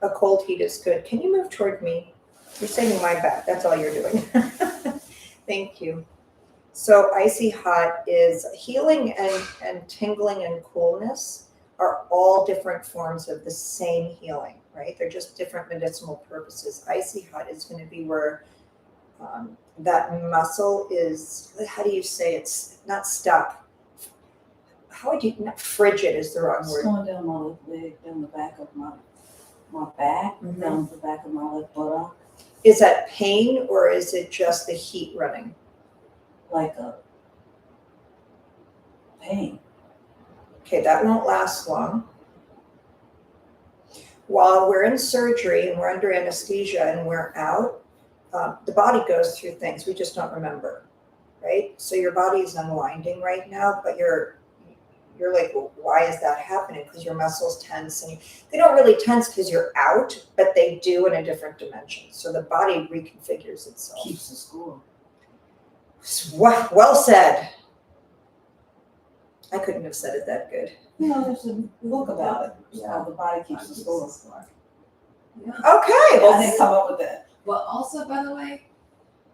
A cold heat is good. Can you move toward me? You're saying my back. That's all you're doing. Thank you. So icy hot is healing and tingling and coolness are all different forms of the same healing, right? They're just different medicinal purposes. Icy hot is going to be where that muscle is, how do you say it's not stuck? How would you, not frigid is the wrong It's word. going down my left leg, down the back of my back, Mhm. down the back of my left buttock, Is that pain or is it just the heat running? like a pain. Okay, that won't last long. While we're in surgery and we're under anesthesia and we're out, the body goes through things we just don't remember, right? So your body is unwinding right now, but you're like, well, why is that happening? Because your muscles tense, and they don't really tense because you're out, but they do in a different dimension. So the body reconfigures itself. Keeps the score. Well said. I couldn't have said it that good. There's a book about it. How the body keeps the score. Okay, I well, didn't come up with that. Well, also, by the way,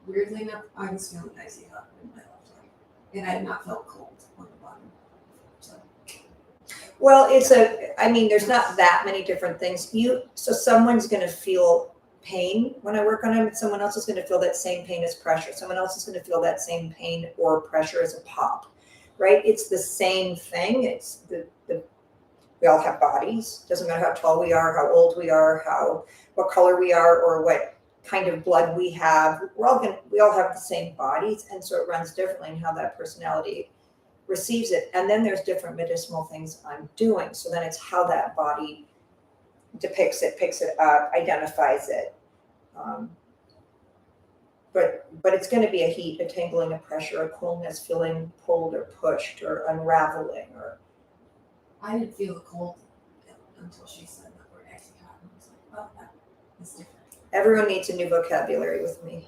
weirdly enough, I was feeling icy hot in my left leg, and I had not felt cold on the bottom. So well, there's not that many different things. So someone's going to feel pain when I work on them, and someone else is going to feel that same pain as pressure. Someone else is going to feel that same pain or pressure as a pop, right? It's the same thing. It's we all have bodies. Doesn't matter how tall we are, how old we are, what color we are, or what kind of blood we have. We all have the same bodies, and so it runs differently in how that personality receives it. And then there's different medicinal things I'm doing. So then it's how that body depicts it, picks it up, identifies it. But it's going to be a heat, a tingling, a pressure, a coolness, feeling pulled or pushed or unraveling. Or I didn't feel the cold until she said that word icy hot, and I was like, well, that is different. everyone needs a new vocabulary with me.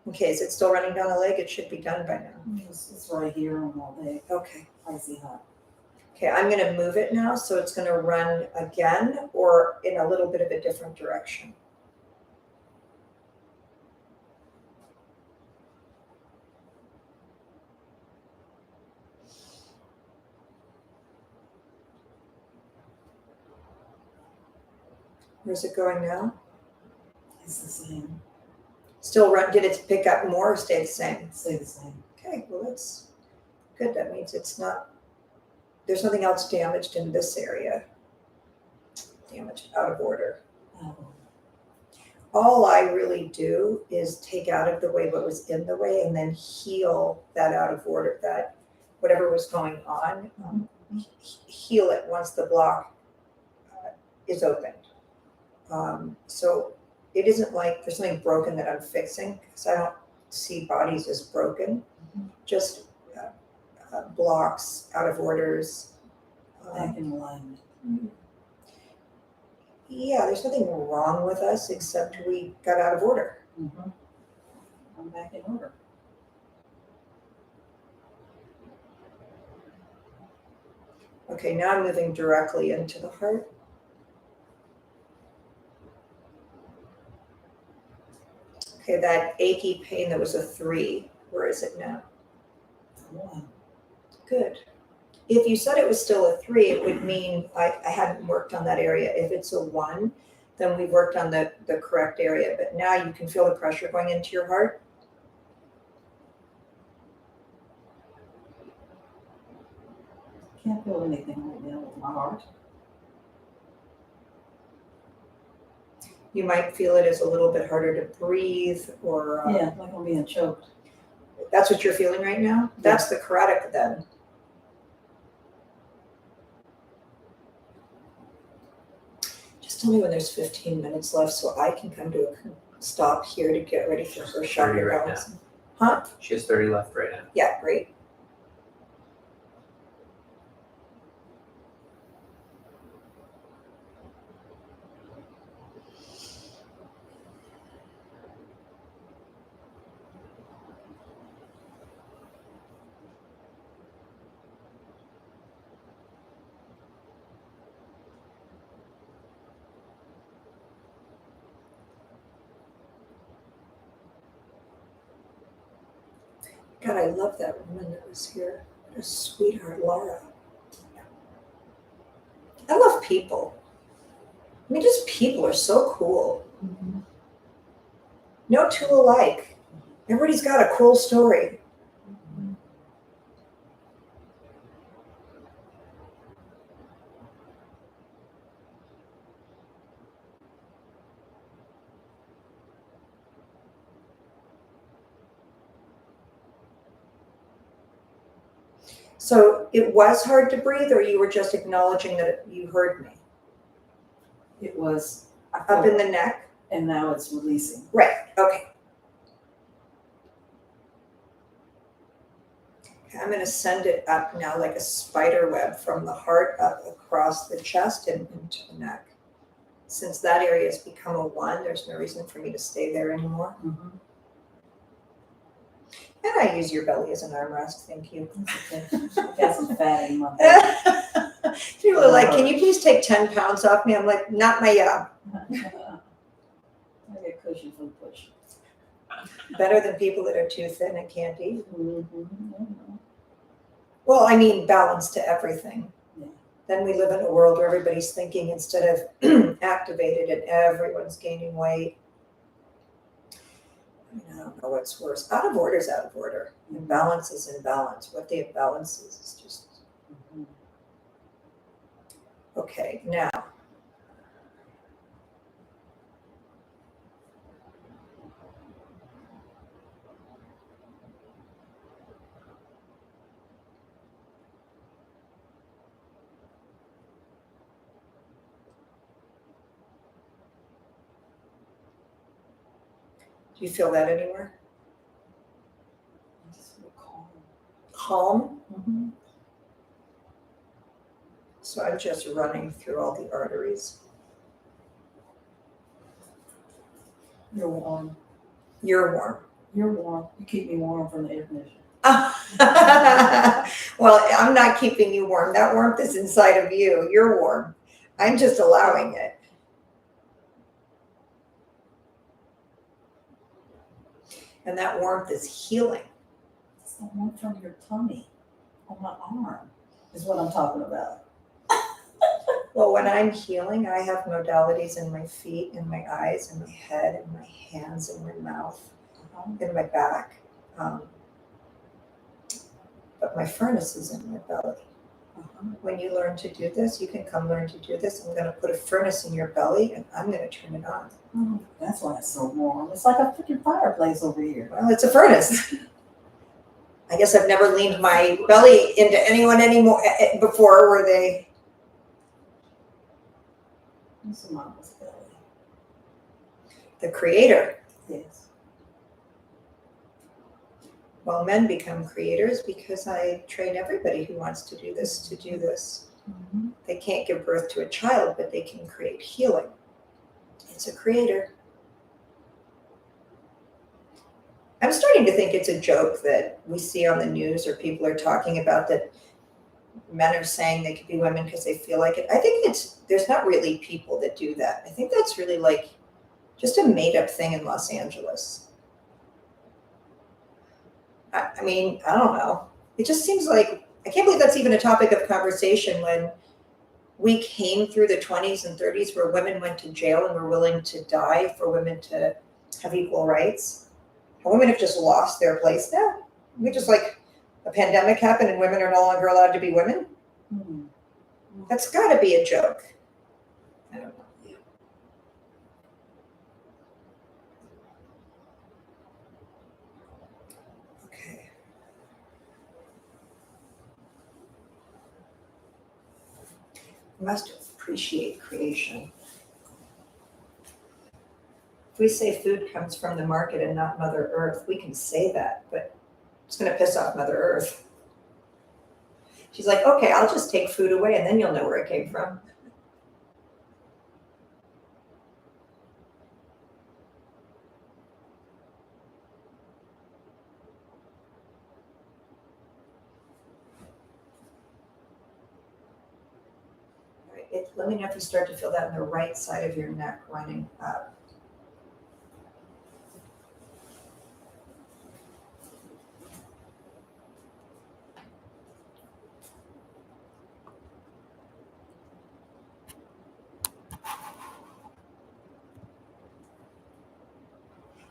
Okay, is it still running down the leg? It should be done by now. It's right here on my leg, Okay. icy hot. Okay, I'm gonna move it now, so it's gonna run again or in a little bit of a different direction. Where's it going now? It's the same, Still run, did it pick up more or stay the same? stay the same. Okay, well, that's good. That means it's not, there's nothing else damaged in this area. Damaged, out of order. Oh, All I really do is take out of the way what was in the way and then heal that out of order, that whatever was going on, heal it once the block is opened. So it isn't like there's something broken that I'm fixing, because I don't see bodies as broken, just blocks, out of orders. back in alignment. Yeah, there's nothing wrong with us except we got out of order. I'm back in order. Okay, now I'm moving directly into the heart. Okay, that achy pain that was a 3, where is it now? One. Good. If you said it was still a 3, it would mean I hadn't worked on that area. If it's a 1, then we've worked on the correct area. But now you can feel the pressure going into your heart. Can't feel anything right now with my heart. You might feel it as a little bit harder to breathe, or Yeah, like I'm being choked. that's what you're feeling right now? That's the carotid then. Just tell me when there's 15 minutes left so I can come to a stop here to get ready for her 30 chakra right balancing. Huh? She has 30 left right now. Yeah, great. God, I love that woman that was here. What a sweetheart, Laura. I love people. I mean, just people are so cool. No two alike. Everybody's got a cool story. So it was hard to breathe, or you were just acknowledging that you heard me? It was Up in the neck? and now it's releasing. Right, okay. Okay, I'm gonna send it up now like a spider web from the heart up across the chest and into the neck. Since that area has become a 1, there's no reason for me to stay there anymore. And I use your belly as an armrest, thank you. Okay. I got some fat in my belly. People are like, can you please take 10 pounds off me? I'm like, not my job. I get cushion for the push. Better than people that are too thin and can't eat. Mm-hmm. Well, I mean, balance to everything. Yeah. Then we live in a world where everybody's thinking instead of activated and everyone's gaining weight. I don't know what's worse. Out of order is out of order. Imbalance is imbalance. What the imbalance is just. Okay, now. Do you feel that anywhere? I just feel calm. Calm? Mm-hmm. So I'm just running through all the arteries. You're warm. You're warm. You're warm. You keep me warm from the air conditioner. Well, I'm not keeping you warm. That warmth is inside of you. You're warm. I'm just allowing it. And that warmth is healing. It's the warmth from your tummy on my arm is what I'm talking about. Well, when I'm healing, I have modalities in my feet, in my eyes, in my head, in my hands, in my mouth, in my back. But my furnace is in my belly. When you learn to do this, you can come learn to do this. I'm going to put a furnace in your belly and I'm going to turn it on. Oh, that's why it's so warm. It's like a freaking fireplace over here. Well, it's a furnace. I guess I've never leaned my belly into anyone anymore before where they. It's a mama's belly. The creator. Yes. Well, men become creators because I train everybody who wants to do this to do this. Mm-hmm. They can't give birth to a child, but they can create healing. It's a creator. I'm starting to think it's a joke that we see on the news or people are talking about that men are saying they could be women because they feel like it. I think there's not really people that do that. I think that's really like just a made up thing in Los Angeles. I mean, I don't know. It just seems like, I can't believe that's even a topic of conversation when we came through the 20s and 30s where women went to jail and were willing to die for women to have equal rights. And women have just lost their place now. We just like a pandemic happened and women are no longer allowed to be women. Mm-hmm. That's got to be a joke. I don't know. Okay. We must appreciate creation. If we say food comes from the market and not Mother Earth, we can say that, but it's going to piss off Mother Earth. She's like, okay, I'll just take food away and then you'll know where it came from. All right, let me know if you start to feel that in the right side of your neck running up.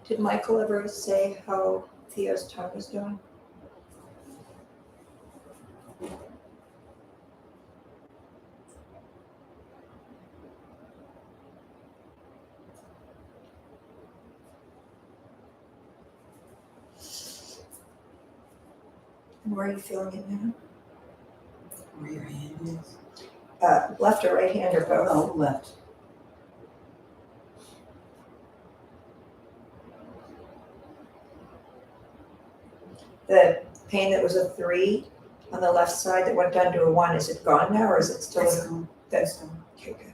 Did Michael ever say how Theo's tongue is doing? And where are you feeling it now? Where your hand is? Left or right hand or both? Oh, left. The pain that was a 3 on the left side that went down to a 1, is it gone now or is it still? It's gone. That's gone. Okay, good.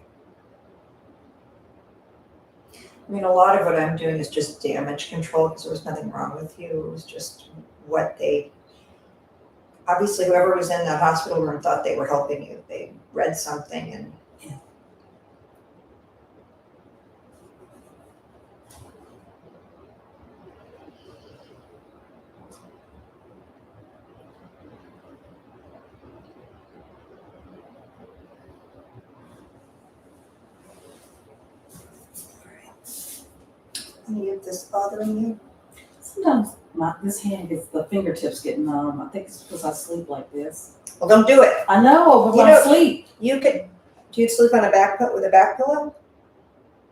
I mean, a lot of what I'm doing is just damage control because there was nothing wrong with you. It was just what they, obviously whoever was in that hospital room thought they were helping you. They read something and. Yeah. Any of this bothering you? Sometimes this hand gets, the fingertips get numb. I think it's because I sleep like this. Well, don't do it. I know, but You when know- I sleep. You could, do you sleep on a back with a back pillow?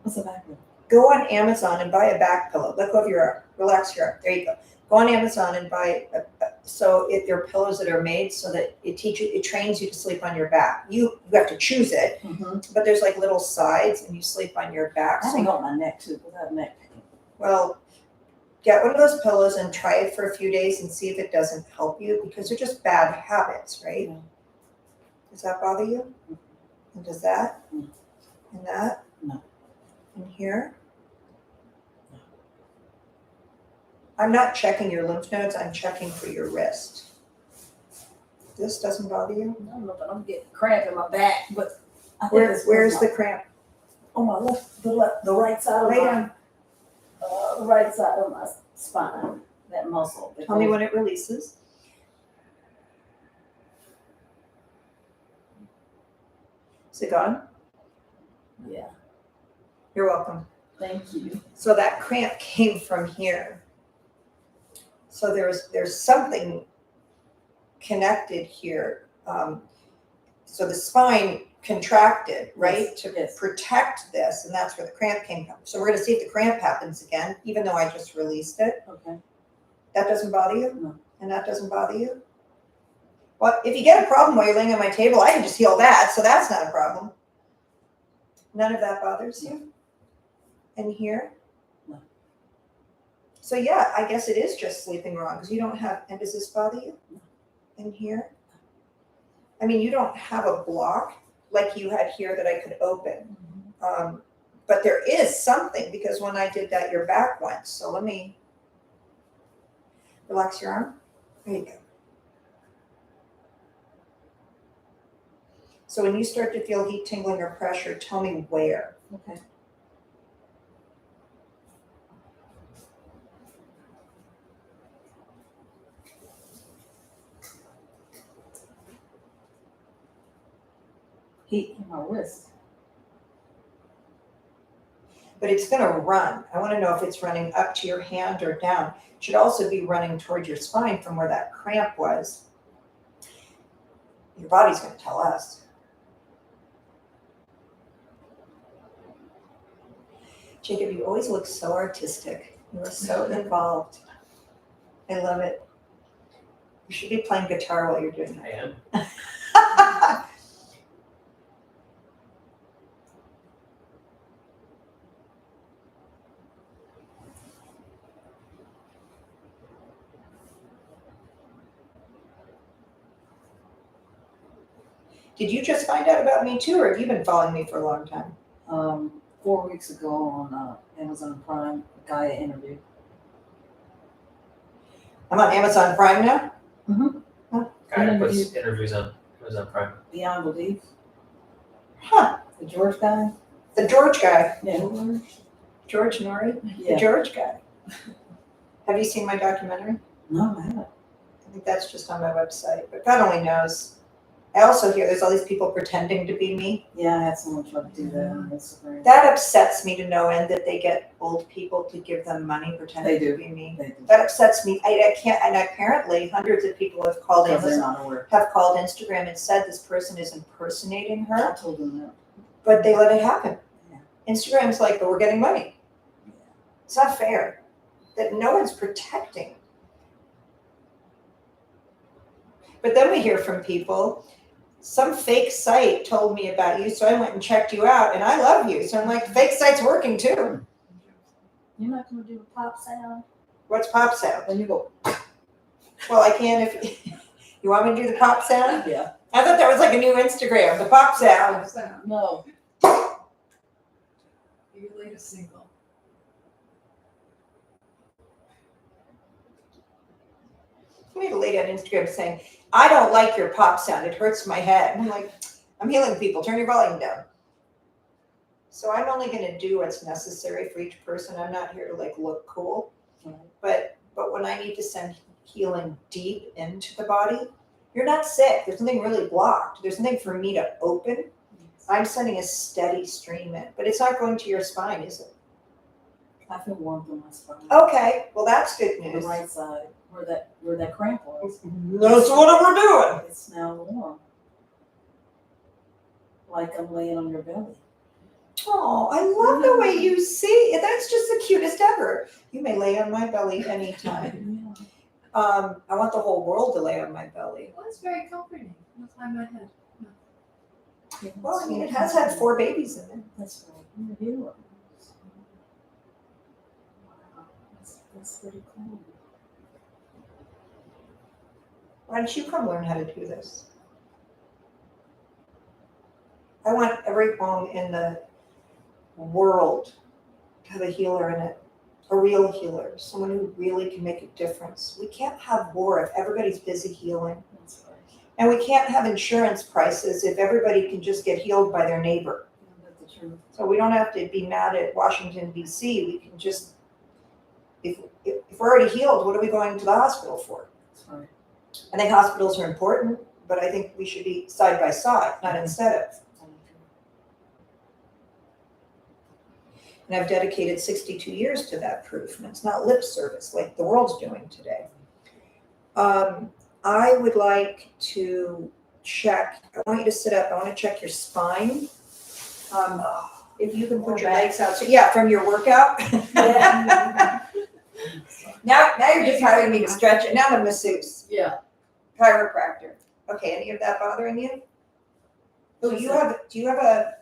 What's the back of it? Go on Amazon and buy a back pillow. Let go of your arm. Relax your arm. There you go. Go on Amazon and buy there are pillows that are made so that it trains you to sleep on your back. You have to choose it, Mm-hmm. but there's like little sides and you sleep on your back. I So hang on my neck too, because I have neck pain. well, get one of those pillows and try it for a few days and see if it doesn't help you because they're just bad habits, right? Yeah. Does that bother you? And does that? No. And that? No. And here? I'm not checking your lymph nodes, I'm checking for your wrist. This doesn't bother you? I don't know, but I'm getting cramp in my back, but I think Where's the cramp? on my the right side of Lay my, down. the right side of my spine, that muscle. that Tell me goes- when it releases. Is it gone? Yeah, You're welcome. thank you. So that cramp came from here. So there's something connected here. So the spine contracted, right, to Yes. protect this, and that's where the cramp came from. So we're gonna see if the cramp happens again, even though I just released it. Okay. That doesn't bother you? No. And that doesn't bother you? Well, if you get a problem while you're laying on my table, I can just heal that, so that's not a problem. None of that bothers you? And here? No. So yeah, I guess it is just sleeping wrong, because you don't have, and does this bother you? No. In here? I mean, you don't have a block like you had here that I could open. But there is something, because when I did that, your back went. So let me relax your arm. There you go. So when you start to feel heat, tingling, or pressure, tell me where. Okay. Heat in my wrist. But it's going to run. I want to know if it's running up to your hand or down. It should also be running toward your spine from where that cramp was. Your body's going to tell us. Jacob, you always look so artistic. You are so involved. I love it. You should be playing guitar while you're doing I am. that. Did you just find out about me too, or have you been following me for a long time? 4 weeks ago on Amazon Prime, a guy I interviewed. I'm on Amazon Prime now. Guy puts interviews on Amazon Prime. Beyond Belief, Huh. the George guy. The George guy. Yeah. George Norrie. The Yeah. George guy. Have you seen my documentary? No, I haven't. I think that's just on my website, but God only knows. I also hear there's all these people pretending to be me. Yeah, I had someone try to do that on Instagram. That upsets me to no end that they get old people to give them money pretending They do. to be me. They do. That upsets me. I can't, and apparently hundreds of people have called Because they're Amazon, not aware. have called Instagram and said this person is impersonating her, I told them that. but they let it happen. Yeah. Instagram's like, but we're getting money. Yeah. It's not fair that no one's protecting. But then we hear from people, some fake site told me about you, so I went and checked you out, and I love you. So I'm like, fake site's working too. You're not going to do a pop sound? What's pop sound? When you go, Well, I can if you want me to do the pop sound. yeah. I thought that was like a new Instagram, the pop sound. No. Your latest single. I made a lady on Instagram saying, I don't like your pop sound. It hurts my head. And I'm like, I'm healing people. Turn your volume down. So I'm only going to do what's necessary for each person. I'm not here to like look cool. But when I need to send healing deep into the body, you're not sick. There's nothing really blocked. There's nothing for me to open. I'm sending a steady stream in, but it's not going to your spine, is it? I feel warmth in my spine. Okay, well that's good On news. the right side, where that cramp was. That's what we're doing. It's now warm. Like I'm laying on your belly. Oh, I love the way you see. That's just the cutest ever. You may lay on my belly anytime. I want the whole world to lay on my belly. Well, it's very comforting. That's why my head. Well, I mean, it has had 4 babies in it. That's right. You're a healer. Wow, that's pretty cool. Why don't you come learn how to do this? I want every home in the world to have a healer in it. a real healer, someone who really can make a difference. We can't have war if everybody's busy healing. That's right. And we can't have insurance prices if everybody can just get healed by their neighbor. That's the truth. So we don't have to be mad at Washington DC. We can just, if we're already healed, what are we going to the hospital for? That's right. I think hospitals are important, but I think we should be side by side, not instead of. And I've dedicated 62 years to that proof, and it's not lip service like the world's doing today. I would like to check, I want you to sit up, I want to check your spine. If you can put your legs out, so yeah, from your workout. Now you're just having me to stretch it, now I'm a masseuse, Yeah. chiropractor. Okay, any of that bothering you? Oh, do you have a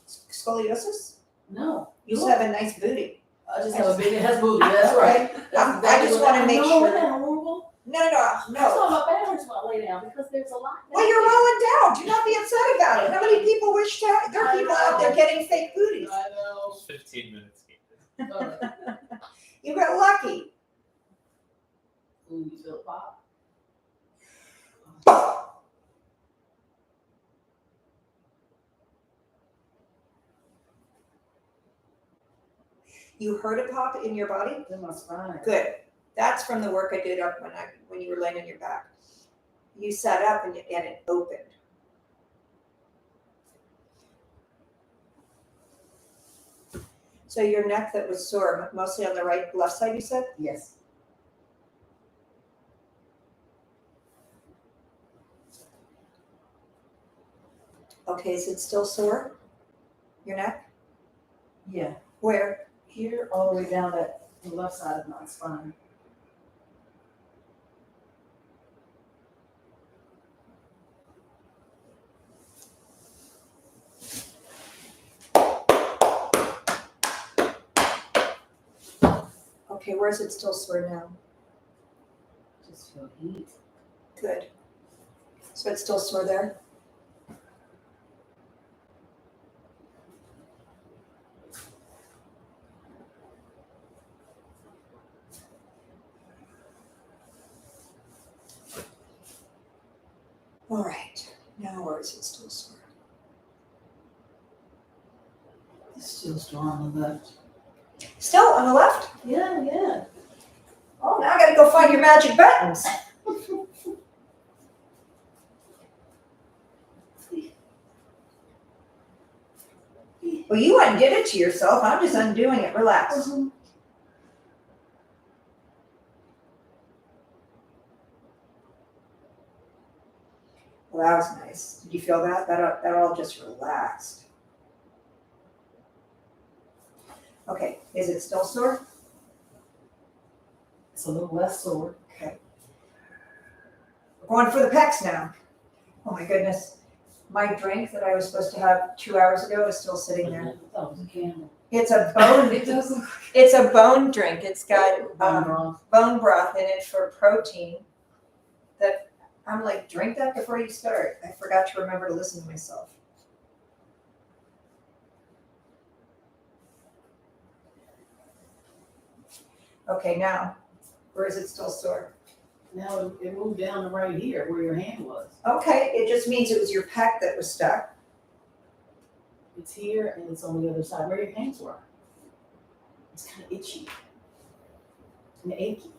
scoliosis? No. You just have a nice booty. I just have a big ass booty. That's right. That's I just what wanna make No, sure- isn't that horrible? No. That's why my back hurts when I lay down because there's a lot. Well, you're rolling down. Do not be upset about it. How many people wish to have, there are people out there getting fake booties. I know. 15 minutes. You got lucky. Ooh, you feel it pop? You heard a pop in your body? In my spine. Good. That's from the work I did up when you were laying on your back. You sat up and it opened. So your neck that was sore, mostly on the left side, you said? Yes. Okay, is it still sore? Your neck? Yeah. Where? Here, all the way down the left side of my spine. Okay, where is it still sore now? Just feel heat. Good. So it's still sore there? All right, now where is it still sore? It's still strong on the left. Still on the left? Yeah. Oh, now I gotta go find your magic buttons. Well, you undid it to yourself. I'm just undoing it. Relax. Well, that was nice. Did you feel that? That all just relaxed. Okay, is it still sore? It's a little less sore. Okay. We're going for the pecs now. Oh my goodness. My drink that I was supposed to have 2 hours ago is still sitting there. I thought it was a candle. It's a bone. It does look It's a bone drink. It's got Broth. bone broth in it for protein. That I'm like, drink that before you start. I forgot to remember to listen to myself. Okay, now, where is it still sore? Now it moved down to right here where your hand was. Okay, it just means it was your pec that was stuck. It's here and it's on the other side where your hands were. It's kind of itchy and achy.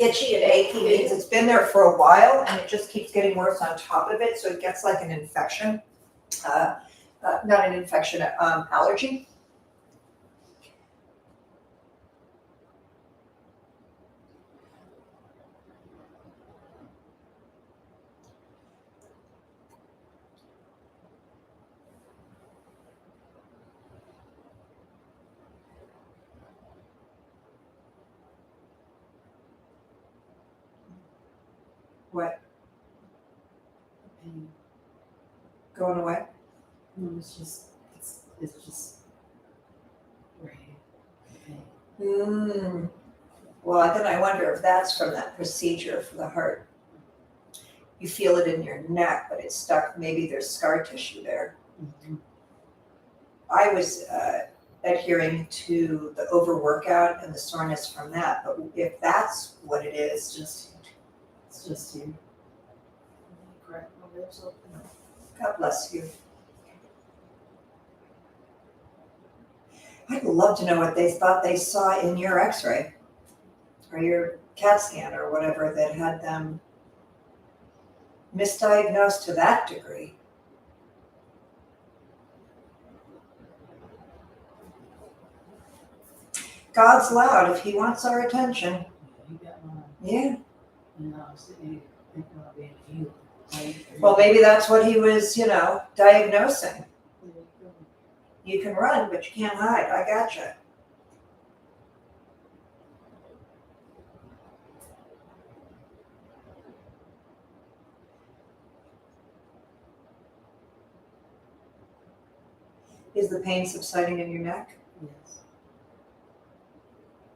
Itchy and achy means it's been there for a while and it just keeps getting worse on top of it, so it gets like an infection. Not an infection, allergy. What? And Going away? it's just right here. Hmm. Well, then I wonder if that's from that procedure for the heart. You feel it in your neck, but it's stuck. Maybe there's scar tissue there. Mhm. I was adhering to the overworkout and the soreness from that. But if that's what it is, It's just here. Crack my lips open. God bless you. I'd love to know what they thought they saw in your x-ray or your CAT scan or whatever that had them misdiagnosed to that degree. God's loud if he wants our attention. Yeah, you got mine. Yeah. And I was thinking about being healed. Well, maybe that's what he was, diagnosing. You can run, but you can't hide. I gotcha. Is the pain subsiding in your neck? Yes.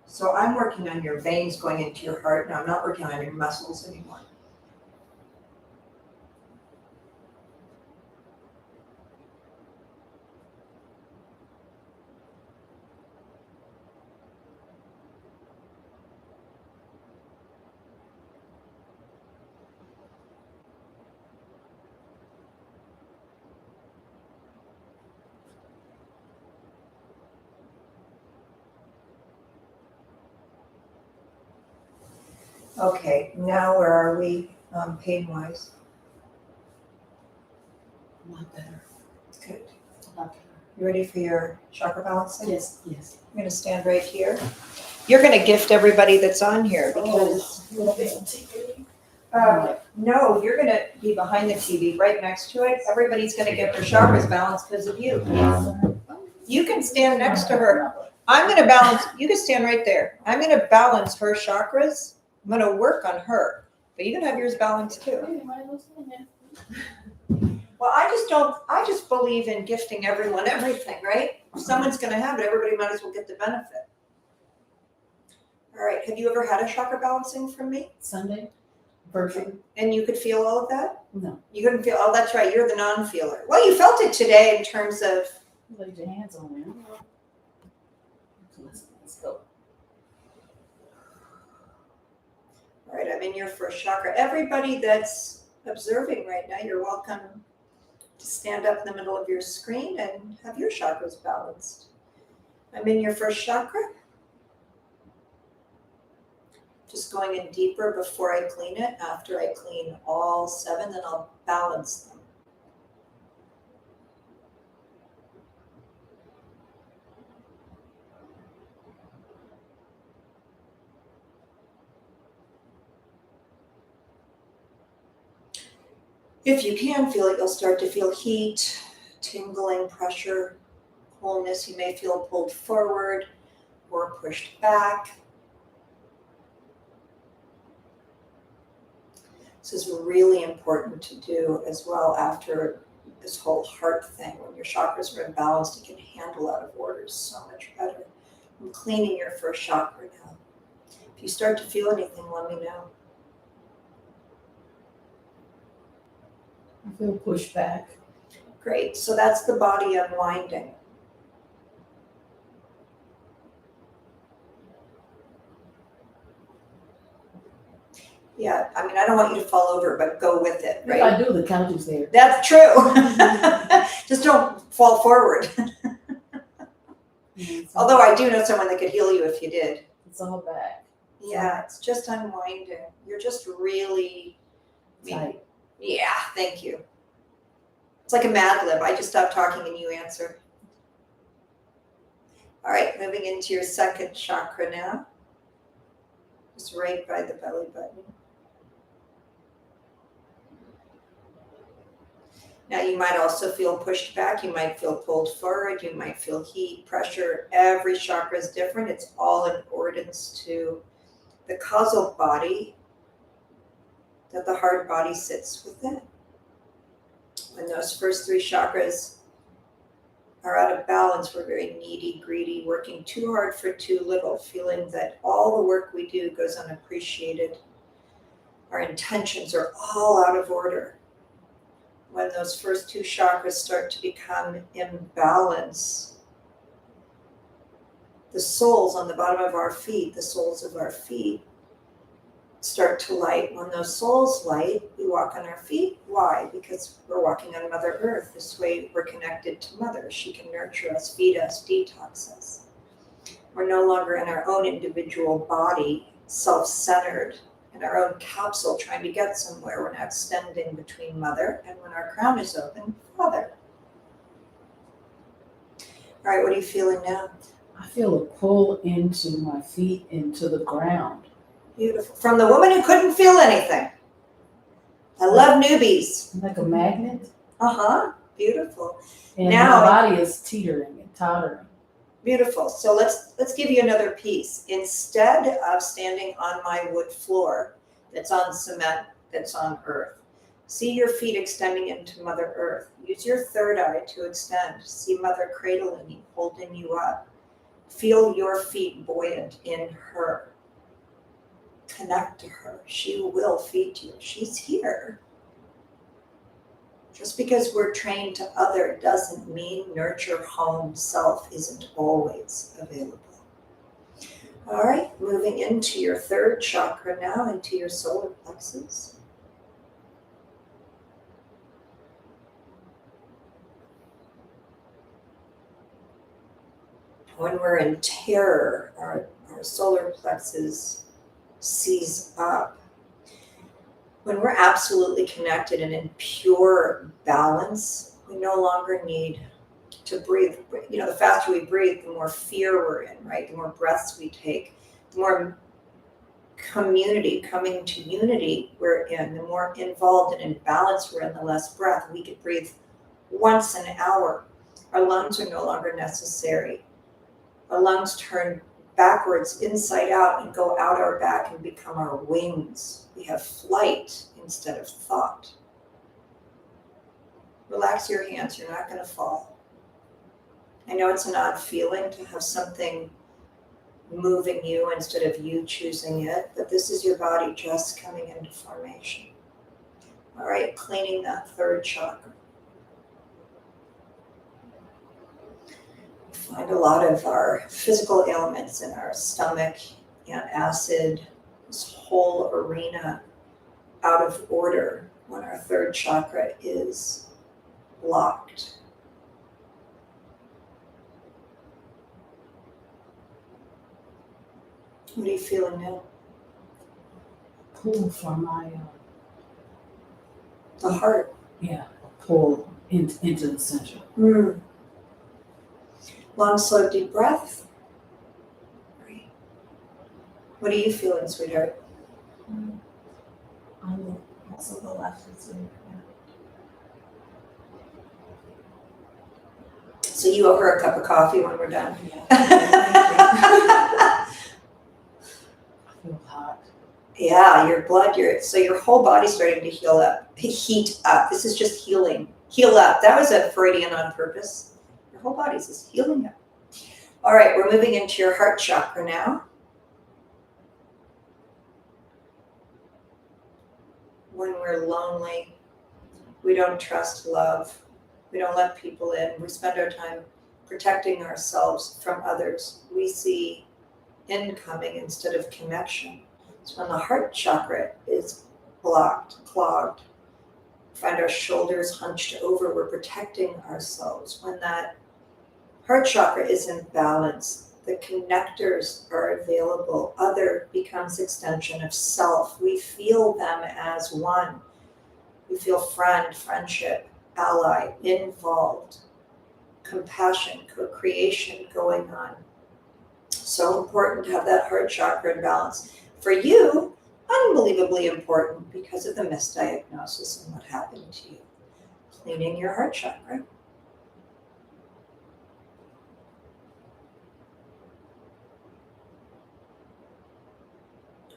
So I'm working on your veins going into your heart. Now I'm not working on your muscles anymore. Okay, now where are we pain-wise? Not better. Good. Not better. You ready for your chakra balancing? Yes, yes. I'm gonna stand right here. You're gonna gift everybody that's on here because, no, you're gonna be behind the TV, right next to it. Everybody's gonna get their chakras balanced because of you. You can stand next to her. I'm gonna balance, you can stand right there. I'm gonna balance her chakras. I'm gonna work on her, but you can have yours balanced too. Well, I just believe in gifting everyone everything, right? If someone's gonna have it, everybody might as well get the benefit. All right, have you ever had a chakra balancing from me? Sunday, virtually. And you could feel all of that? No. You couldn't feel, oh, that's right, you're the non-feeler. Well, you felt it today in terms of, Laid your hands on it. Let's go. all right, I'm in your first chakra. Everybody that's observing right now, you're welcome to stand up in the middle of your screen and have your chakras balanced. I'm in your first chakra. Just going in deeper before I clean it. After I clean all 7, then I'll balance them. If you can feel it, you'll start to feel heat, tingling, pressure, coolness. You may feel pulled forward or pushed back. This is really important to do as well after this whole heart thing. When your chakras are imbalanced, you can handle out of orders so much better. I'm cleaning your first chakra now. If you start to feel anything, let me know. I feel pushed back. Great, so that's the body unwinding. Yeah, I mean, I don't want you to fall over, but go with it, If right? I do, the couch is there. That's true. Just don't fall forward. Although I do know someone that could heal you if you did. It's all back. Yeah, it's just unwinding. You're just really, Tight. yeah, thank you. It's like a Mad Lib. I just stop talking and you answer. All right, moving into your second chakra now. Just right by the belly button. Now you might also feel pushed back, you might feel pulled forward, you might feel heat, pressure. Every chakra is different. It's all in accordance to the causal body that the hard body sits within. When those first 3 chakras are out of balance, we're very needy, greedy, working too hard for too little, feeling that all the work we do goes unappreciated. Our intentions are all out of order. When those first 2 chakras start to become in balance, the soles on the bottom of our feet, the soles of our feet, start to light. When those soles light, we walk on our feet. Why? Because we're walking on Mother Earth. This way we're connected to Mother. She can nurture us, feed us, detox us. We're no longer in our own individual body, self-centered, in our own capsule trying to get somewhere. We're now extending between Mother, and when our crown is open, Father. All right, what are you feeling now? I feel a pull into my feet, into the ground. Beautiful. From the woman who couldn't feel anything. I love newbies. Like a magnet. Uh-huh. Beautiful. And Now- my body is teetering and tottering. Beautiful. So let's give you another piece. Instead of standing on my wood floor that's on cement, that's on earth, see your feet extending into Mother Earth. Use your third eye to extend. See Mother cradling you, holding you up. Feel your feet buoyant in her. Connect to her. She will feed you. She's here. Just because we're trained to other doesn't mean nurture home self isn't always available. All right, moving into your third chakra now, into your solar plexus. When we're in terror, our solar plexus sees up. When we're absolutely connected and in pure balance, we no longer need to breathe. You know, the faster we breathe, the more fear we're in, right? The more breaths we take, the more community, coming to unity we're in, the more involved and in balance we're in, the less breath. We could breathe once an hour. Our lungs are no longer necessary. Our lungs turn backwards, inside out, and go out our back and become our wings. We have flight instead of thought. Relax your hands, you're not going to fall. I know it's an odd feeling to have something moving you instead of you choosing it, but this is your body just coming into formation. All right, cleaning that third chakra. We find a lot of our physical ailments in our stomach and acid, this whole arena out of order when our third chakra is blocked. What are you feeling now? Pull from my, The heart. pull into the center. Long, slow, deep breath. Great. What are you feeling, sweetheart? On also the left is So you owe her a cup of coffee when we're done. I feel hot. Yeah, your blood, so your whole body's starting to heat up. This is just healing. Heal up. That was a Freudian on purpose. Your whole body's just healing up. All right, we're moving into your heart chakra now. When we're lonely, we don't trust love. We don't let people in. We spend our time protecting ourselves from others. We see incoming instead of connection. So when the heart chakra is blocked, clogged, find our shoulders hunched over, we're protecting ourselves. When that heart chakra is in balance, the connectors are available. Other becomes extension of self. We feel them as one. We feel friend, friendship, ally, involved, compassion, co-creation going on. So important to have that heart chakra in balance. For you, unbelievably important because of the misdiagnosis and what happened to you. Cleaning your heart chakra.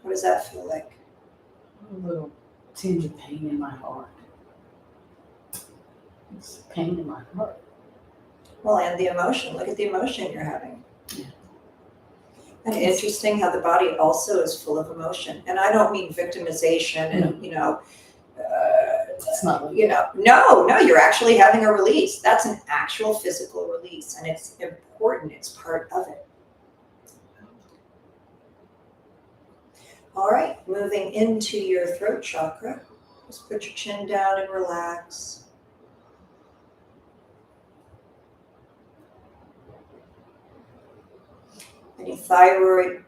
What does that feel like? A little tinge of pain in my heart. It's pain in my heart. Well, and the emotion. Look at the emotion you're having. Yeah. And interesting how the body also is full of emotion. And I don't mean victimization and, It's not like no, you're actually having a release. That's an actual physical release. And it's important. It's part of it. All right, moving into your throat chakra. Just put your chin down and relax. Any thyroid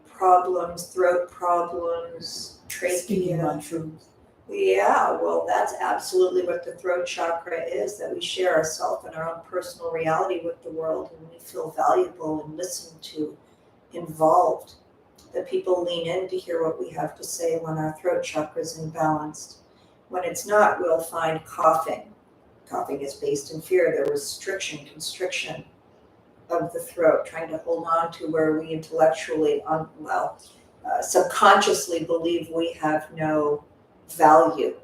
problems, throat problems, Speaking my trachea? truth. Yeah, well, that's absolutely what the throat chakra is, that we share ourselves and our own personal reality with the world, and we feel valuable and listened to, involved. That people lean in to hear what we have to say when our throat chakra is imbalanced. When it's not, we'll find coughing. Coughing is based in fear, the restriction, constriction of the throat, trying to hold on to where we intellectually, subconsciously believe we have no value,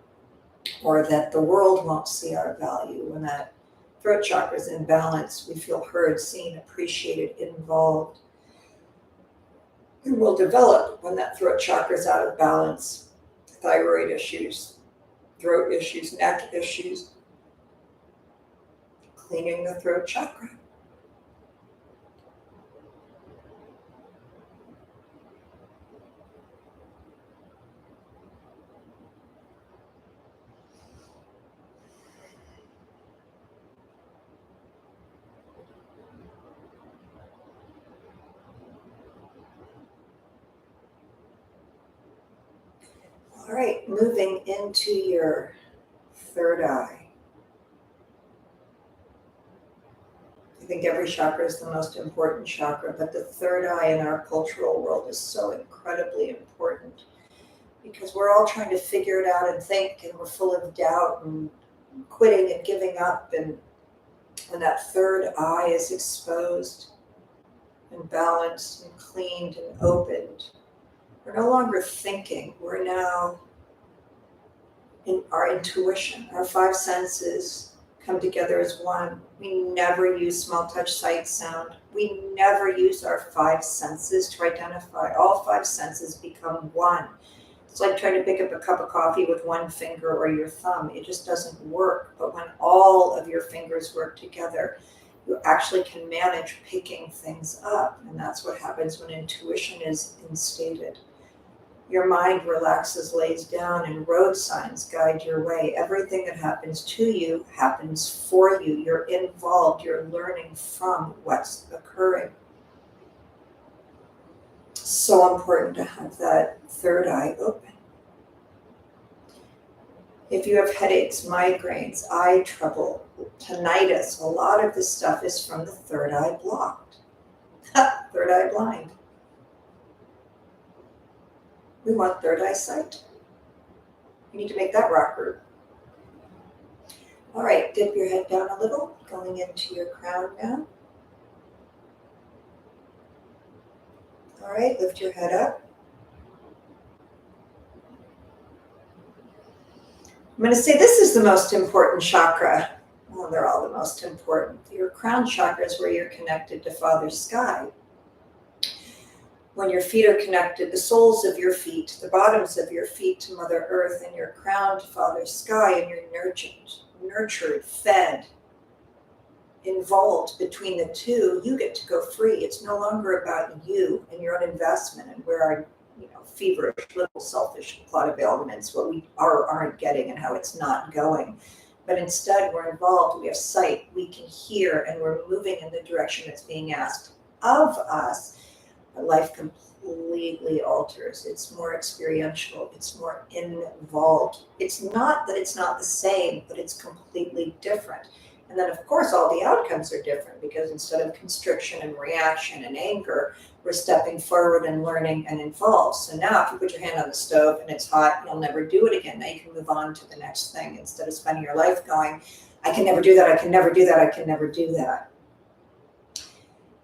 or that the world won't see our value. When that throat chakra is in balance, we feel heard, seen, appreciated, involved. It will develop when that throat chakra is out of balance. Thyroid issues, throat issues, neck issues. Cleaning the throat chakra. All right, moving into your third eye. I think every chakra is the most important chakra, but the third eye in our cultural world is so incredibly important because we're all trying to figure it out and think, and we're full of doubt and quitting and giving up. And when that third eye is exposed and balanced and cleaned and opened, we're no longer thinking, we're now in our intuition. Our five senses come together as one. We never use smell, touch, sight, sound. We never use our five senses to identify. All five senses become one. It's like trying to pick up a cup of coffee with one finger or your thumb. It just doesn't work. But when all of your fingers work together, you actually can manage picking things up. And that's what happens when intuition is instated. Your mind relaxes, lays down, and road signs guide your way. Everything that happens to you happens for you. You're involved. You're learning from what's occurring. So important to have that third eye open. If you have headaches, migraines, eye trouble, tinnitus, a lot of this stuff is from the third eye blocked. Third eye blind. We want third eye sight. You need to make that rocker. All right, dip your head down a little, going into your crown now. All right, lift your head up. I'm going to say this is the most important chakra. Well, they're all the most important. Your crown chakra is where you're connected to Father Sky. When your feet are connected, the soles of your feet, the bottoms of your feet to Mother Earth, and your crown to Father Sky, and you're nurtured, fed, involved between the two, you get to go free. It's no longer about you and your own investment and where our feverish, little selfish plot of ailments, what we aren't getting and how it's not going. But instead, we're involved, we have sight, we can hear, and we're moving in the direction that's being asked of us. Our life completely alters. It's more experiential. It's more involved. It's not that it's not the same, but it's completely different. And then, of course, all the outcomes are different because instead of constriction and reaction and anger, we're stepping forward and learning and involved. So now if you put your hand on the stove and it's hot, you'll never do it again. Now you can move on to the next thing instead of spending your life going, I can never do that, I can never do that, I can never do that.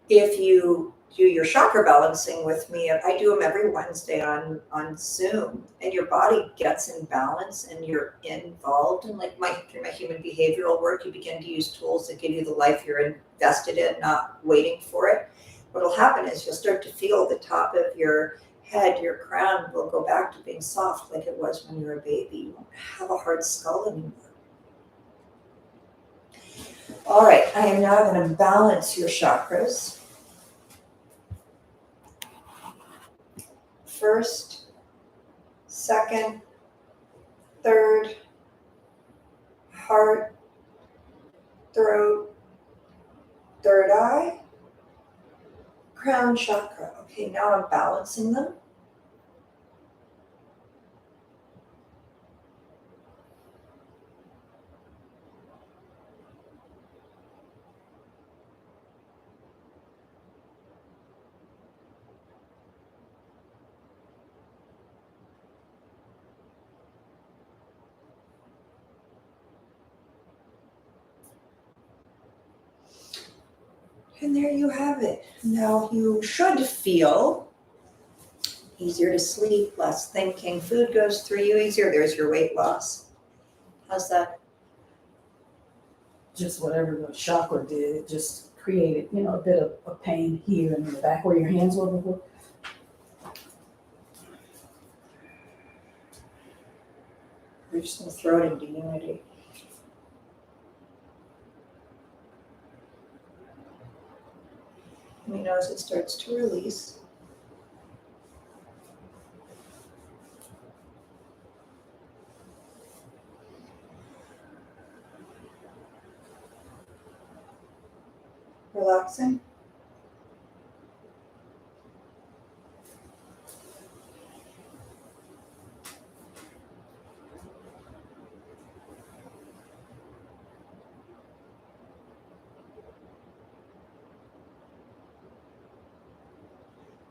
If you do your chakra balancing with me, I do them every Wednesday on Zoom, and your body gets in balance and you're involved. And through my human behavioral work, you begin to use tools that give you the life you're invested in, not waiting for it. What'll happen is you'll start to feel the top of your head, your crown will go back to being soft like it was when you were a baby. You won't have a hard skull anymore. All right, I am now going to balance your chakras. First, second, third, heart, throat, third eye, crown chakra. Okay, now I'm balancing them. And there you have it. Now you should feel easier to sleep, less thinking. Food goes through you easier. There's your weight loss. How's that? Just whatever the chakra did, it just created, a bit of a pain here in the back where your hands were before. We're just going to throw it into unity. We know as it starts to release. Relaxing.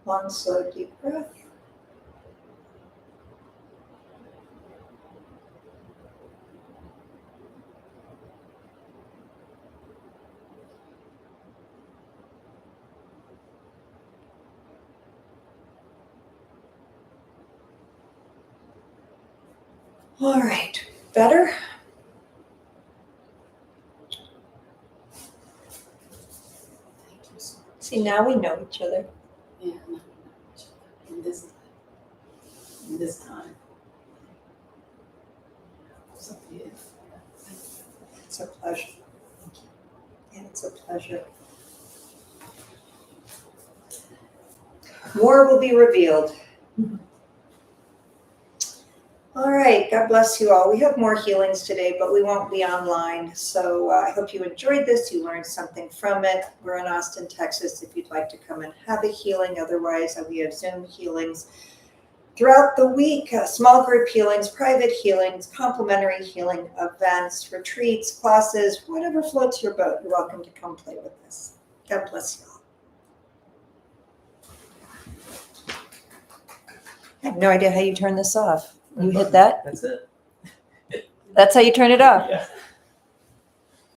One slow, deep breath. All right, better? Thank you so much. See, now we know each other. Yeah, no, in this time. So, yeah. It's a pleasure. Yeah, it's a pleasure. More will be revealed. All right, God bless you all. We have more healings today, but we won't be online. So I hope you enjoyed this. You learned something from it. We're in Austin, Texas, if you'd like to come and have a healing. Otherwise, we have Zoom healings throughout the week, small group healings, private healings, complimentary healing events, retreats, classes, whatever floats your boat. You're welcome to come play with us. God bless you all. I have no idea how you turn this off. You hit that? That's it. That's how you turn it off. Yeah.